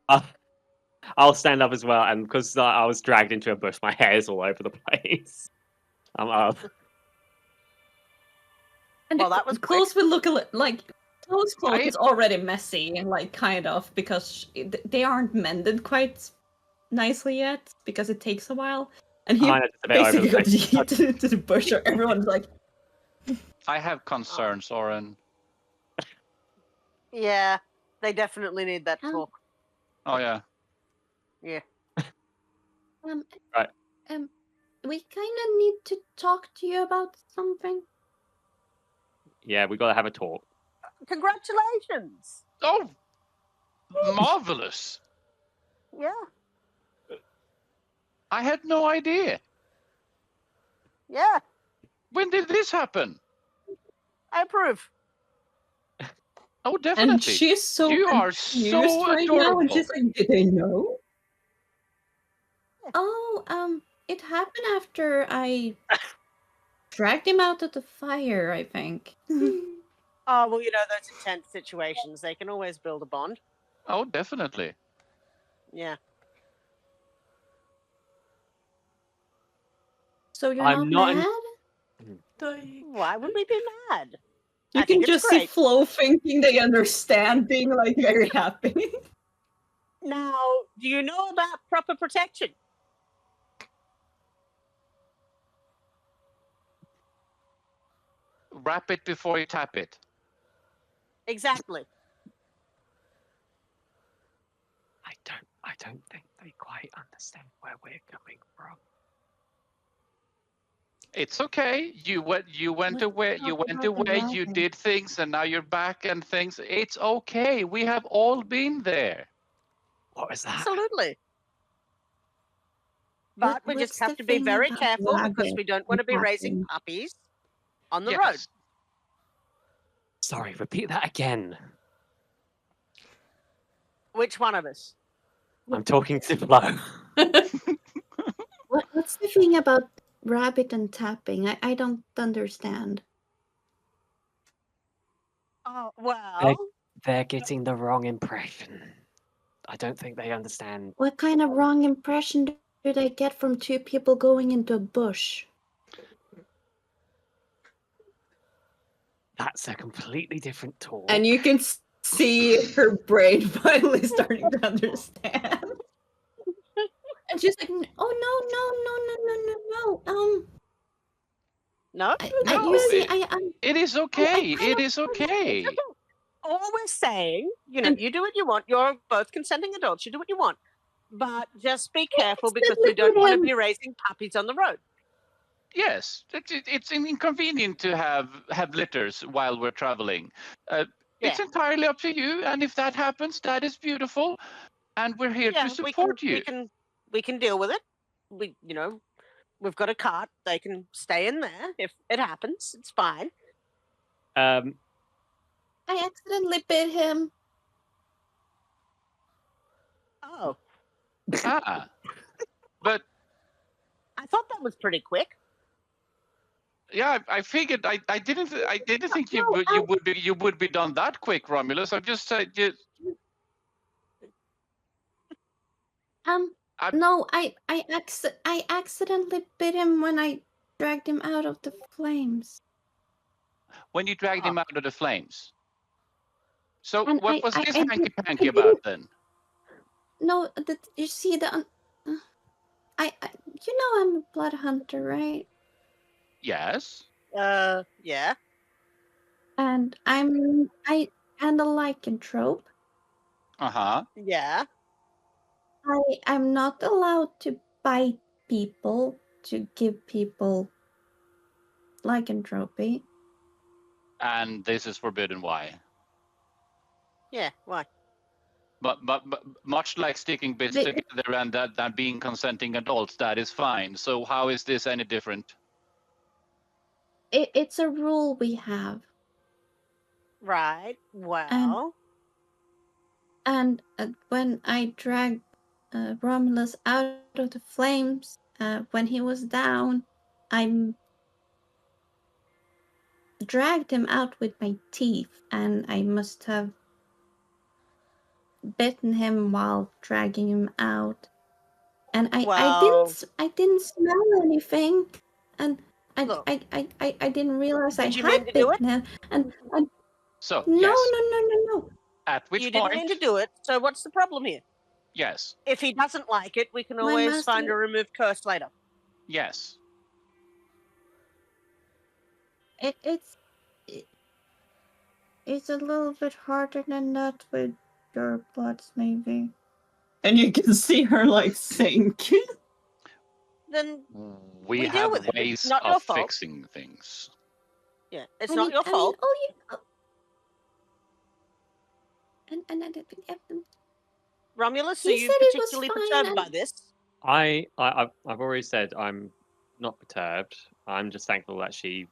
I'll stand up as well, and because I was dragged into a bush, my hair is all over the place. I'm up. and Well, that was quick. clothes will look Chloe's clothes is already messy, kind of, because they aren't mended quite nicely yet, because it takes a while. And he Mine are just a bit over basically the got place. yeeted into the bush, or everyone's like, I have concerns, Oren. Yeah, they definitely need that Oh. talk. Oh yeah. Yeah. Right. We kind of need to talk to you about something. Yeah, we got to have a talk. Congratulations. Oh, marvelous! Yeah. I had no idea. Yeah. When did this happen? I approve. Oh, definitely. And she's so You are confused so right now, and adorable. she's like, did they know? Oh, it happened after I dragged him out of the fire, I think. Oh, well, those intense situations, they can always build a bond. Oh, definitely. Yeah. So you're I'm not in- mad? Why would we be mad? You I can think it's just see great. Flo thinking they understand, being very happy. Now, do you know about proper protection? Wrap it before you tap it. Exactly. I don't think they quite understand where we're coming from. It's okay. You went Let's away. talk You went about the away. You wagon. did things, and now you're back and things. It's okay. We have all been there. What is that? Absolutely. But we just What's have the to be thing very about careful because wagon we don't want to be raising wagon? puppies on the road. Yes. Sorry, repeat that again. Which one of us? I'm talking to Flo. What's What's the thing about rabbit and tapping? I don't understand. Oh, well, They're getting the wrong impression. I don't think they understand. What kind of wrong impression do they get from two people going into a bush? That's a completely different talk. And you can see her brain finally starting to understand. And she's like, "Oh no! no. No, You see, It is okay. kind It of- is okay. All we're saying, you do what you want. You're both consenting adults. You do what you want. But just be careful because we don't want to be raising puppies on the road. Yes, it's inconvenient to have litters while we're traveling. It's Yeah. entirely up to you, and if that happens, that is beautiful, and we're here to support you. We can deal with it. We've got a cart. They can stay in there if it happens. It's fine. I accidentally bit him. Oh, Ah, but I thought that was pretty quick. yeah, I figured I didn't think you would be done that quick, Romulus. I'm just No, I accidentally bit him when I dragged him out of the flames. when you dragged him out of the flames. So And what was I this didn't- hanky I panky didn't- about then? No, you see I you know I'm a blood hunter, right? Yes. Yeah. And and a lycanthrope. Uh-huh. Yeah. I'm not allowed to bite people to give people lycanthropy. And this is forbidden. Why? Yeah. Why? But much like sticking bits The- together and that being consenting adults, that is fine. So how is this any different? It's a rule we have. Right. Well. And when I dragged Romulus out of the flames, when he was down, I dragged him out with my teeth, and I must have bitten him while dragging him out. And I didn't smell anything, and Look. I didn't realize I Did you mean had to do it? bitten him. And So no, yes. no. At which you point? didn't mean to do it. So what's the problem here? Yes. If he doesn't like it, we can My always find master- a removed curse later. Yes. It's a little bit harder than that with your bloods, maybe. And you can see her like sink. Then We deal have with it. It's ways not your of fault. fixing things. yeah, it's not your fault. Romulus, are He you said it was particularly fine perturbed and- by this? I've already said I'm not perturbed. I'm just thankful that she,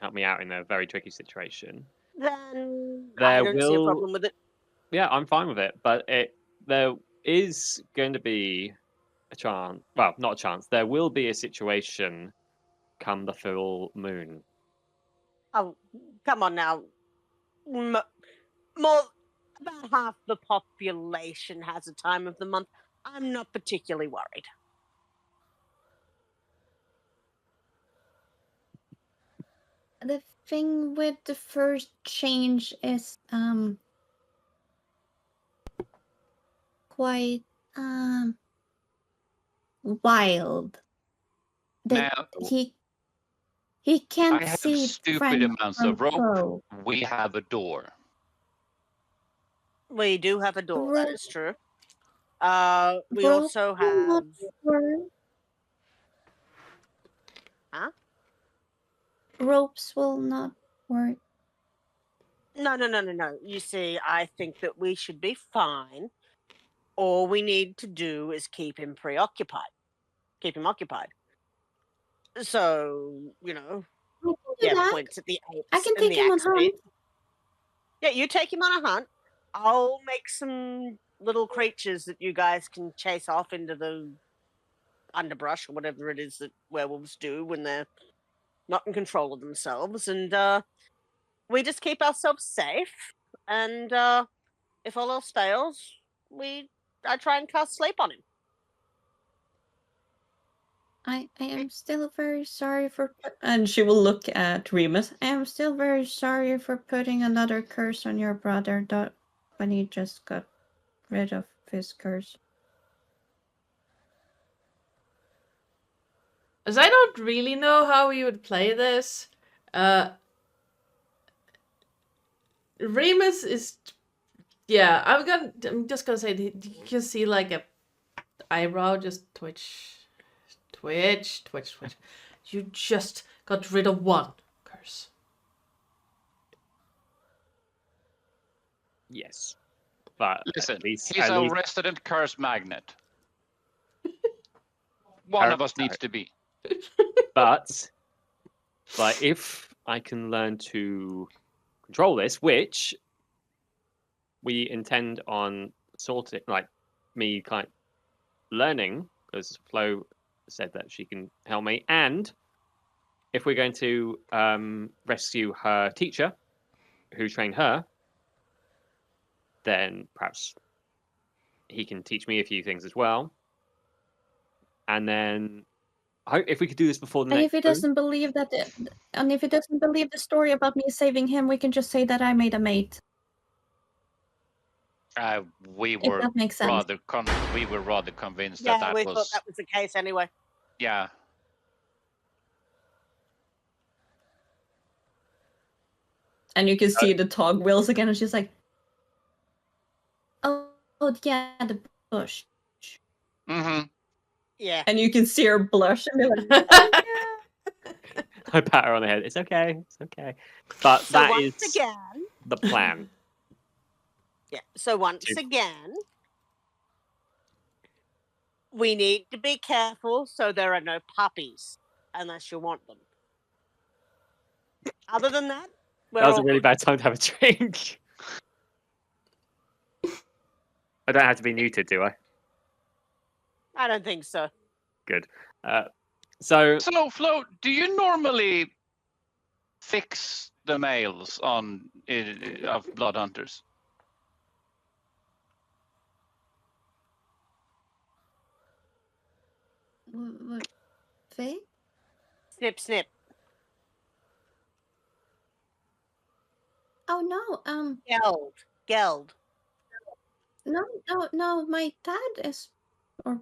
helped me out in a very tricky situation. Then There I don't see a will- problem with it. Yeah, I'm fine with it, but there is going to be a chance. Well, not a chance. There will be a situation come the full moon. Oh, come on now. More about half the population has a time of the month. I'm not particularly worried. The thing with the first change is quite wild. That Now, he can't I have see stupid friend amounts from of rope. foe. We have a door. We do have a door, that Ro- is true. We Rope also will not have... work. Huh? Ropes will not work. No. You see, I think that we should be fine. All we need to do is keep him preoccupied. Keep him occupied. So, I can do yeah, that. points at the apes I can and take the him on axes. hunt. Yeah, you take him on a hunt. I'll make some little creatures that you guys can chase off into the underbrush or whatever it is that werewolves do when they're not in control of themselves, and we just keep ourselves safe. And if all else fails, I try and cast sleep on him. I am still very sorry for. And she will look at Remus. I am still very sorry for putting another curse on your brother. When he just got rid of his curse. As I don't really know how we would play this. Remus is, yeah. I'm just gonna say you can see like a eyebrow just twitch. You just got rid of one curse. Yes. But Listen, at least, he's a resident curse magnet. One of us needs to be. But if I can learn to control this, which we intend on sorting, like me kind of learning, because Flo said that she can help me, and if we're going to rescue her teacher, who trained her, then perhaps he can teach me a few things as well. And then if we could do this before the And next if he doesn't believe that, and if he doesn't believe the story about me saving him, we can just say that I made a mate. We If were that makes sense. rather convinced Yeah, that we was. thought that was the case anyway. Yeah. And you can see the Tog wheels again, and she's like, Oh yeah, the bush. Mm-hmm. Yeah. and you can see her blush and be like, I pat her on the head. It's okay. It's okay. But So that once is again, the plan. yeah. So once Two. again, we need to be careful so there are no puppies, unless you want them. Other than that, we're That was a all really good. bad time to have a drink. I don't have to be muted, do I? I don't think so. Good. So So, Flo, do you normally fix the males of blood hunters? What? Faye? Snip, snip. Oh no. Geld. No. My dad is, or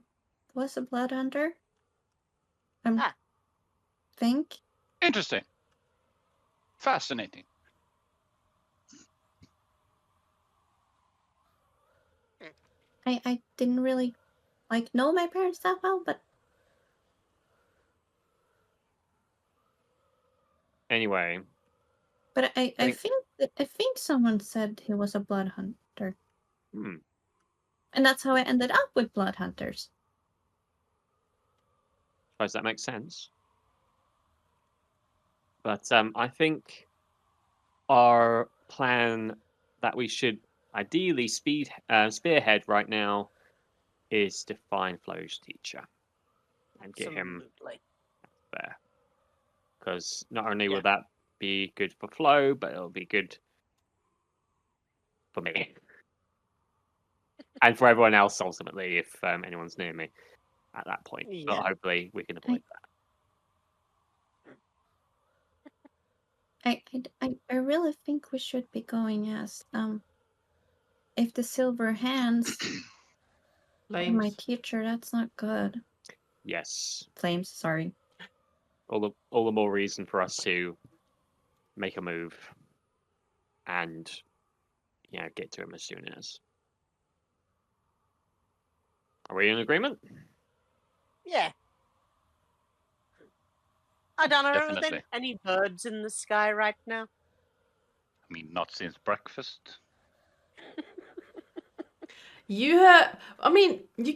was a blood hunter. Think. Interesting. Fascinating. I didn't really know my parents that well, but anyway, I think someone said he was a blood hunter, and that's how I ended up with blood hunters. suppose that makes sense. But I think our plan that we should ideally spearhead right now is to find Flo's teacher and get him Absolutely. there. Because not only will that be good for Flo, but it'll be good for me. And for everyone else, ultimately, if anyone's near me at that point. But Yeah. hopefully we can avoid that. I really think we should be going as if the silver hands are my teacher, that's not good. Yes. Flames, sorry. All the more reason for us to make a move and get to him as soon as. Are we in agreement? Yeah. I don't know. Are there Definitely. any birds in the sky right now? I mean, not since breakfast. You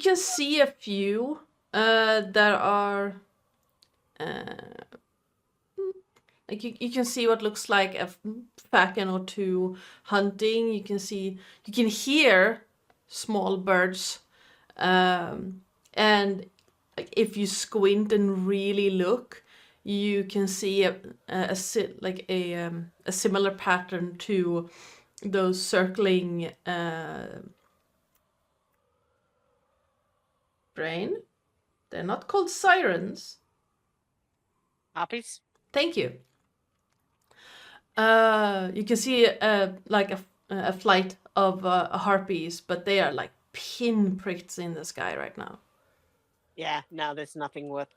can see a few that are you can see what looks like a falcon or two hunting. You can hear small birds, and like if you squint and really look, you can see a similar pattern to those circling brain. They're not called sirens. Harpies? Thank you. You can see a flight of harpies, but they are like pinpricks in the sky right now. Yeah, no, there's nothing worth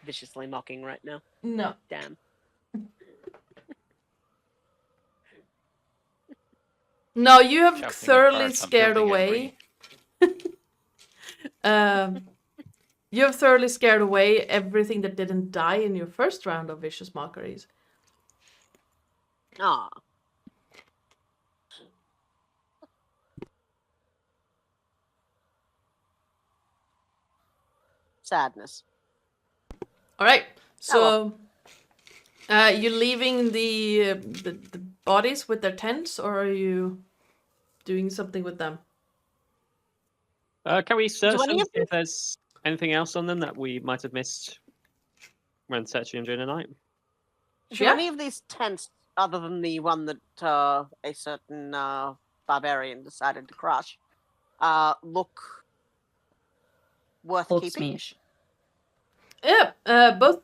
viciously mocking right now. No. Damn. No, you have Jumping thoroughly apart, I'm scared building away. You have thoroughly scared away everything that didn't die in your first round of vicious mockeries. Aw. Sadness. All right. So, you leaving the bodies with their tents, or are you doing something with them? Can we search any them, of see if there's anything else on them that we might have missed when searching during the night? Do Yeah. any of these tents, other than the one that a certain barbarian decided to crush, look worth Old keeping? Smeesh. Yeah. Both.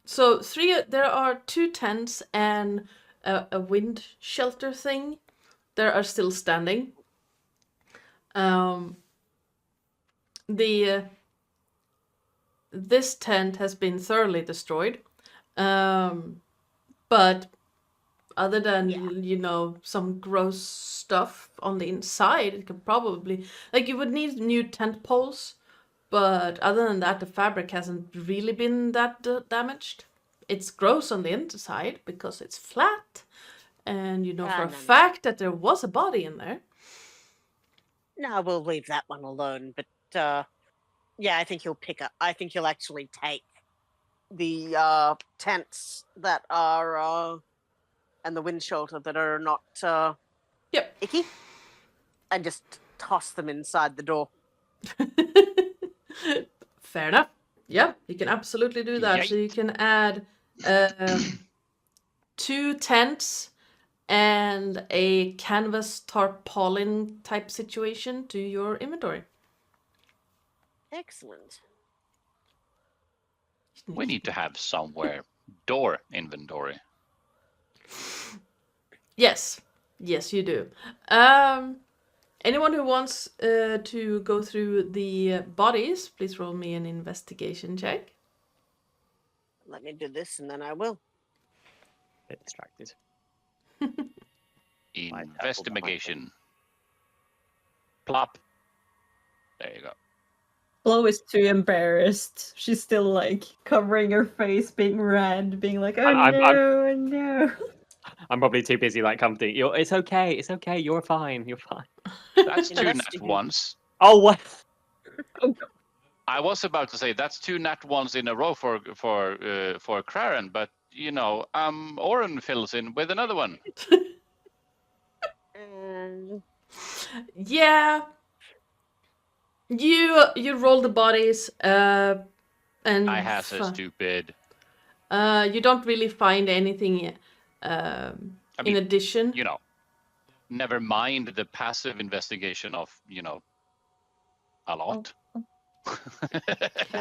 So there are 2 tents and a wind shelter thing. There are still standing. This tent has been thoroughly destroyed, but other than some gross stuff on the inside, it could probably you would need new tent poles, but other than that, the fabric hasn't really been that damaged. It's gross on the inside because it's flat, and for a fact that there was a body in there. No, we'll leave that one alone. But yeah, I think you'll actually take the tents that are and the wind shelter that are not icky, and just toss them inside the door. Fair enough. Yeah, you can absolutely do that. So you can add 2 tents and a canvas tarpaulin type situation to your inventory. Excellent. We need to have somewhere door inventory. Yes, you do. Anyone who wants to go through the bodies, please roll me an investigation check. Let me do this, and then I will. Get distracted. Investigation. Plop. There you go. Flo is too embarrassed. She's still like covering her face, being red, being like, "Oh I'm- no!" I'm probably too busy comforting. It's okay. It's okay. You're fine. You're fine. That's 2 nat Investigate. ones. Oh, what? I was about to say that's 2 nat ones in a row for Craren, but Oren fills in with another one. Yeah. You roll the bodies, and I has a stupid. You don't really find anything in addition. Never mind the passive investigation of a lot.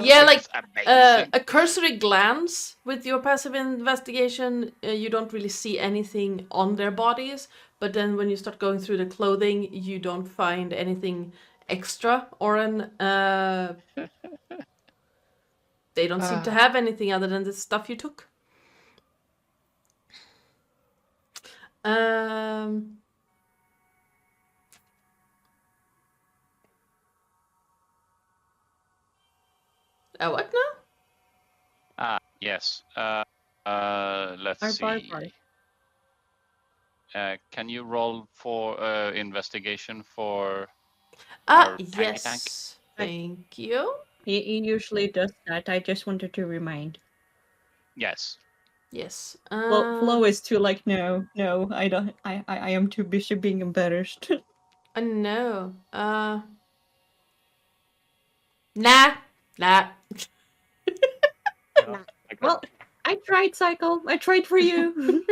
Yeah, amazing. a cursory glance with your passive investigation, you don't really see anything on their bodies, but then when you start going through the clothing, you don't find anything extra, they don't seem to have anything other than the stuff you took. What now? Yes. Let's see. Can you roll for investigation for? our tiny tank? Yes. Thank you. He usually does that. I just wanted to remind. Yes. Yes. Flo is too like, no, I don't. I am too busy being embarrassed. No. Nah. Well, Well, I tried, Psycole. I tried for you.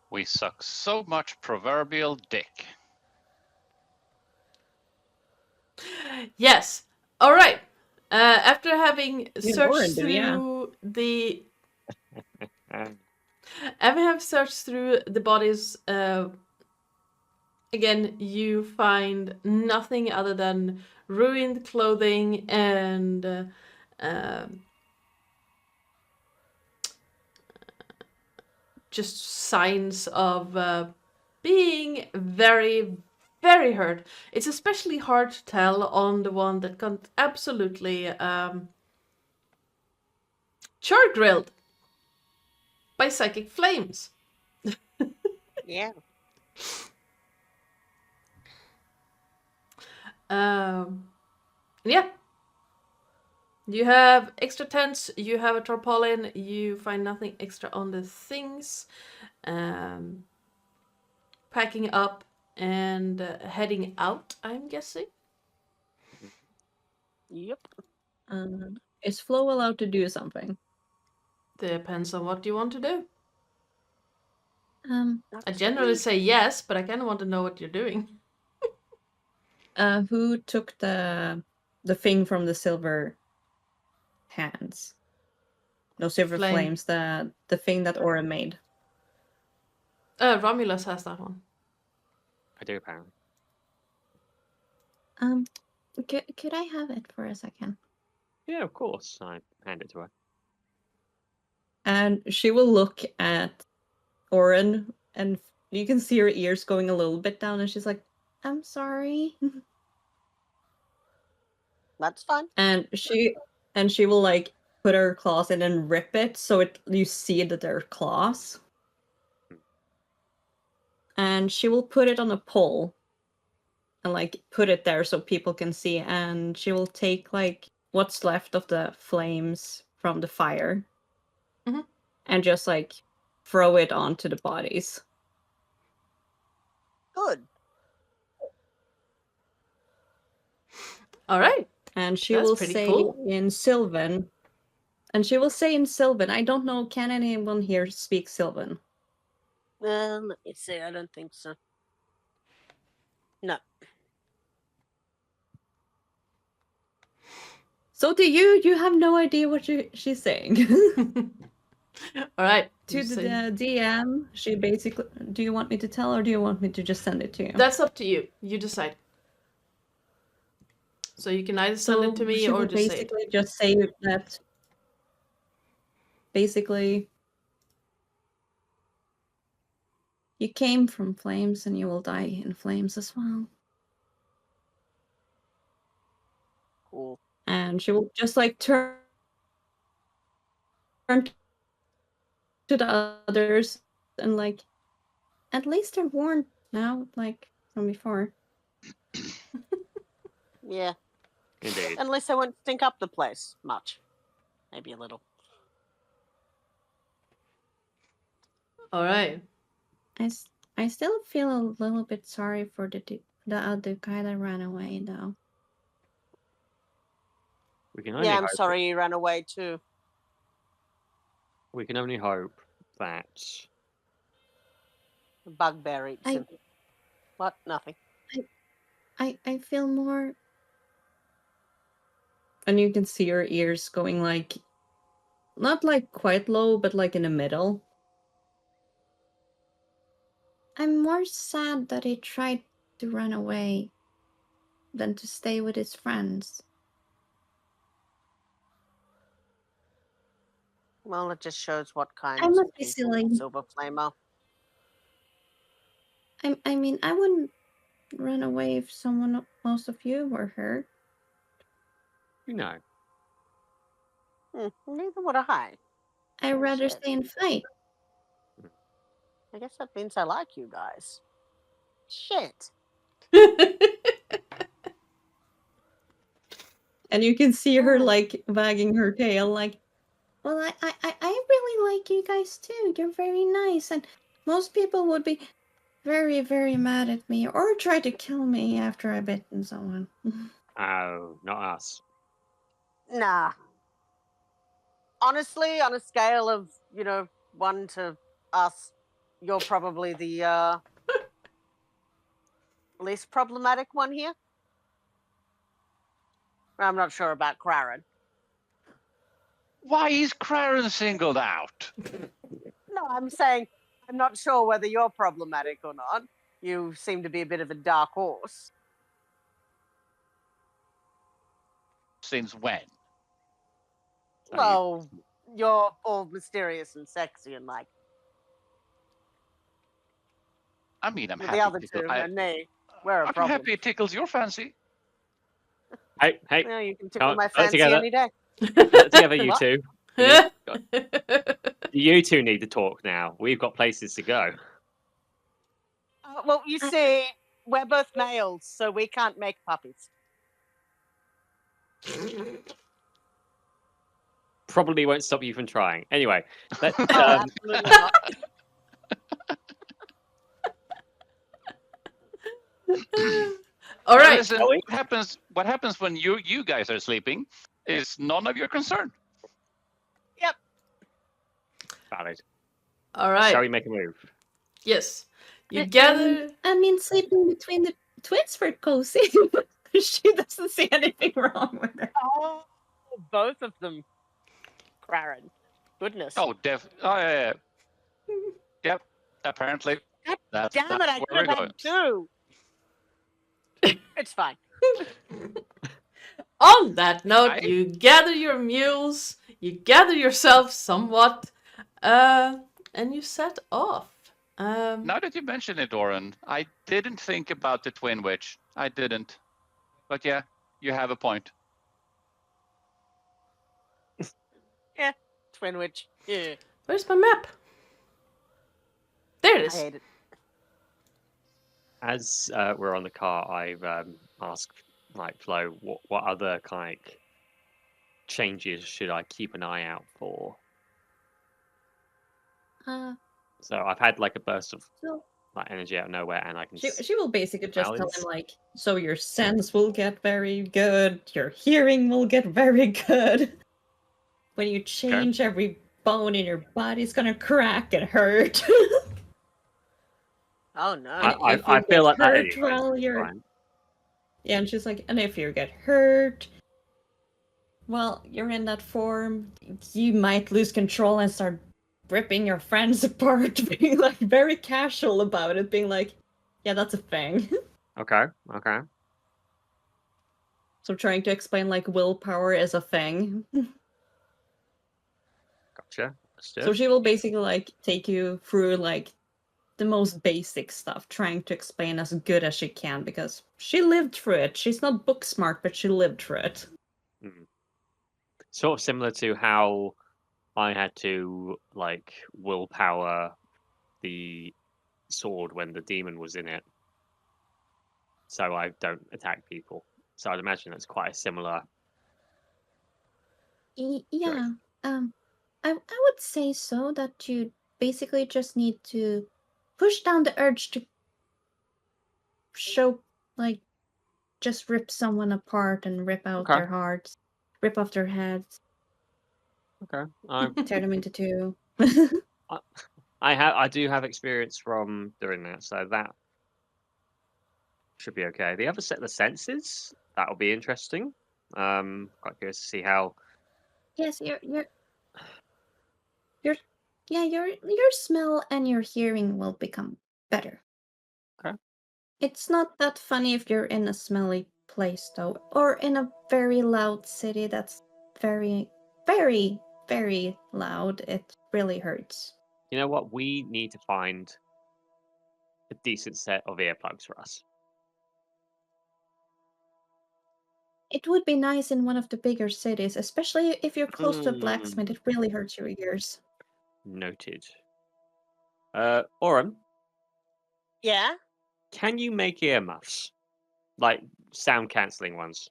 We suck so much proverbial dick. Yes. All right. After having You searched Lauren do, yeah. through the um, After have searched through the bodies, again, you find nothing other than ruined clothing and just signs of being very, very hurt. It's especially hard to tell on the one that got absolutely char grilled by psychic flames. Yeah. Yeah. You have extra tents, you have a tarpaulin, you find nothing extra on the things. Packing up and heading out, I'm guessing. Yep. Is Flo allowed to do something? Depends on what you want to do. I That's generally me. say yes, but I kind of want to know what you're doing. Who took the thing from the silver hands? No, silver Flame. flames. The thing that Aura made. Romulus has that one. I do apparently. Could I have it for a second? Yeah, of course. I hand it to her. And she will look at Oren, and you can see her ears going a little bit down, and she's like, I'm sorry. That's fine. and she will like put her claws in and rip it, so you see that they're claws. And she will put it on a pole and like put it there so people can see, and she will take like what's left of the flames from the fire and just like throw it onto the bodies. Good. All right. And she That's will pretty say cool. in Sylvan, I don't know, can anyone here speak Sylvan? Let me see. I don't think so. No. So do you? You have no idea what she's saying. All right. To you the say- DM, she basically. Do you want me to tell, or do you want me to just send it to you? That's up to you. You decide. So you can either send it to me she or will just say it. basically just say that. Basically, you came from flames, and you will die in flames as well. Cool. And she will just like turn to the others and like, at least they're warned now, like from before. Yeah. Indeed. Unless I won't stink up the place much. Maybe a little. All right. I still feel a little bit sorry for the other guy that ran away, though. We can only Yeah, I'm hope sorry you ran away too. We can only hope that The bugbear eats I- him. What? Nothing. I feel more. And you can see her ears going like, not like quite low, but like in the middle. I'm more sad that he tried to run away than to stay with his friends. Well, it just shows what kind I of must be people silly. Silver Flame are. I mean, I wouldn't run away if most of you were hurt. you know. Neither would I. I'd rather Shit. stay and fight. I guess that means I like you guys. Shit. And you can see her like wagging her tail like, Well, I really like you guys too. You're very nice, and most people would be very, very mad at me or try to kill me after I've bitten someone. Oh, not us. Nah. Honestly, on a scale of, 1 to us, you're probably the least problematic one here. I'm not sure about Craren. Why is Craren singled out? No, I'm saying I'm not sure whether you're problematic or not. You seem to be a bit of a dark horse. Since when? Well, you're all mysterious and sexy and like. I mean, I'm The happy. other two and me, we're a I'm problem. happy it tickles your fancy. Hey, Well, you can come tickle on, my put it fancy together. any day. Get it together, you What? two. You two need to talk now. We've got places to go. Well, you see, we're both males, so we can't make puppies. Probably won't stop you from trying. Anyway, let's. Oh, absolutely not. All Now right. listen, what happens when you guys are sleeping is none of your concern. Yep. Valid. All right. Shall we make a move? Yes. You gather. I mean, sleeping between the twins were cozy. She doesn't see anything wrong with it. Oh, both of them. Craren. Goodness. Oh, yeah. Yep. Apparently. God That's damn it, I where could we're have going. had two. It's fine. On that note, I- you gather your mules, you gather yourself somewhat, and you set off. Now that you mention it, Oren, I didn't think about the twin witch. I didn't. But yeah, you have a point. Twin witch. Yeah. Where's my map? There it I is. hate it. As we're on the car, I've asked Flo, what other kind of changes should I keep an eye out for? So I've had like a burst of So energy out of nowhere, and I can. She will basically just tell Balance. him like, so your sense will get very good, your hearing will get very good. When you change, every bone in your body's gonna crack and hurt. Oh no. I feel like that hurt anyway. while you're Fine. Yeah, and she's like, and if you get hurt, well, you're in that form, you might lose control and start ripping your friends apart, being like very casual about it, being like, yeah, that's a thing. Okay. So trying to explain like willpower is a thing. Gotcha. So she will basically like take you through like the most basic stuff, trying to explain as good as she can because she lived through it. She's not book smart, but she lived through it. Sort of similar to how I had to like willpower the sword when the demon was in it, so I don't attack people. So I'd imagine it's quite a similar. Yeah. I would say so that you basically just need to push down the urge to show, like, just rip someone apart and rip out Okay. their hearts, rip off their heads, Okay. tear them into two. I do have experience from doing that, so that should be okay. The other set of the senses, that'll be interesting. Quite curious to see how. Yes, your smell and your hearing will become better. Okay. It's not that funny if you're in a smelly place though, or in a very loud city that's very, very, very loud. It really hurts. You know what? We need to find a decent set of earplugs for us. It would be nice in one of the bigger cities, especially if you're close to a blacksmith. It really hurts your ears. Noted. Oren, Yeah? can you make earmuffs? Like sound cancelling ones?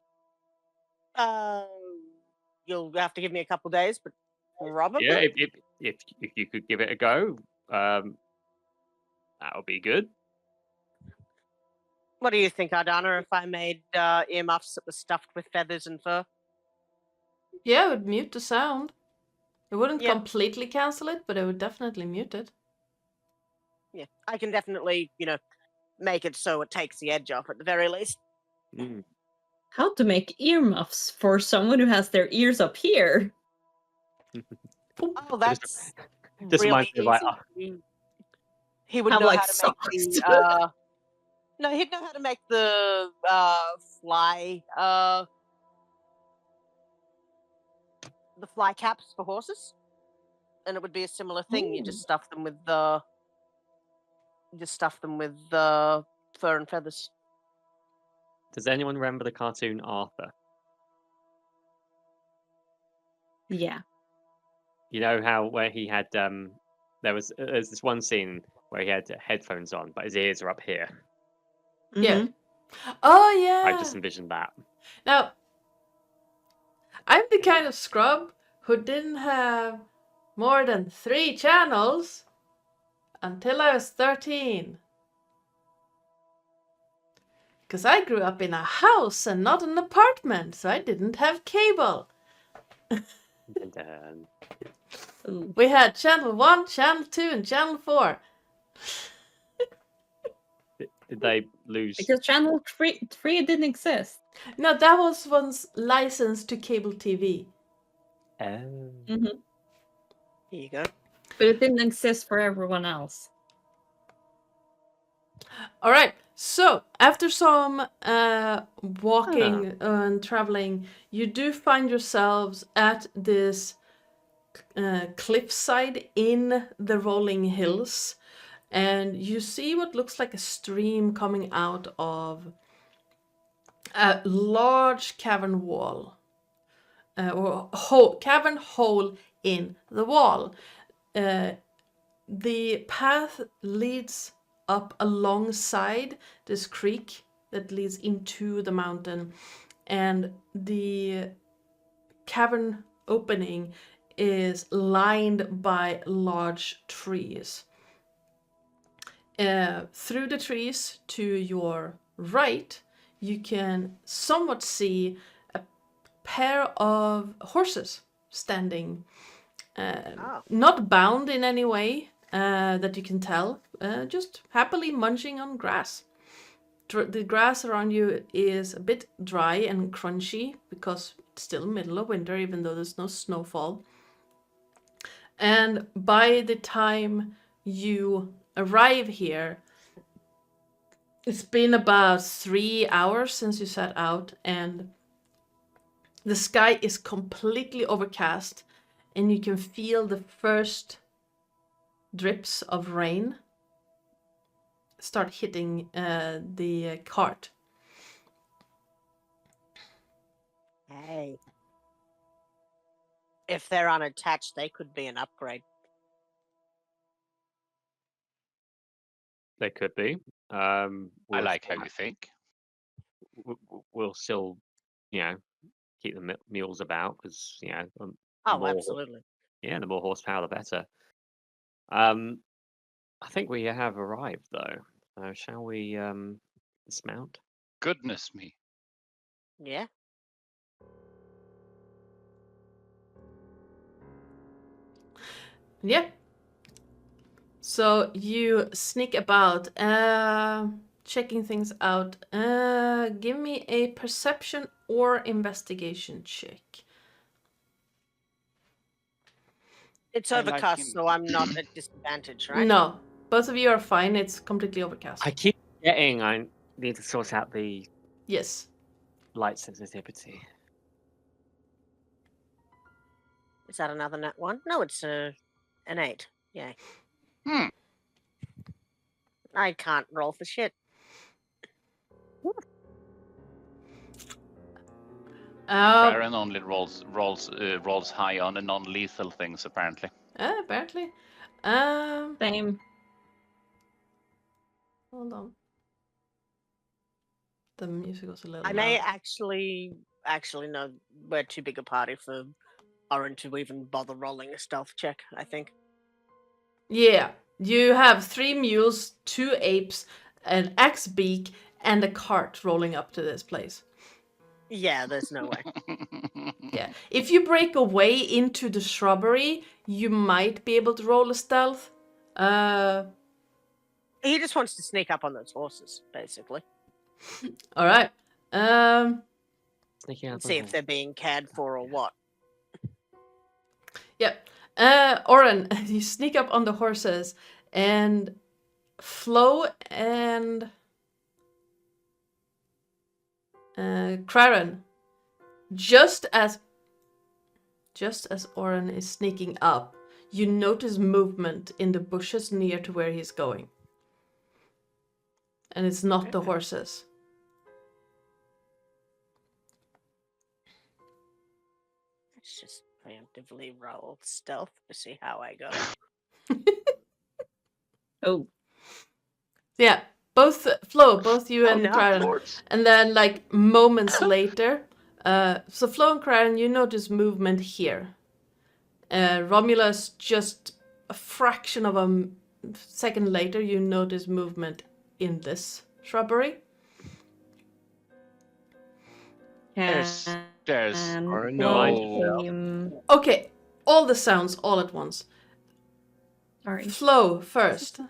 You'll have to give me a couple days, but probably. Yeah, if you could give it a go, that would be good. What do you think, Ardana, if I made earmuffs that were stuffed with feathers and fur? Yeah, it would mute the sound. It wouldn't Yeah. completely cancel it, but it would definitely mute it. Yeah, I can definitely, make it so it takes the edge off at the very least. Mm. How to make earmuffs for someone who has their ears up here? Oh, that's Just really reminds me of, like, easy. He would Have, know like, how to make socks. the. No, he'd know how to make the fly. The fly caps for horses, and it would be a similar thing. You just stuff them with the. Just stuff them with the fur and feathers. Does anyone remember the cartoon Arthur? Yeah. You know how where he had there's this one scene where he had headphones on, but his ears are up here. Yeah. Mhm. Oh yeah. I just envisioned that. Now, I'm the kind of scrub who didn't have more than 3 channels until I was 13. Because I grew up in a house and not an apartment, so I didn't have cable. And, Ooh. We had channel 1, channel 2, and channel 4. did they lose? Because channel 3 didn't exist. No, that was once licensed to cable TV. Oh. Hmm. Here you go. But it didn't exist for everyone else. All right. So after some walking and traveling, you do find yourselves at this cliffside in the rolling hills, and you see what looks like a stream coming out of a large cavern wall, cavern hole in the wall. The path leads up alongside this creek that leads into the mountain, and the cavern opening is lined by large trees. Through the trees to your right, you can somewhat see a pair of horses standing, not bound in any way that you can tell, just happily munching on grass. The grass around you is a bit dry and crunchy because it's still middle of winter, even though there's no snowfall. And by the time you arrive here, it's been about 3 hours since you set out, and the sky is completely overcast, and you can feel the first drips of rain start hitting the cart. Hey. If they're unattached, they could be an upgrade. They could be. I We'll like still how you think. we'll still, keep the mules about because Oh, more, absolutely. the more horsepower, the better. I think we have arrived though. Shall we dismount? Goodness me. Yeah. Yeah. So you sneak about, checking things out. Give me a perception or investigation check. It's I like overcast, him. so I'm not at disadvantage, right? No, both of you are fine. It's completely overcast. I keep getting. I need to sort out the Yes. light sensitivity. Is that another nat 1? No, it's an 8. Yay. I can't roll for shit. Baron only rolls high on the non-lethal things, apparently. Apparently. Same. Hold on. The music was a little I may loud. actually know we're too big a party for Oren to even bother rolling a stealth check, I think. Yeah, you have 3 mules, 2 apes, an axe beak, and a cart rolling up to this place. Yeah, there's no way. Yeah. If you break away into the shrubbery, you might be able to roll a stealth. He just wants to sneak up on those horses, basically. All right. Sneaking out And the see if hall. they're being cared for or what. Yep. Oren, you sneak up on the horses, and Flo and Craren, just as Oren is sneaking up, you notice movement in the bushes near to where he's going. And it's not the horses. Let's just preemptively roll stealth to see how I go. Oh, Yeah, both you Oh, and no. Craren. And then, like, moments later, so Flo and Craren, you notice movement here. Romulus, just a fraction of a second later, you notice movement in this shrubbery. There's and or Flo no. came- Okay, all the sounds all at once. Sorry. Flo first.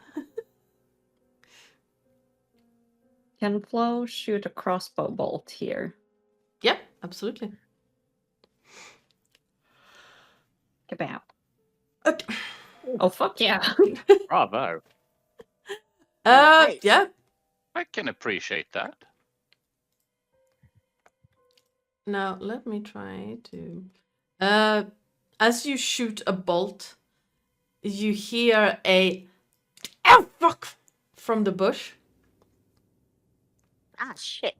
Can Flo shoot a crossbow bolt here? Yep, absolutely. Kabow. Okay. Oh, fuck yeah. Bravo. Nice. Yeah. I can appreciate that. Now let me try to. As you shoot a bolt, you hear a "Oh fuck" from the bush, Ah, shit.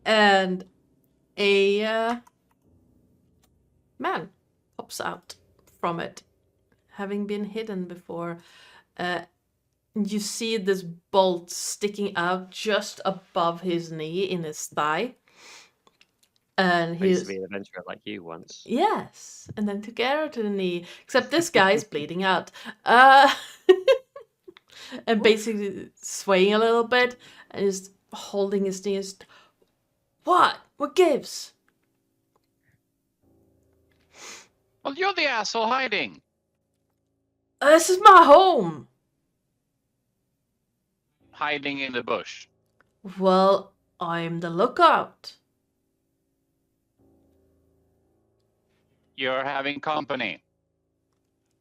and a man pops out from it, having been hidden before. You see this bolt sticking out just above his knee in his thigh. And I used he's to be an adventurer like you once. yes, and then took arrow to the knee. Except this guy's bleeding out. And basically swaying a little bit and is holding his knees. What? What gives? Well, you're the asshole hiding. This is my home. Hiding in the bush. Well, I'm the lookout. You're having company.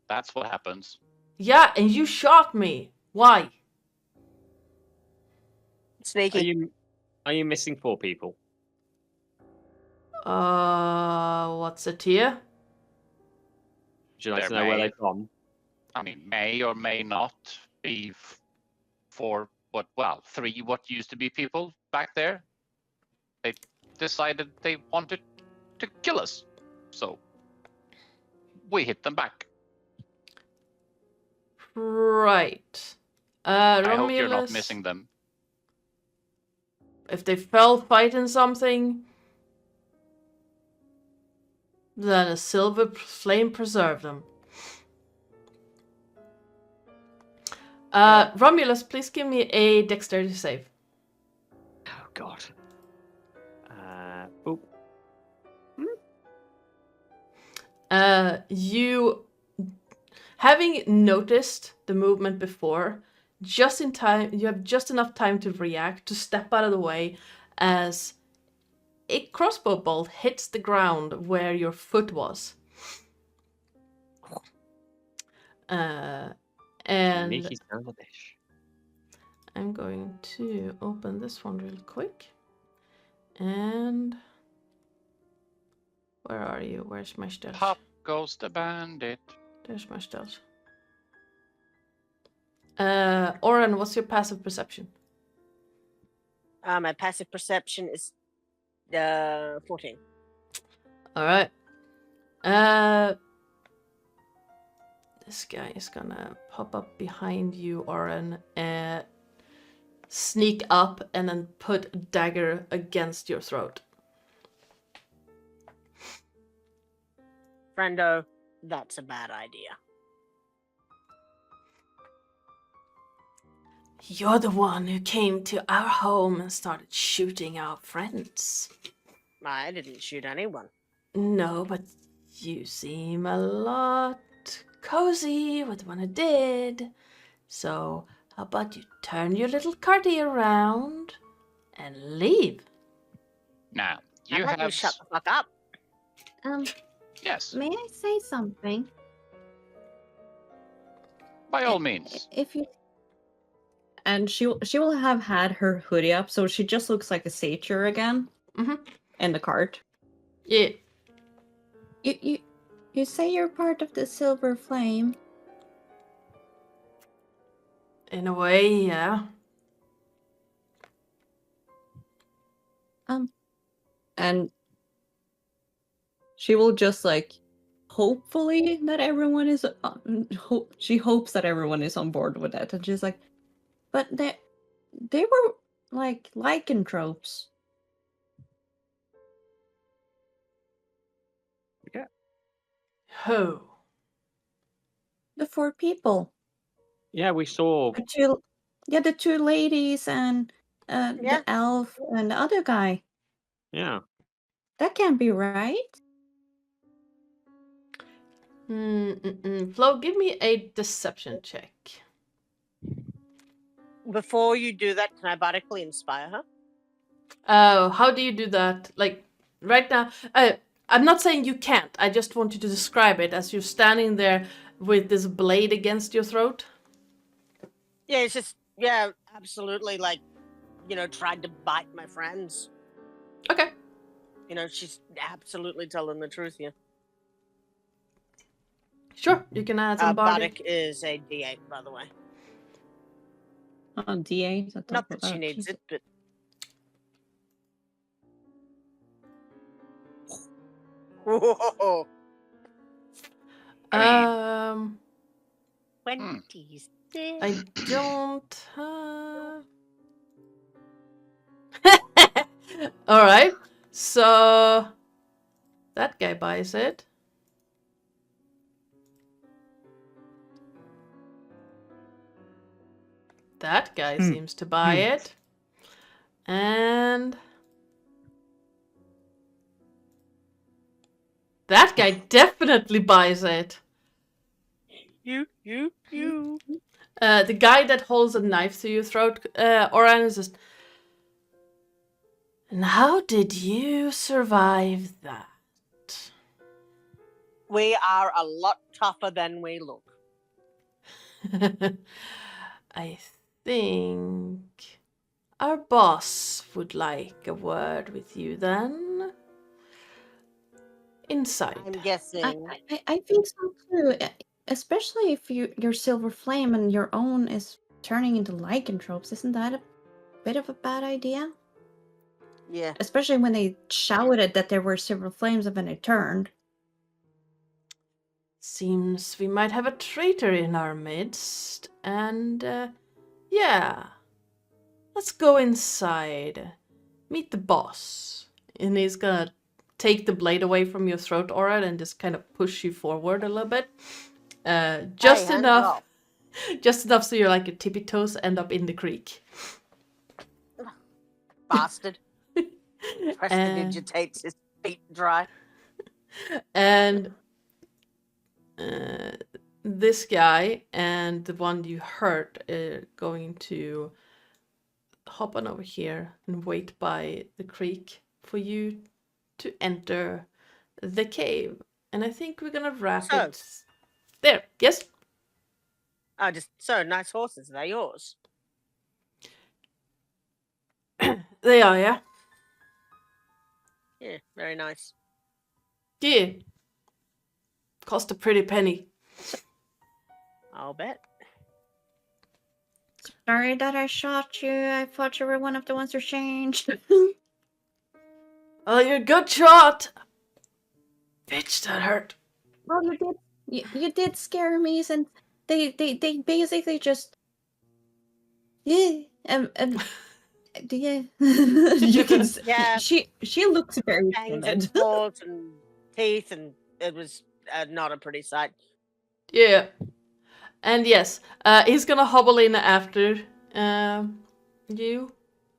That's what happens. Yeah, and you shot me. Why? Sneaky. Are you missing 4 people? What's it here? Would you like There to know where may- they're from? I mean, may or may not be three what used to be people back there. They decided they wanted to kill us. So we hit them back. Right. I hope you're not Romulus, missing them. if they fell fighting something, then a silver flame preserved them. Romulus, please give me a dexterity save. Oh god. Oh. You, having noticed the movement before, just in time, you have just enough time to react, to step out of the way as a crossbow bolt hits the ground where your foot was. And Sneaky son of a bitch. I'm going to open this one real quick. And where are you? Where's my stealth? Pop goes the bandit. There's my stealth. Oren, what's your passive perception? My passive perception is 14. All right. This guy is gonna pop up behind you, Oren, sneak up, and then put a dagger against your throat. Friendo, that's a bad idea. You're the one who came to our home and started shooting our friends. I didn't shoot anyone. No, but you seem a lot cozy with the one who did. So, how about you turn your little carty around and leave? Now, How you about you have. shut the fuck up? Yes, May I say something? by all means. If you And she will have had her hoodie up, so she just looks like a satyr again Mm-hmm. in the cart. Yeah. you say you're part of the Silver Flame. In a way, yeah. And she will just like hopefully that everyone is she hopes that everyone is on board with it, and she's like, But they were like lycanthropes. Who? The 4 people. Yeah, we saw. The two ladies and Yeah. the elf and the other guy. Yeah. That can't be right. Flo, give me a deception check. Before you do that, can I bardiccally inspire her? How do you do that? Like, right now, I'm not saying you can't. I just want you to describe it as you're standing there with this blade against your throat. Yeah, it's just, yeah, absolutely, like, tried to bite my friends. Okay. She's absolutely telling the truth here. Sure, you can add some bardic. Bardic is a D8, by the way. oh, DA. Not that she needs it, but... Whoa! I mean- 26. I don't have... Alright, so... That guy buys it. That guy seems to buy it. And... That guy definitely buys it. You. The guy that holds a knife to your throat, Oran, is just... And how did you survive that? We are a lot tougher than we look. I think our boss would like a word with you then. Inside. I'm guessing. I think so too. Especially if your Silver Flame and your own is turning into lycanthropes. Isn't that a bit of a bad idea? Yeah. Especially when they shouted that there were Silver Flames and then they turned. Seems we might have a traitor in our midst, and yeah. Let's go inside. Meet the boss. And he's gonna take the blade away from your throat, Aura, and just kind of push you forward a little bit. Just Hey, hands enough. off. Just enough so you're like your tippy toes end up in the creek. Bastard. Prestidigitates his feet dry. And this guy and the one you hurt are going to hop on over here and wait by the creek for you to enter the cave. And I think we're gonna wrap So- it there. Yes? Just so nice horses. They're yours. They are, yeah? Yeah, very nice. Yeah. Cost a pretty penny. I'll bet. Sorry that I shot you. I thought you were one of the ones who changed. Oh, you're a good shot! Bitch, that hurt. Well, you did scare me, and they basically just yeah yeah. You can Yeah. she looks very Fangs timid. and claws and teeth, and it was not a pretty sight. Yeah. And yes, he's gonna hobble in after you.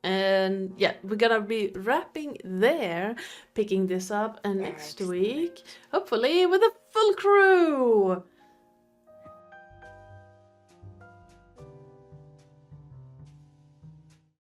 And yeah, we're gonna be wrapping there, picking this up, and next week, hopefully with a full crew.